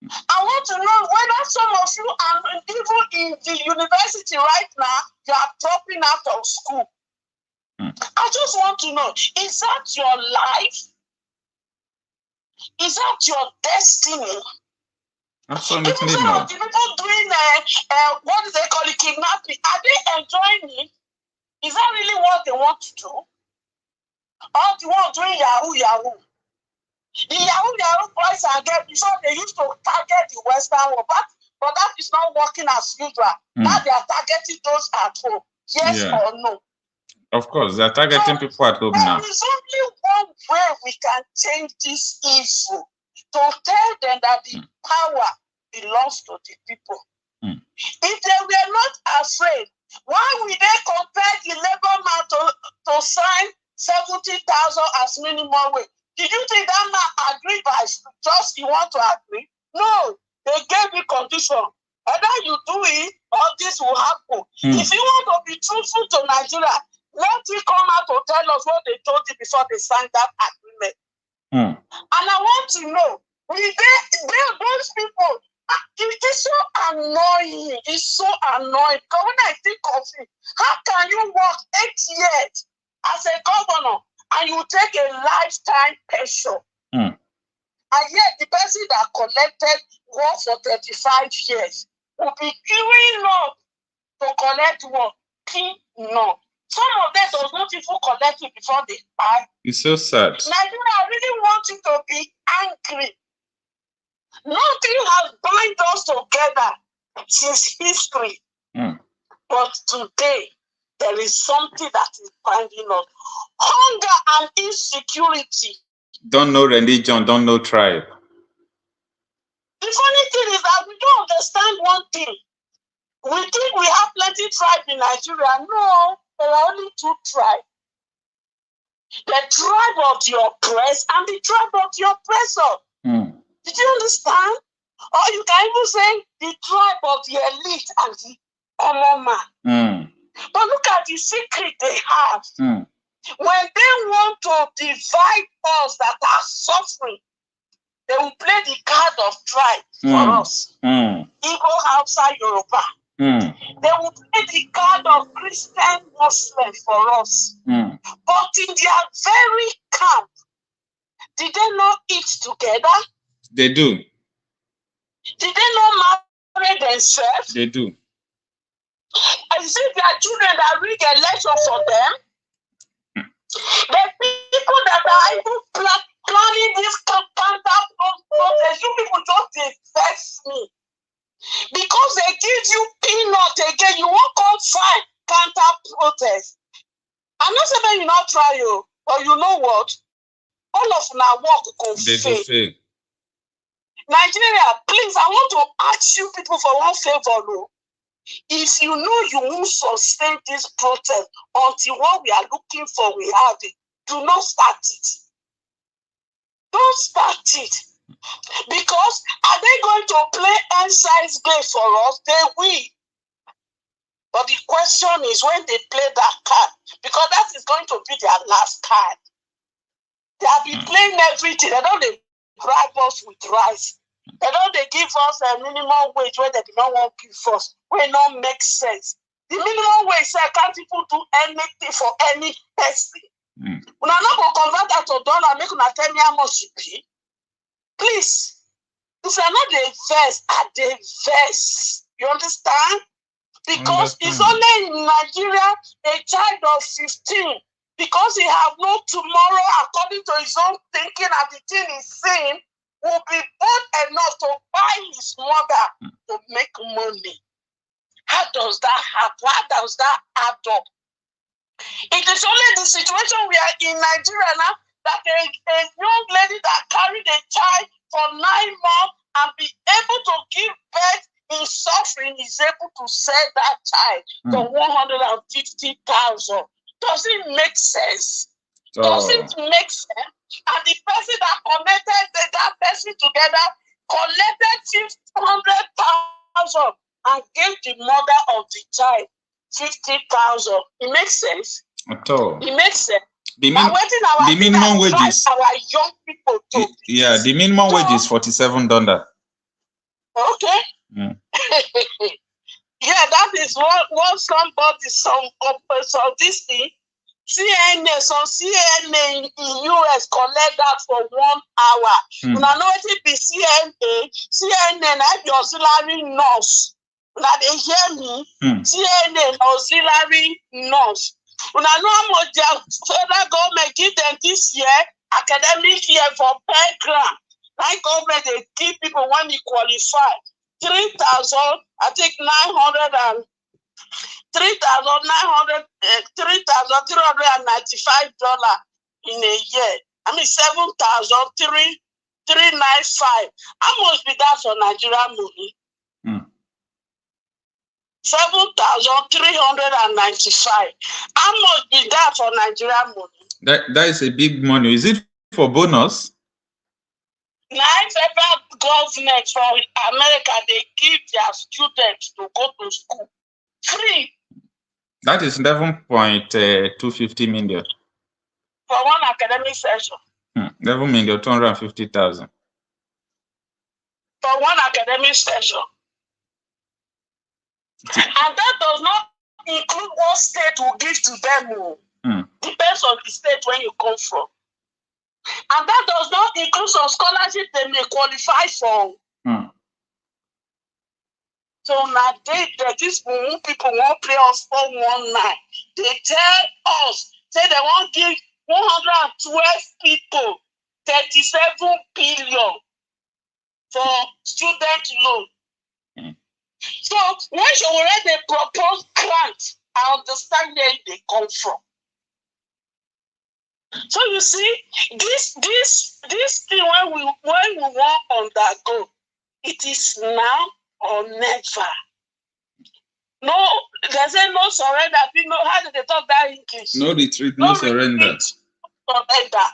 I want to know whether some of you are even in the university right now, you are dropping out of school. I just want to know, is that your life? Is that your destiny? Absolutely even some not. of the people doing, what do they call it, kidnapping, are they enjoying it? Is that really what they want to do? Or the one doing Yahoo? The Yahoo boys and girls, before they used to target the Western world, but that is not working as usual. Now they are targeting those at home. Yes or no? Of course, they are targeting people at home now. There is only one way we can change this issue, to tell them that the power belongs to the people. If they were not afraid, why would they compel the labor man to sign 70,000 as minimum wage? Did you think that man agreed by just you want to agree? No, they gave you condition. Either you do it or this will happen. If you want to be truthful to Nigeria, let it come out to tell us what they told you before they signed that agreement. And I want to know, those people, it is so annoying. It's so annoying. Because when I think of it, how can you work 8 years as a governor and you take a lifetime pension? And yet the person that collected work for 35 years will be queuing up to collect what? No. Some of them does not even collect it before they die. It's so sad. Nigeria, I really want you to be angry. Nothing has bound us together since history. But today, there is something that is binding us. Hunger and insecurity. Don't know religion, don't know tribe. The funny thing is that we don't understand one thing. We think we have plenty tribes in Nigeria. No, there are only 2 tribes. The tribe of the oppressed and the tribe of the oppressor. Did you understand? Or you can even say the tribe of the elite and the common man. But look at the secret they have. When they want to divide us that are suffering, they will play the card of tribe for us. Igbo, Hausa, Yoruba. They will play the card of Christian, Muslim for us. But in their very camp, did they not eat together? They do. Did they not marry themselves? They do. And is it their children that rig election for them? The people that are even planning this counter protest, you people just vex me. Because they give you peanut again, you won't come fight counter protest. I'm not saying you not try you, but you know what? All of our work go fail. Nigeria, please, I want to ask you people for one favor, no? If you know you won't sustain this protest until what we are looking for, we have it, do not start it. Don't start it. Because are they going to play end-size game for us? They will. But the question is when they play that card, because that is going to be their last card. They have been playing everything. They don't bribe us with rice. They don't give us a minimum wage where they do not want to give us. Where it not make sense. The minimum wage say can't people do anything for any person. When I'm not going to convert that to dollar, make una tell me how much it be. Please, if you're not the verse, at the verse, you understand? Because it's only in Nigeria a child of 15, because he have no tomorrow according to his own thinking and the thing he's saying, will be bold enough to buy his mother to make money. How does that happen? How does that add up? It is only the situation we are in Nigeria now that a young lady that carried a child for 9 months and be able to give birth in suffering is able to sell that child for 150,000. Does it make sense? Does it make sense? And the person that connected that person together collected 500,000 and gave the mother of the child 50,000. It makes sense. At all. It makes sense. The minimum wages. Our young people to the minimum wage is $47. Okay. Mm. Yeah, that is what somebody some this thing. CNN in US collect that for 1 hour. Now know it be CNN have your auxiliary nurse. Now they hear me. CNN auxiliary nurse. Now know how much the federal government give them this year, academic year for per grant. Like government they give people when they qualify 3,000, I think 900 and $3,395 in a year. I mean $7,395. How much be that for Nigerian money? 7,395. How much be that for Nigerian money? That is a big money. Is it for bonus? Federal government from America, they give their students to go to school free. That is 11.250 million. For one academic session. 11,250,000. For one academic session. And that does not include what state will give to them. Depends on the state where you come from. And that does not include some scholarship they may qualify for. So now these people won't play us for 1 night. They tell us, say they won't give 112 people 37 billion for student loan. So when Sowore they propose grant, I understand where they come from. So you see, this thing when we want undergo, it is now or never. No, there's no surrender. People, how do they talk that English? No retreat, no surrender. Surrender.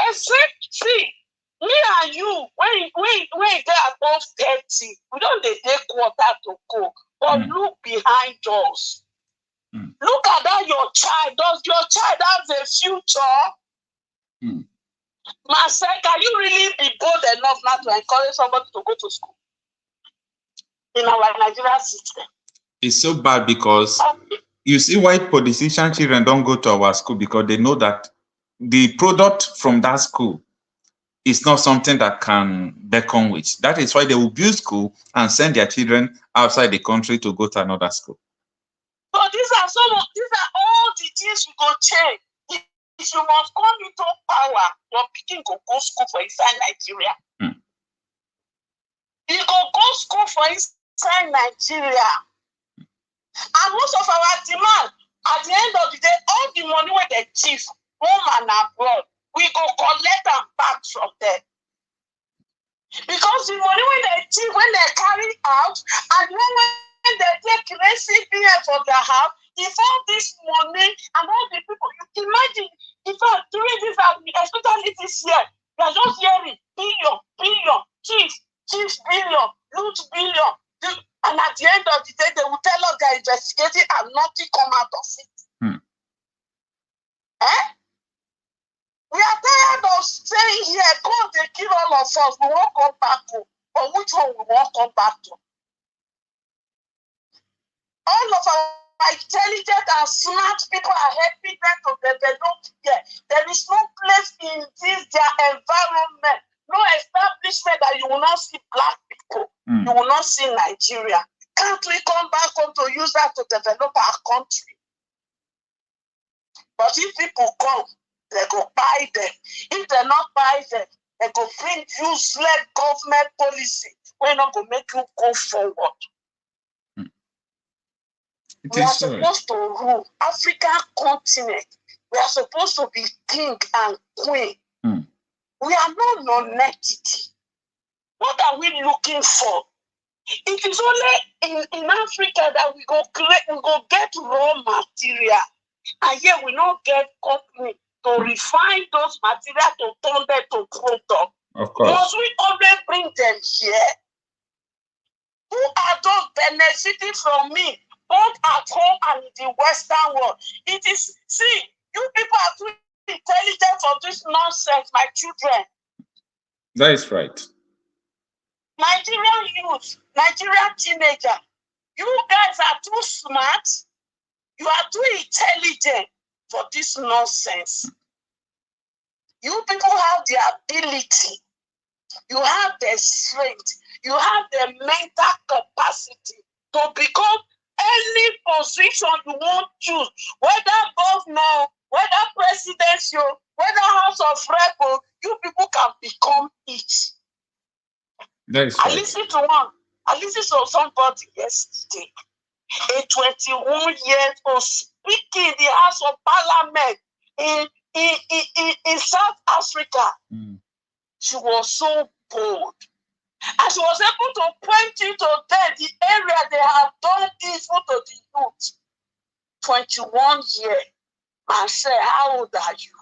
Except, see, me and you, when they are above 30, we don't take quarter to go. But look behind us. Look at that, your child. Does your child have a future? Marcel, can you really be bold enough now to encourage somebody to go to school in our Nigerian system? It's so bad because you see why politician children don't go to our school, because they know that the product from that school is not something that can beckon with. That is why they will build school and send their children outside the country to go to another school. So these are all the things we go change. If you must come into power, your picking go school for inside Nigeria. You go school for inside Nigeria. And most of our demand, at the end of the day, all the money where they chief, home and abroad, we go collect and back from them. Because the money when they chief, when they carry out, and when they take recipient for their house, if all this money and all the people, you imagine, in fact, during this, especially this year, you are just hearing billion, chief, billion, loot billion. And at the end of the day, they will tell us they're investigating and nothing come out of it. We are tired of staying here. God, they kill all of us. We won't come back home. But which one we won't come back to? All of our intelligent and smart people are helping them to develop here. There is no place in this their environment, no establishment that you will not see black people. You will not see Nigeria. Can't we come back home to use that to develop our country? But if people come, they go buy them. If they not buy them, They go bring useless government policy. We're not going to make you go forward. We are supposed to rule African continent. We are supposed to be king and queen. We are not non-entity. What are we looking for? It is only in Africa that we go get raw material. And yet we don't get company to refine those materials to turn them to product. Of course. Must we always bring them here? Who are those benefiting from me, both at home and in the Western world? It is, see, you people are too intelligent for this nonsense, my children. That is right. Nigerian youth, Nigerian teenager, you guys are too smart. You are too intelligent for this nonsense. You people have the ability. You have the strength. You have the mental capacity to become any position you want to choose, whether governor, whether presidential, whether House of Rep, you people can become it. That is I right. listened to somebody yesterday, a 21-year-old speaking in the House of Parliament in South Africa. She was so bold. And she was able to point into the area they have done evil to the youth. 21 years. Marcel, how old are you?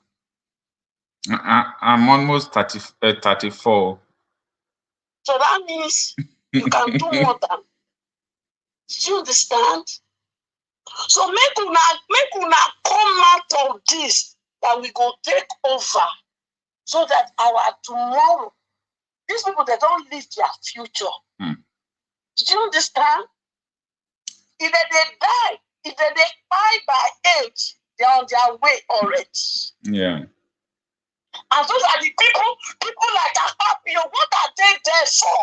I'm almost 34. So that means you can do more than. Do you understand? So make una come out of this, that we go take over, so that our tomorrow, these people, they don't live their future. Did you understand? If they die, if they die by age, they're on their way already. Yeah. And those are the people like Akpabio, what are they there for?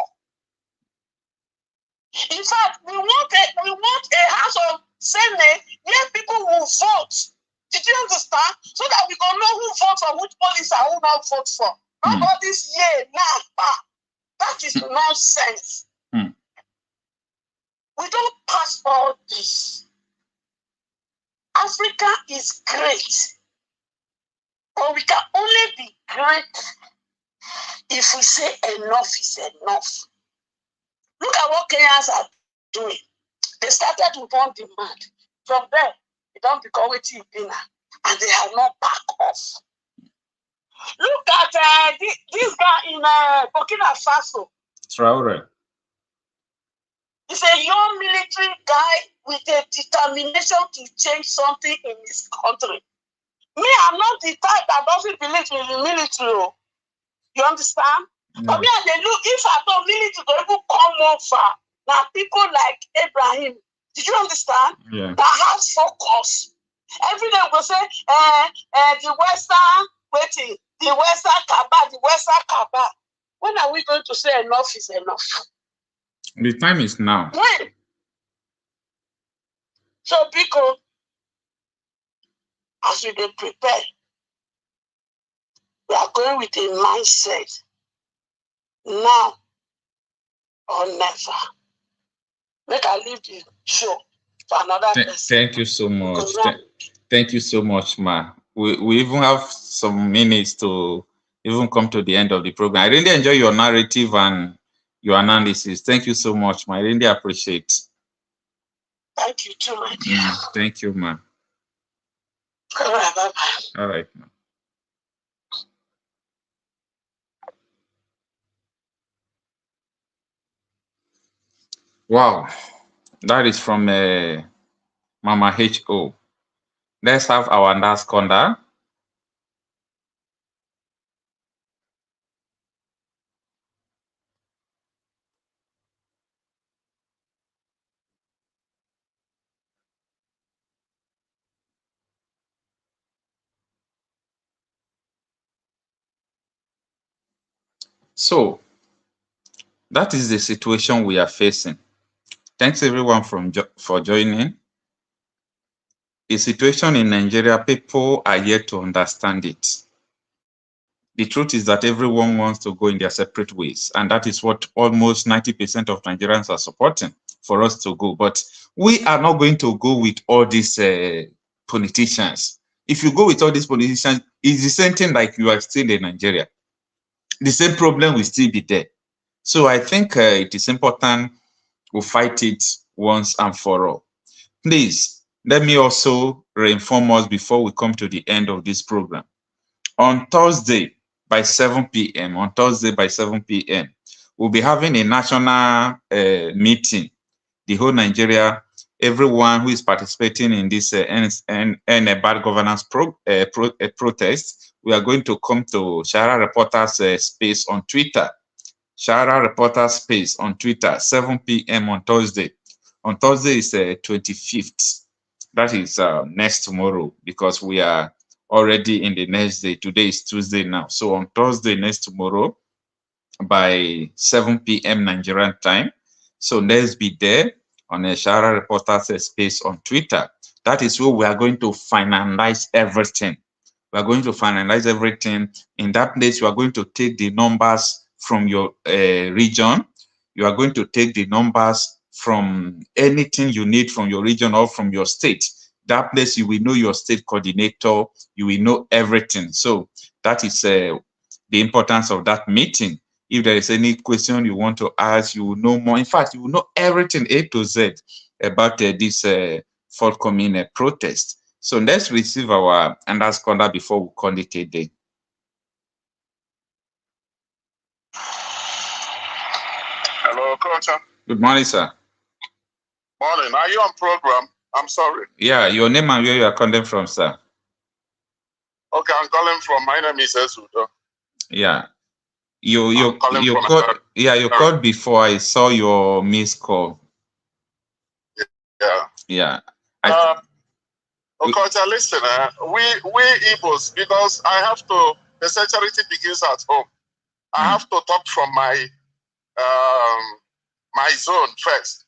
In fact, we want a House of Senate where people will vote. Did you understand? So that we can know who votes for which policy and who not vote for. Not all this that is nonsense. We don't pass all this. Africa is great. But we can only be great if we say enough is enough. Look at what Kenyans are doing. They started with one demand. From there, they don't become a dinner, and they have not backed off. Look at this guy in Burkina Faso. Sowore. He's a young military guy with a determination to change something in his country. Me, I'm not the type that doesn't believe in the military. You understand? But me, they look, if I don't military to even come over, now people like Abraham, did you understand? Yeah. That has focus. Every day we'll say, the Western, the Western Kaaba, the Western Kaaba. When are we going to say enough is enough? The time is now. When? So, because as we prepare, we are going with a mindset, now or never. Make I leave the show for another person. Thank you so much. Thank you so much, Ma. We even have some minutes to even come to the end of the program. I really enjoy your narrative and your analysis. Thank you so much, Ma. I really appreciate. Thank you too, my dear. Thank you, Ma. All right, bye-bye. All right, Ma. Wow, that is from Mama H.O. Let's have our last caller. So, that is the situation we are facing. Thanks everyone for joining. The situation in Nigeria, people are yet to understand it. The truth is that everyone wants to go in their separate ways, and that is what almost 90% of Nigerians are supporting, for us to go. But we are not going to go with all these politicians. If you go with all these politicians, it's the same thing like you are still in Nigeria. The same problem will still be there. So I think it is important we fight it once and for all. Please, let me also reinform us before we come to the end of this program. On Thursday by 7 p.m., we'll be having a national meeting. The whole Nigeria, everyone who is participating in this bad governance protest, we are going to come to Shara Reporters space on Twitter. Shara Reporters space on Twitter, 7 p.m. on Thursday. On Thursday is 25th. That is next tomorrow, because we are already in the next day. Today is Tuesday now. So on Thursday, next tomorrow, by 7 p.m. Nigerian time. So let's be there on a Shara Reporters space on Twitter. That is where we are going to finalize everything. We are going to finalize everything. In that place, you are going to take the numbers from your region. You are going to take the numbers from anything you need from your region or from your state. That place, you will know your state coordinator. You will know everything. So that is the importance of that meeting. If there is any question you want to ask, you will know more. In fact, you will know everything A to Z about this forthcoming protest. So let's receive our Anders caller before we call it a day. Hello, Okocha. Good morning, sir. Morning. Are you on program? I'm sorry. Yeah, your name and where you are calling from, sir. Okay, I'm calling from. My name is Ezudo. Yeah. You called before. I saw your missed call. Yeah. Okocha, listen, we Igbos, because I have to, the charity begins at home. I have to talk from my my zone first.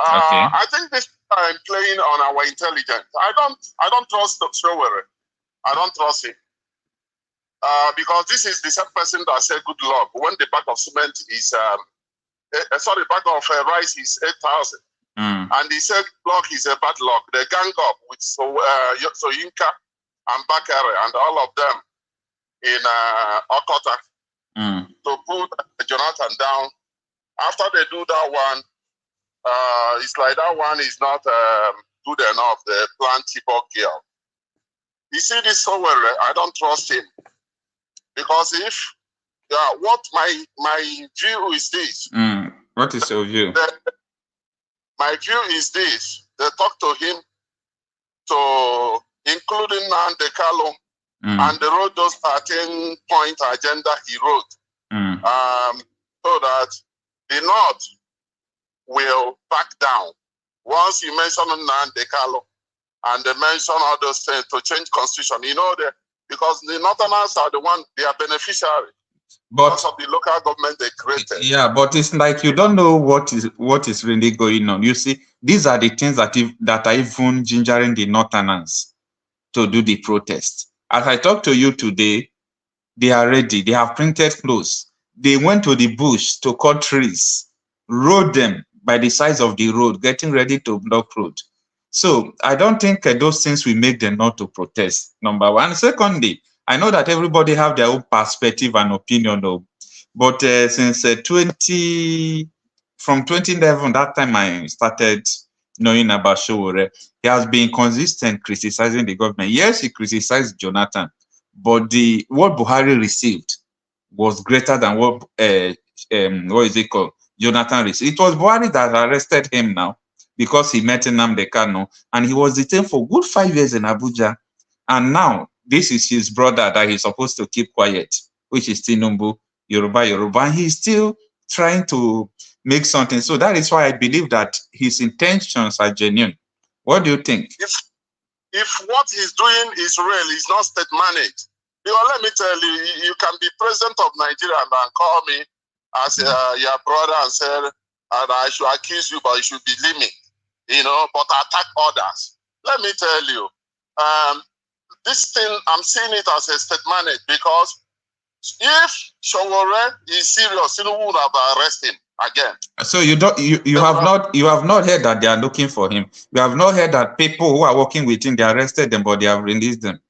Okay. I think this time playing on our intelligence. I don't trust Sowore. I don't trust him. Because this is the same person that said good luck when the bag of cement is sorry, bag of rice is 8,000. And he said luck is a bad luck. They gang up with Soyinka and Bakare and all of them in Okocha to put Jonathan down. After they do that one, it's like that one is not good enough. They plan T-Bog girl. You see this Sowore, I don't trust him. Because if what my view is this. What is your view? My view is this. They talk to him, to including Nnamdi and they wrote those 13-point agenda he wrote. So that the North will back down. Once you mention Nnamdi and they mention all those things to change constitution, you know that because the Northerners are the one, they are beneficiary. Because of the local government they created. Yeah, but it's like you don't know what is really going on. You see, these are the things that are even gingering the Northerners to do the protest. As I talk to you today, they are ready. They have printed clothes. They went to the bush to cut trees, rode them by the sides of the road, getting ready to block road. So I don't think those things will make them not to protest, number one. Secondly, I know that everybody have their own perspective and opinion, though. But since from 2011, that time I started knowing about Sowore, he has been consistent criticizing the government. Yes, he criticized Jonathan, but what Buhari received was greater than what is it called? Jonathan received. It was Buhari that arrested him now because he met Nnamdi Kanu, and he was detained for good 5 years in Abuja. And now this is his brother that he's supposed to keep quiet, which is Tinubu, Yoruba, and he's still trying to make something. So that is why I believe that his intentions are genuine. What do you think? If what he's doing is real, he's not state managed. Because let me tell you, you can be president of Nigeria and call me as your brother and say, and I should accuse you, but you should believe me, but attack others. Let me tell you, this thing, I'm seeing it as a state managed because If Sowore is serious, Tinubu would have arrested him again. So you have not heard that they are looking for him. You have not heard that people who are working with him, they arrested them, but they have released them.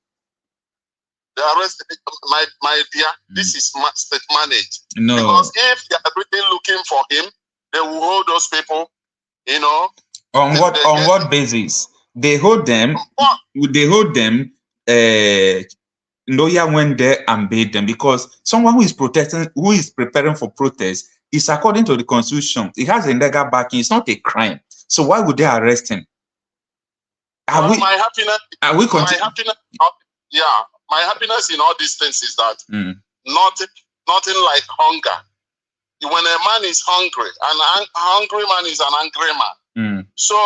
They arrested my dear. This is state managed. No. Because if they are really looking for him, they will hold those people. You know. On what basis? They hold them. They hold them. Lawyer went there and paid them, because someone who is protesting, who is preparing for protest, is according to the constitution. It has a legal backing. It's not a crime. So why would they arrest him? My happiness in all these things is that nothing like hunger. When a man is hungry, an hungry man is an angry man. So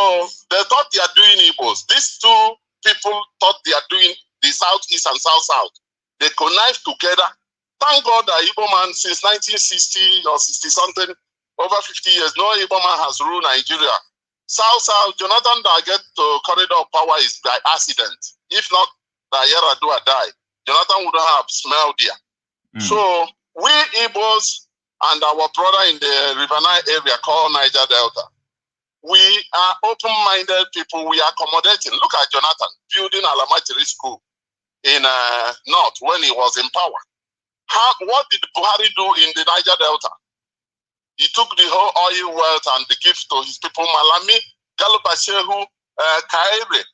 they thought they are doing Igbos. These two people thought they are doing the Southeast and South. They connive together. Thank God that Igbo man since 1960 or 60 something, over 50 years, no Igbo man has ruled Nigeria. South, Jonathan that get to corridor of power is by accident. If not, that Yaradua die. Jonathan wouldn't have smelled there. So we Igbos and our brother in the River Nile area called Niger Delta, we are open-minded people. We are accommodating. Look at Jonathan building Alamatiri School in North when he was in power. What did Buhari do in the Niger Delta? He took the whole oil wealth and the gift to his people. Malami, Galubashehu, Kaire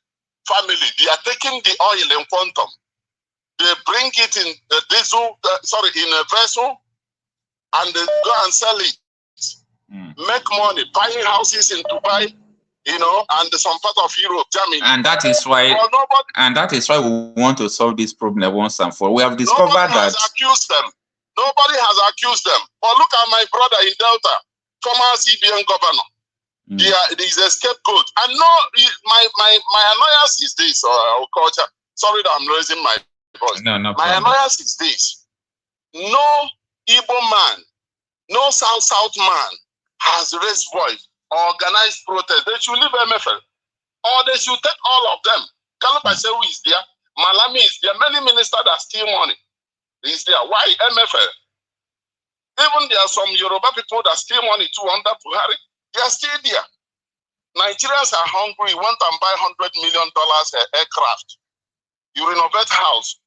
family, they are taking the oil in quantum. They bring it in the diesel, in a vessel, and they go and sell it. Make money, buying houses in Dubai, you know, and some part of Europe, Germany. And that is why we want to solve this problem once and for all. We have discovered nobody has accused them. Nobody has accused them. But look at my brother in Delta, former CBN governor. He's a scapegoat. And no, my annoyance is this, Okocha. Sorry that I'm raising my voice. No my annoyance is this. No Igbo man, no South man has raised voice or organized protest. They should leave MFL. Or they should take all of them. Galupasewu is there. Malami is there. Many ministers that steal money is there. Why MFL? Even there are some Yoruba people that steal money too under Buhari. They are still there. Nigerians are hungry. You want to buy $100 million aircraft. You renovate house.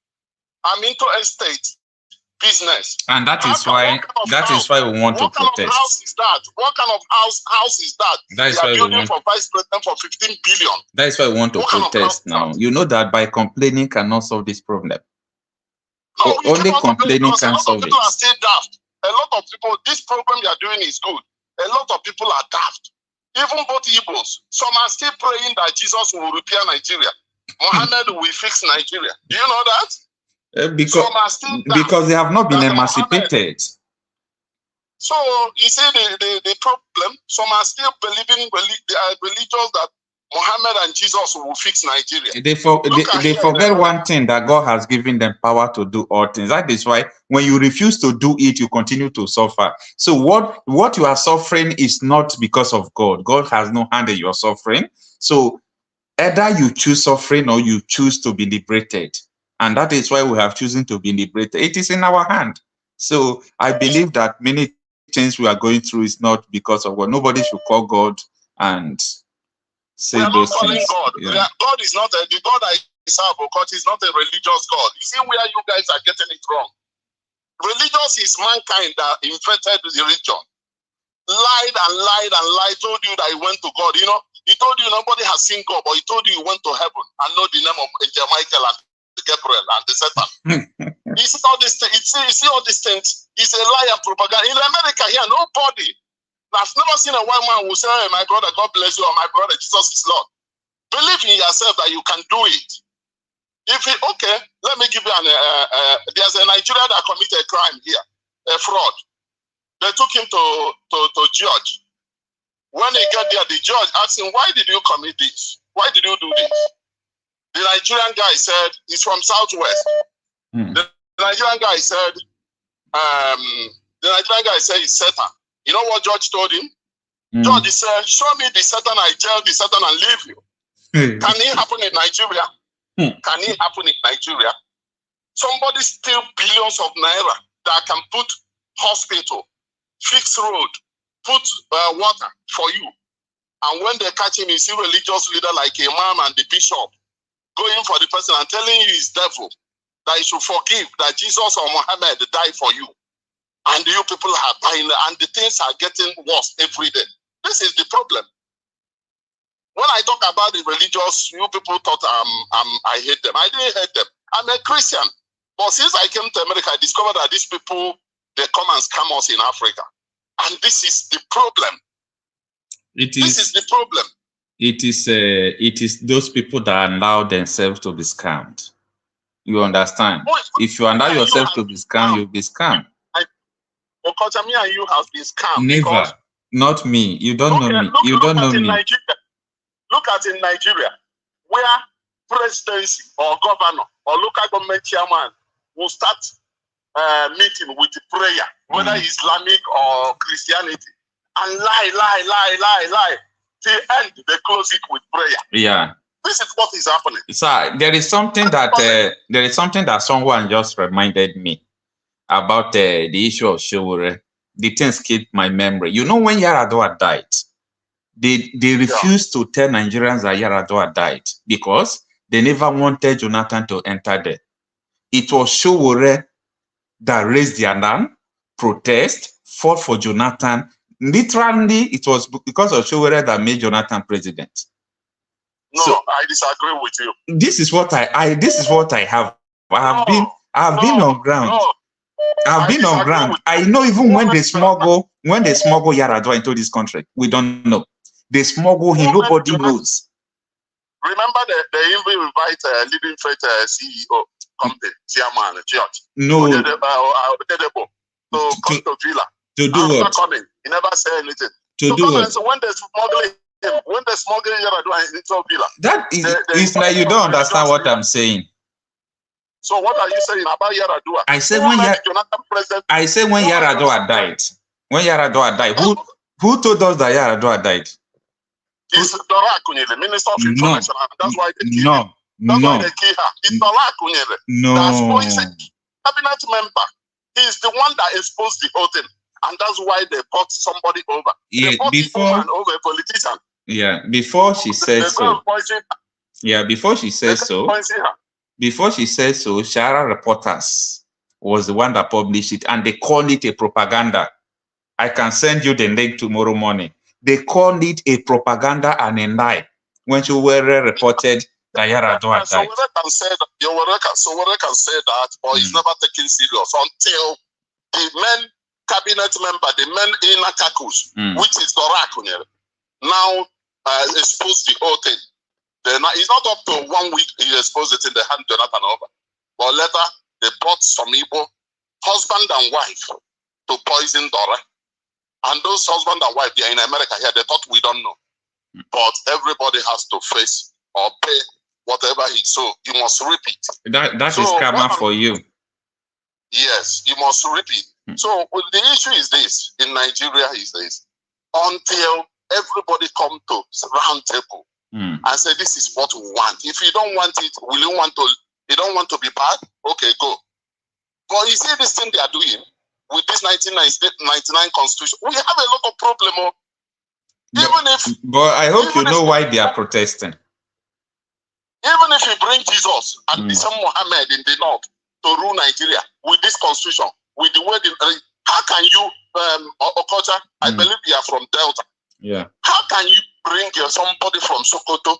I'm into estate business. And that is why we want to protest. What kind of house is that? What kind of house is that? That is why we want for vice president for 15 billion. That is why we want to protest now. You know that by complaining cannot solve this problem. No, only complaining can solve it. A lot of people are still daft. A lot of people, this program you are doing is good. A lot of people are daft. Even both Igbos. Some are still praying that Jesus will repair Nigeria. Muhammad will fix Nigeria. Do you know that? Because they have not been emancipated. So you see the problem. Some are still believing they are religious that Muhammad and Jesus will fix Nigeria. They forget one thing, that God has given them power to do all things. That is why when you refuse to do it, you continue to suffer. So what you are suffering is not because of God. God has no hand in your suffering. So either you choose suffering or you choose to be liberated. And that is why we have chosen to be liberated. It is in our hand. So I believe that many things we are going through is not because of God. Nobody should call God and say those things. God. Yeah. God is not the God I serve, because he's not a religious God. You see where you guys are getting it wrong. Religious is mankind that invented the religion. Lied and lied and lied, told you that he went to God. You know, he told you nobody has seen God, but he told you he went to heaven and know the name of Angel Michael and Gabriel and the Satan. You see all these things. You see all these things. It's a lie and propaganda. In America here, nobody. I've never seen a white man who say, "Hey, my brother, God bless you," or "My brother, Jesus is Lord." Believe in yourself that you can do it. Let me give you there's a Nigerian that committed a crime here, a fraud. They took him to judge. When he got there, the judge asked him, "Why did you commit this? Why did you do this?" The Nigerian guy said, he's from Southwest. The Nigerian guy said, it's Satan. You know what judge told him? Judge said, "Show me the Satan, I jail the Satan and leave you." Can it happen in Nigeria? Can it happen in Nigeria? Somebody steal billions of naira that can put hospital, fix road, put water for you. And when they catch him, you see religious leader like Imam and the bishop going for the person and telling you he's devil, that you should forgive, that Jesus or Muhammad died for you. And you people are dying, and the things are getting worse every day. This is the problem. When I talk about the religious, you people thought I hate them. I didn't hate them. I'm a Christian. But since I came to America, I discovered that these people, they come and scam us in Africa. And this is the problem. This is the problem. It is those people that allow themselves to be scammed. You understand? If you allow yourself to be scammed, you'll be scammed. Okocha, me and you have been scammed. Never. Not me. You don't know me. You don't know me. Look at in Nigeria, where presidency or governor or local government chairman will start meeting with prayer, whether Islamic or Christianity, and lie. Till end, they close it with prayer. Yeah. This is what is happening. So there is something that someone just reminded me about the issue of Sowore. The things keep my memory. You know, when Yaradua died, they refused to tell Nigerians that Yaradua died because they never wanted Jonathan to enter there. It was Sowore that raised the alarm, protest, fought for Jonathan. Literally, it was because of Sowore that made Jonathan president. No, so, I disagree with you. This is what I have. I've been on ground. I've been on ground. I know even when they smuggle Yaradua into this country, we don't know. They smuggle him, nobody knows. Remember they even invite Living Faith CEO company, chairman, church. No. To come to Villa. To do what? Coming, he never said anything. To do what? So when they smuggle Yaradua into Villa. That is, it's like you don't understand what I'm saying. So what are you saying about Yaradua? I said when Yaradua died. When Yaradua died, who told us that Yaradua died? It's Dora Akunyele, Minister of Information. That's why they kill him. That's why they kill her. It's Dora Akunyele. No. He's a cabinet member. He's the one that exposed the whole thing. And that's why they brought somebody over. Yeah, they brought over a politician. Yeah, before she said so. Yeah, before she said so. Before she said so, Shara Reporters was the one that published it, and they call it a propaganda. I can send you the link tomorrow morning. They call it a propaganda and a lie when Sowore reported that Yaradua died. Sowore can say that, but he's never taken serious until the men cabinet member, the men in Akakus, which is Dora Akunyele, now exposed the whole thing. It's not up to 1 week he exposed it in the hand Jonathan over. But later, they brought some Igbo husband and wife to poison Dora. And those husband and wife, they are in America here, they thought we don't know. But everybody has to face or pay whatever he sow. You must repeat. That is karma for you. Yes, you must repeat. So the issue is this, in Nigeria is this. Until everybody come to round table, and say this is what we want. If you don't want it, you don't want to be bad, okay, go. But you see this thing they are doing with this 1999 constitution, we have a lot of problem. But I hope you know why they are protesting. Even if you bring Jesus and some Muhammad in the north to rule Nigeria with this constitution, with the word, how can you, Okocha, I believe you are from Delta. Yeah. How can you bring somebody from Sokoto,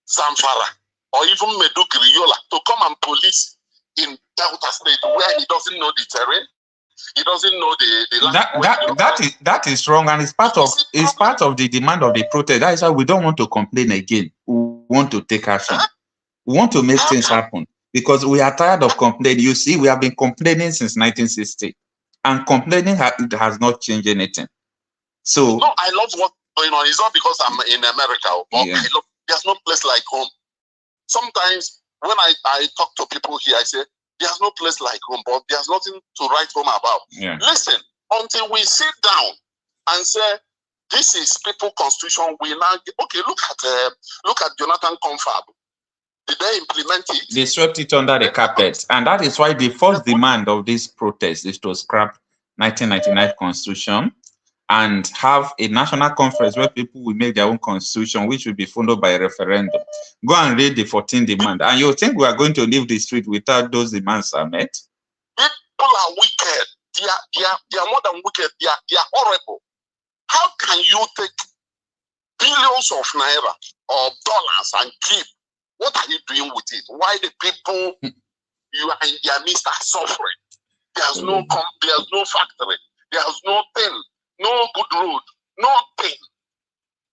Zamfara, or even Meduguri, Yola to come and police in Delta State where he doesn't know the terrain? He doesn't know the that is wrong, and it's part of the demand of the protest. That is why we don't want to complain again. We want to take action. We want to make things happen because we are tired of complaining. You see, we have been complaining since 1960, and complaining has not changed anything. So no, I love what's going on. It's not because I'm in America. There's no place like home. Sometimes when I talk to people here, I say, there's no place like home, but there's nothing to write home about. Yeah. Listen, until we sit down and say, this is people's constitution, we now, okay, look at Jonathan Confab, the they implement it? They swept it under the carpet. And that is why the first demand of this protest is to scrap 1999 constitution and have a national conference where people will make their own constitution, which will be followed by a referendum. Go and read the 14 demand. And you think we are going to leave the street without those demands are met? People are wicked. They are more than wicked. They are horrible. How can you take billions of naira or dollars and keep? What are you doing with it? Why the people you are in their midst are suffering? There's no factory. There's no thing. No good road. Nothing.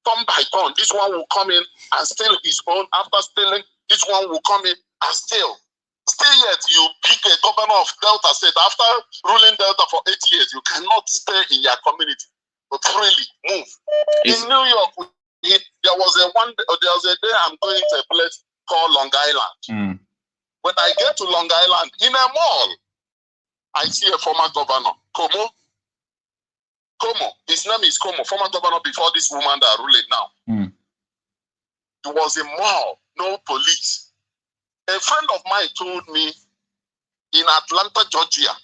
Turn by turn. This one will come in and steal his own. After stealing, this one will come in and steal. Still yet, you pick a governor of Delta State. After ruling Delta for 8 years, you cannot stay in your community. But freely move. In New York, there was a day I'm going to a place called Long Island. When I get to Long Island, in a mall, I see a former governor, Como. His name is Como, former governor before this woman that are ruling now. It was a mall, no police. A friend of mine told me in Atlanta, Georgia,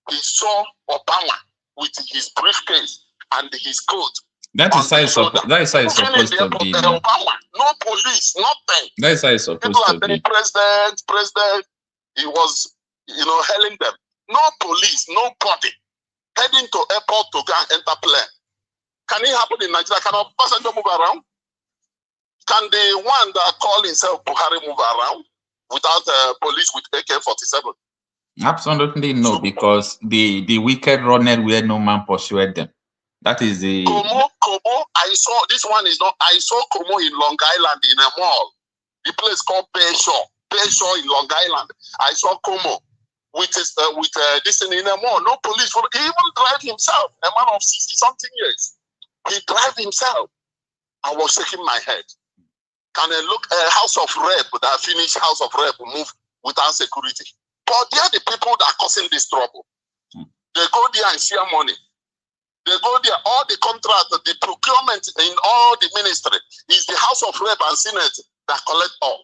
he saw Obama with his briefcase and his coat. That is how it's supposed to be. Obama, no police, nothing. That is how it's supposed People to be. President. He was, hailing them. No police, nobody. Heading to airport to go and enter plane. Can it happen in Nigeria? Can a passenger move around? Can the one that call himself Buhari move around without police with AK-47? Absolutely no, because the wicked runned where no man pursued them. That is the Como. I saw this one is not. I saw Como in Long Island in a mall. The place called Bayshore in Long Island. I saw Como with this thing in a mall. No police. He even drive himself. A man of 60-something years. He drive himself. I was shaking my head. Can I look a House of Rep that finished House of Rep move without security? But they are the people that are causing this trouble. They go there and share money. They go there, all the contract, the procurement in all the ministry is the House of Rep and Senate that collect all.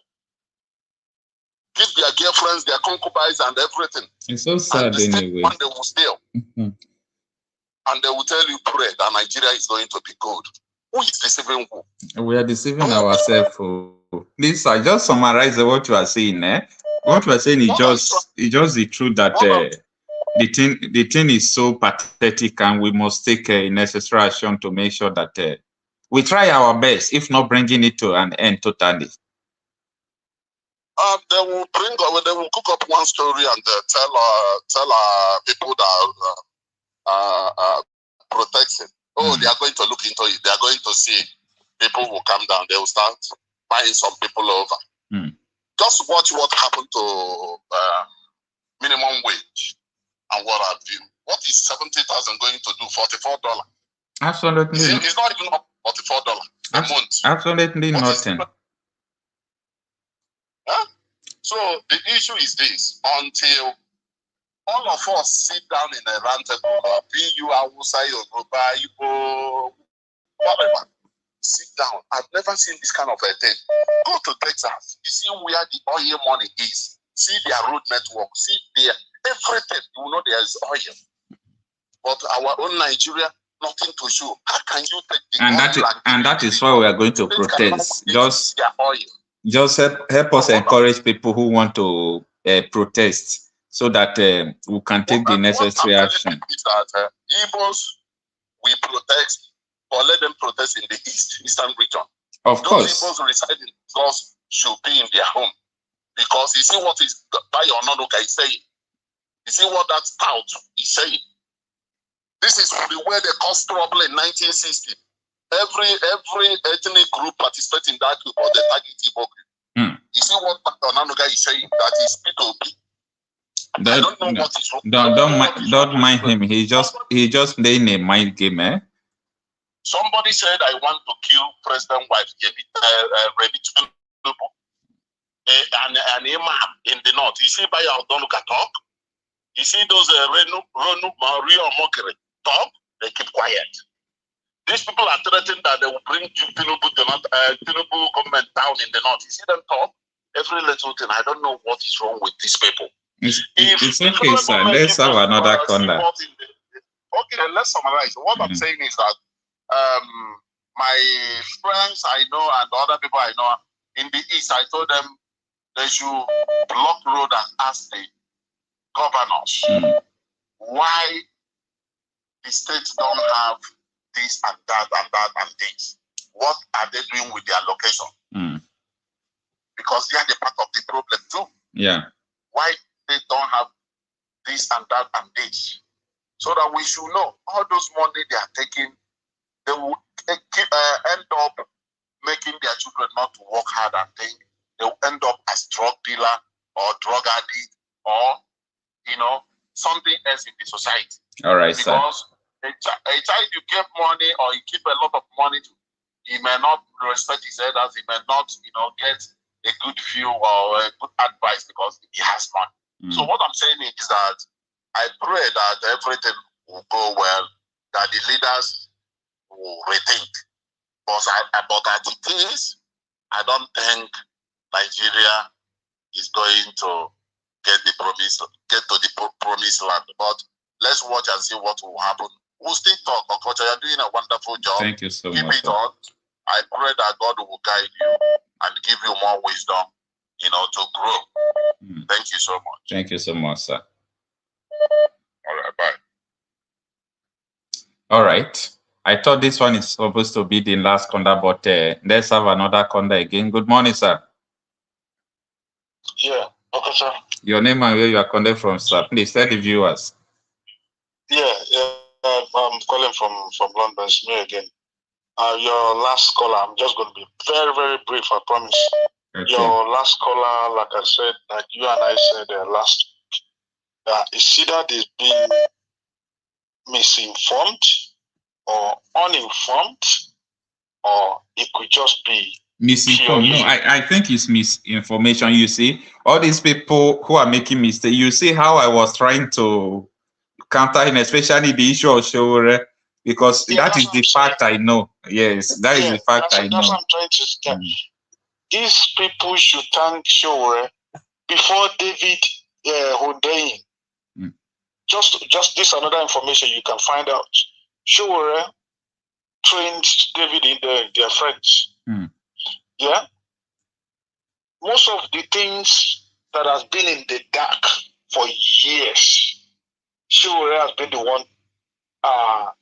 Give their girlfriends, their concubines and everything. It's so sad anyway. And they will steal. And they will tell you, pray that Nigeria is going to be good. Who is deceiving who? We are deceiving ourselves. Please, I just summarize what you are saying. What you are saying is just the truth that the thing is so pathetic, and we must take necessary action to make sure that we try our best, if not bringing it to an end totally. They will cook up one story and tell people that are protecting. They are going to look into it. They are going to see people will come down. They will start buying some people over. Just watch what happened to minimum wage and what have you. What is 70,000 going to do? $44. Absolutely. It's not even $44 a month. Absolutely nothing. So the issue is this: until all of us sit down in a round table, PU, Hausa, Yoruba, Igbo, whatever, sit down. I've never seen this kind of a thing. Go to Texas. You see where the oil money is. See their road network. See their everything. You know there is oil. But our own Nigeria, nothing to show. How can you take the and that is why we are going to protest. Just help us encourage people who want to protest, so that we can take the necessary action. Is that Igbos, we protest, but let them protest in the eastern region. Of course. Those Igbos residing because should be in their home. Because you see what is Bayo Ononoka is saying. You see what that stout is saying. This is the way they caused trouble in 1960. Every ethnic group participating in that group or the target Igbo group. You see what Ononoka is saying? That is P2P. I don't know what is wrong. Don't mind him. He just playing a mind game, eh? Somebody said I want to kill President wife, Ready Tinubu, an imam in the north. You see, by our Donuka talk. You see those Renu, Maria Mokere talk. They keep quiet. These people are threatening that they will bring Tinubu government down in the north. You see them talk. every little thing. I don't know what is wrong with these people. It's okay, sir. Let's have another corner. Okay, let's summarize. What I'm saying is that my friends I know and other people I know in the East, I told them they should block road and ask the governors why the states don't have this and that and that and this. What are they doing with their location? Because they are the part of the problem too. Yeah. Why they don't have this and that and this? So that we should know all those money they are taking, they will end up making their children not to work hard and think. They will end up as drug dealer or drug addict or, you know, something else in the society. All right, because a child you give money or you keep a lot of money to, he may not respect his elders, he may not, you know, get a good view or a good advice because he has money. So what I'm saying is that I pray that everything will go well, that the leaders will rethink. But as it is, I don't think Nigeria is going to get to the promised land. But let's watch and see what will happen. We'll still talk. Okocha, you're doing a wonderful job. Thank you so much. Keep it on. I pray that God will guide you and give you more wisdom, you know, to grow. Thank you so much. Thank you so much, sir. All right, bye. All right. I thought this one is supposed to be the last conda, but let's have another conda again. Good morning, sir. Yeah, okay, sir. Your name and where you are calling from, sir. Please tell the viewers. Yeah, I'm calling from London. It's me again. Your last caller, I'm just going to be very, very brief, I promise. Okay. Your last caller, like I said, like you and I said last week, it's either they've been misinformed or uninformed, or it could just be misinformed. No, I think it's misinformation. You see, all these people who are making mistakes, you see how I was trying to counter him, especially the issue of Sowore, because that is the fact I know. Yes, that is the fact I know. That's what I'm trying to say. These people should thank Sowore before David Hundeyin. Just this another information you can find out. Sowore trained David in their friends. Yeah. Most of the things that has been in the dark for years, Sowore has been the one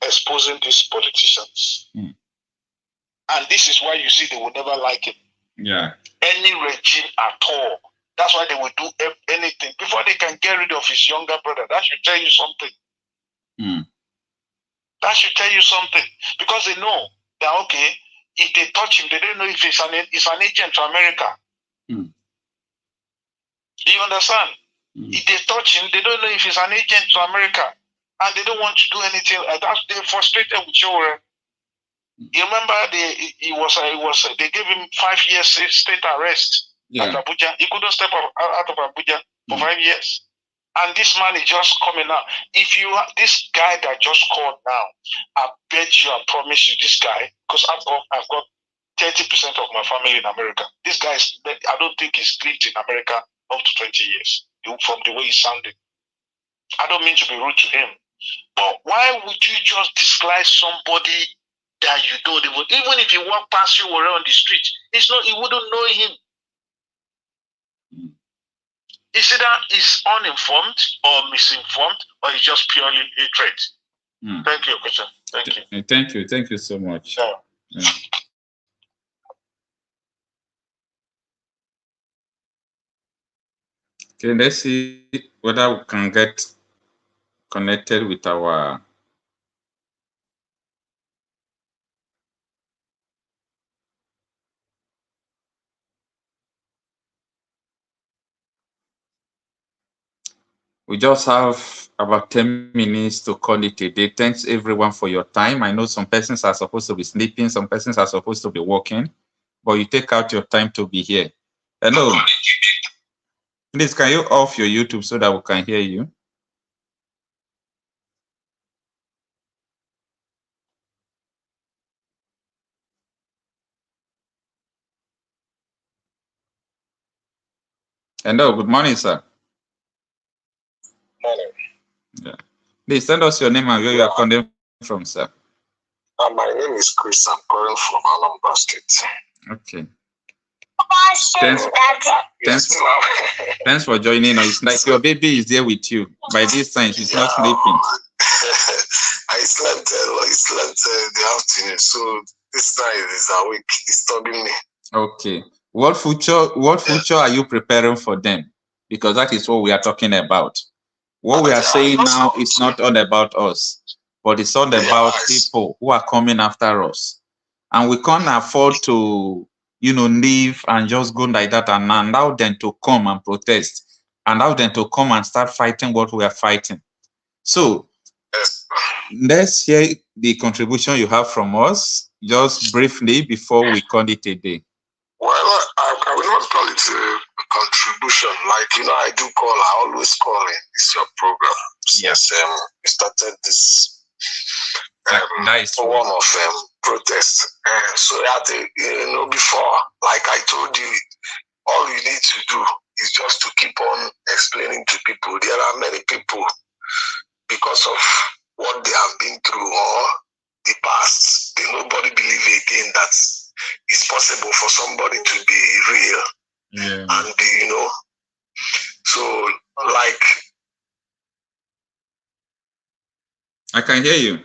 exposing these politicians. And this is why you see they will never like it. Yeah. Any regime at all. That's why they will do anything before they can get rid of his younger brother. That should tell you something. That should tell you something. Because they know that, okay, if they touch him, they don't know if it's an agent to America. Do you understand? If they touch him, they don't know if it's an agent to America. And they don't want to do anything like that. They're frustrated with Sowore. You remember they gave him 5 years state arrest at Abuja. He couldn't step out of Abuja for 5 years. And this man is just coming out. If you are this guy that just called now, I bet you, I promise you, this guy, because I've got 30% of my family in America. This guy I don't think he's lived in America up to 20 years from the way he's sounding. I don't mean to be rude to him, but why would you just dislike somebody that you don't even if you walk past you on the street, you wouldn't know him. It's either he's uninformed or misinformed, or he's just purely hatred. Thank you, Okocha. Thank you. Thank you. Thank you so much. Yeah. Okay, let's see whether we can get connected with our we just have about 10 minutes to call it a day. Thanks everyone for your time. I know some persons are supposed to be sleeping, some persons are supposed to be working, but you take out your time to be here. Hello. Please, can you off your YouTube so that we can hear you? Hello, good morning, sir. Morning. Yeah. Please send us your name and where you are calling from, sir. My name is Chris. I'm calling from Anambra State. Okay. Thanks for joining us. It's like your baby is there with you. By this time, she's not sleeping. I slept the afternoon, so this night is awake, disturbing me. Okay. What future are you preparing for them? Because that is what we are talking about. What we are saying now is not all about us, but it's all about people who are coming after us. And we can't afford to, leave and just go like that and allow them to come and protest, and allow them to come and start fighting what we are fighting. So let's hear the contribution you have from us, just briefly, before we call it a day. Well, I will not call it a contribution. I do call, I always call it. It's your program. Yes, we started this nice one of protests. So before, like I told you, all you need to do is just to keep on explaining to people. There are many people, because of what they have been through or the past, nobody believe again that it's possible for somebody to be real. Yeah. And so I can hear you.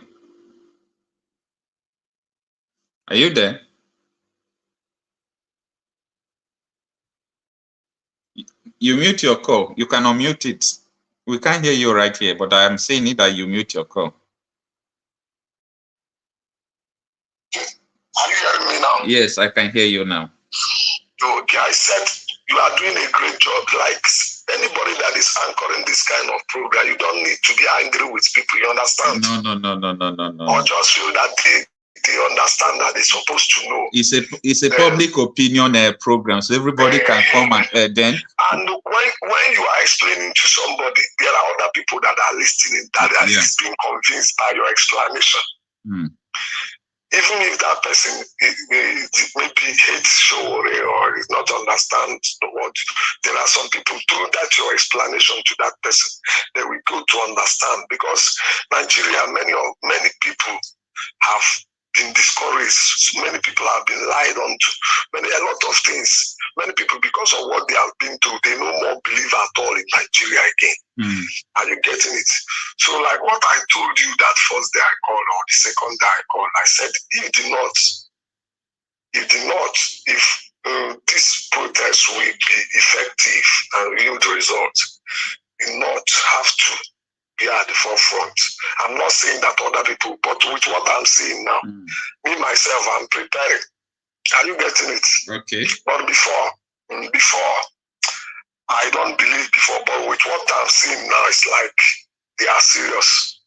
Are you there? You mute your call. You can unmute it. We can't hear you right here, but I am saying it that you mute your call. Are you hearing me now? Yes, I can hear you now. Okay, I said you are doing a great job. Like anybody that is anchoring this kind of program, you don't need to be angry with people. You understand? No. Or just feel that they understand that they're supposed to know. It's a public opinion program, so everybody can come and then. And when you are explaining to somebody, there are other people that are listening that is being convinced by your explanation. Even if that person maybe hates Sowore or is not understand the word, there are some people through that your explanation to that person, they will go to understand, because Nigeria, many people have been discouraged, many people have been lied on to, a lot of things. Many people, because of what they have been through, they no more believe at all in Nigeria again. Are you getting it? So like what I told you that first day I called or the second day I called, I said, if this protest will be effective and yield results, you not have to be at the forefront. I'm not saying that other people, but with what I'm saying now, me myself, I'm preparing. Are you getting it? Okay. But before, I don't believe before, but with what I'm seeing now, it's like they are serious.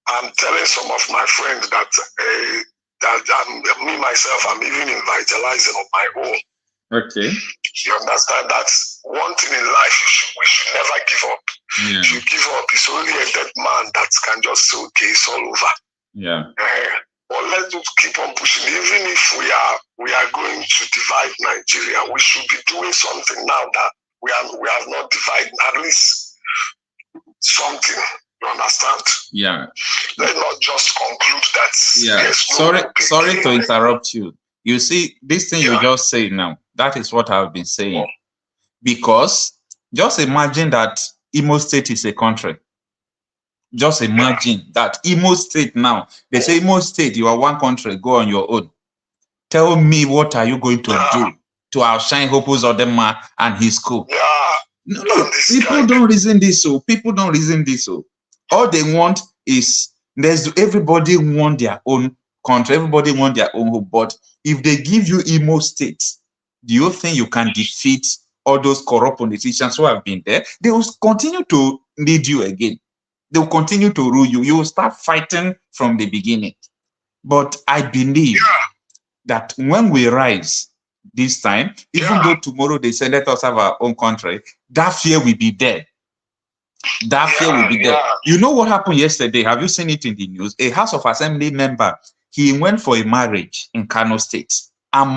I'm telling some of my friends that me myself, I'm even revitalizing on my own. Okay. You understand that one thing in life we should never give up. Yeah. If you give up, it's only a dead man that can just say, okay, it's all over. Yeah. But let's just keep on pushing. Even if we are going to divide Nigeria, we should be doing something now that we have not divided, at least something. You understand? Yeah. Let's not just conclude that. Yeah. Sorry to interrupt you. You see, this thing you just say now, that is what I've been saying. Because just imagine that Imo State is a country. Just imagine that Imo State now, they say Imo State, you are one country, go on your own. Tell me, what are you going to do to outshine Hopus Odema and his school? No, people don't reason this so. People don't reason this so. All they want is, everybody want their own country, everybody want their own hope. But if they give you Imo State, do you think you can defeat all those corrupt politicians who have been there? They will continue to lead you again. They will continue to rule you. You will start fighting from the beginning. But I believe that when we rise this time, even though tomorrow they say, let us have our own country, that fear will be there. That fear will be there. You know what happened yesterday? Have you seen it in the news? A House of Assembly member, he went for a marriage in Kanu State. And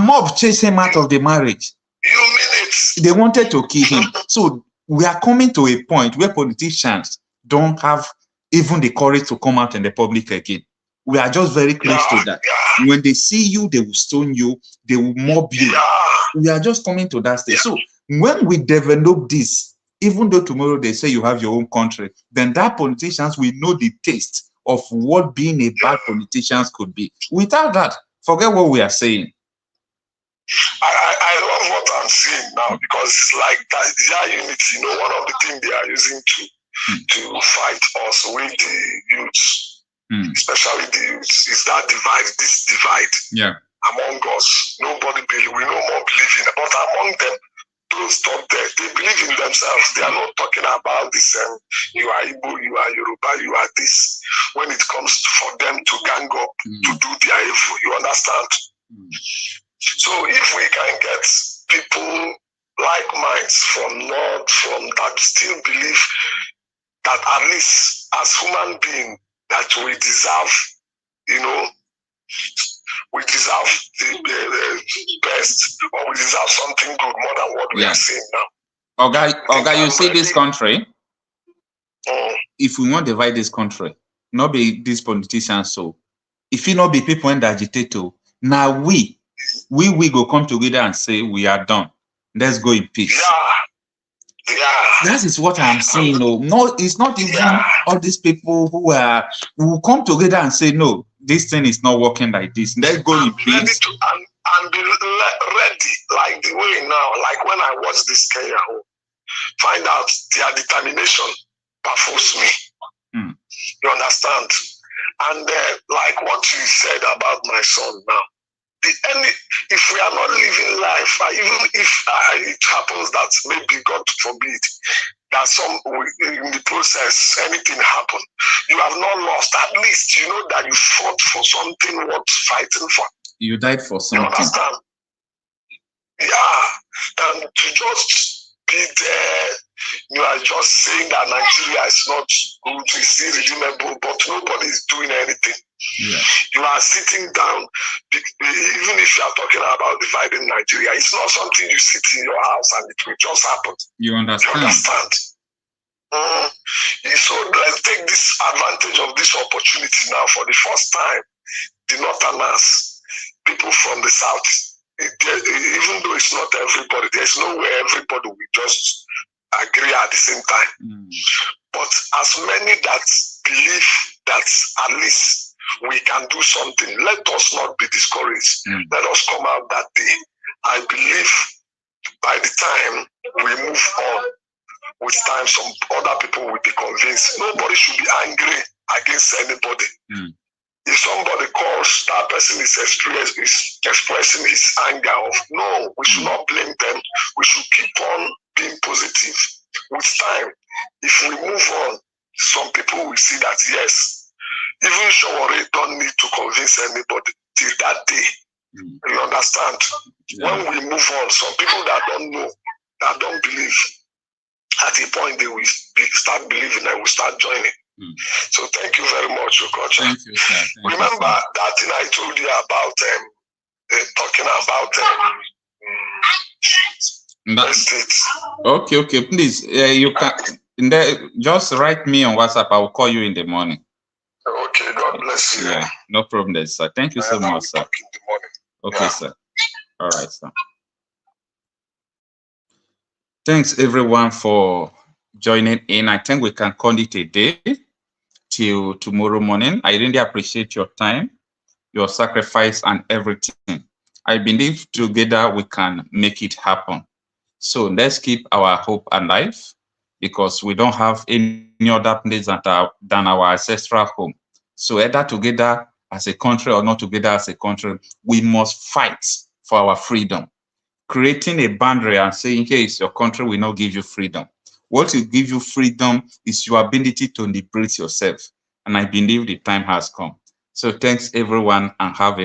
mob chased him out of the marriage. You Yes. They wanted to kill him. So we are coming to a point where politicians don't have even the courage to come out in the public again. We are just very close to that. Yeah. When they see you, they will stone you, they will mob you. Yeah. We are just coming to that stage. So when we develop this, even though tomorrow they say you have your own country, then that politicians will know the taste of what being a bad politicians could be. Without that, forget what we are saying. I love what I'm seeing now, because it's like that, their unity, one of the things they are using to fight us with the youths, especially the youths, is that this divide among us. Nobody believe, we no more believe in it, but among them, those talk there, they believe in themselves. They are not talking about this, you are Igbo, you are Yoruba, you are this. When it comes for them to gang up, to do their evil, you understand? So if we can get people like minds from North, from that still believe that at least as human beings that we deserve, we deserve the best, or we deserve something good more than what we are seeing now. Okay, you see this country, if we want to divide this country, not be these politicians, so if you not be people in the agitator, now we go come together and say we are done. Let's go in peace. That is what I'm saying. No, it's not even all these people who will come together and say, no, this thing is not working like this. Let's go in peace. Ready to, and be ready, like the way now, like when I watch this Kenya, find out their determination baffles me. You understand? And like what you said about my son now, if we are not living life, even if it happens that maybe God forbid that in the process anything happen, you have not lost. At least you know that you fought for something worth fighting for. You died for something. You understand? Yeah, and to just be there, you are just saying that Nigeria is not good, it's irredeemable, but nobody is doing anything. You are sitting down, even if you are talking about dividing Nigeria, it's not something you sit in your house and it will just happen. You understand? So let's take this advantage of this opportunity now. For the first time, the Northerners, people from the South, even though it's not everybody, there's no way everybody will just agree at the same time. But as many that believe that at least we can do something, let us not be discouraged. Let us come out that day. I believe by the time we move on, with time some other people will be convinced. Nobody should be angry against anybody. If somebody calls, that person is expressing his anger of, no, we should not blame them. We should keep on being positive. With time, if we move on, some people will see that, yes, even Sowore don't need to convince anybody till that day. You understand? When we move on, some people that don't know, that don't believe, at a point they will start believing and will start joining. So thank you very much, Okocha. Thank you, sir. Remember that thing I told you about talking about Okay, please. You can just write me on WhatsApp. I will call you in the morning. Okay, God bless you. Yeah, no problem, sir. Thank you so much, sir. Okay, sir. All right, sir. Thanks everyone for joining in. I think we can call it a day till tomorrow morning. I really appreciate your time, your sacrifice, and everything. I believe together we can make it happen. So let's keep our hope alive, because we don't have any other place than our ancestral home. So either together as a country or not together as a country, we must fight for our freedom. Creating a boundary and saying, hey, it's your country will not give you freedom. What will give you freedom is your ability to liberate yourself. And I believe the time has come. So thanks everyone, and have a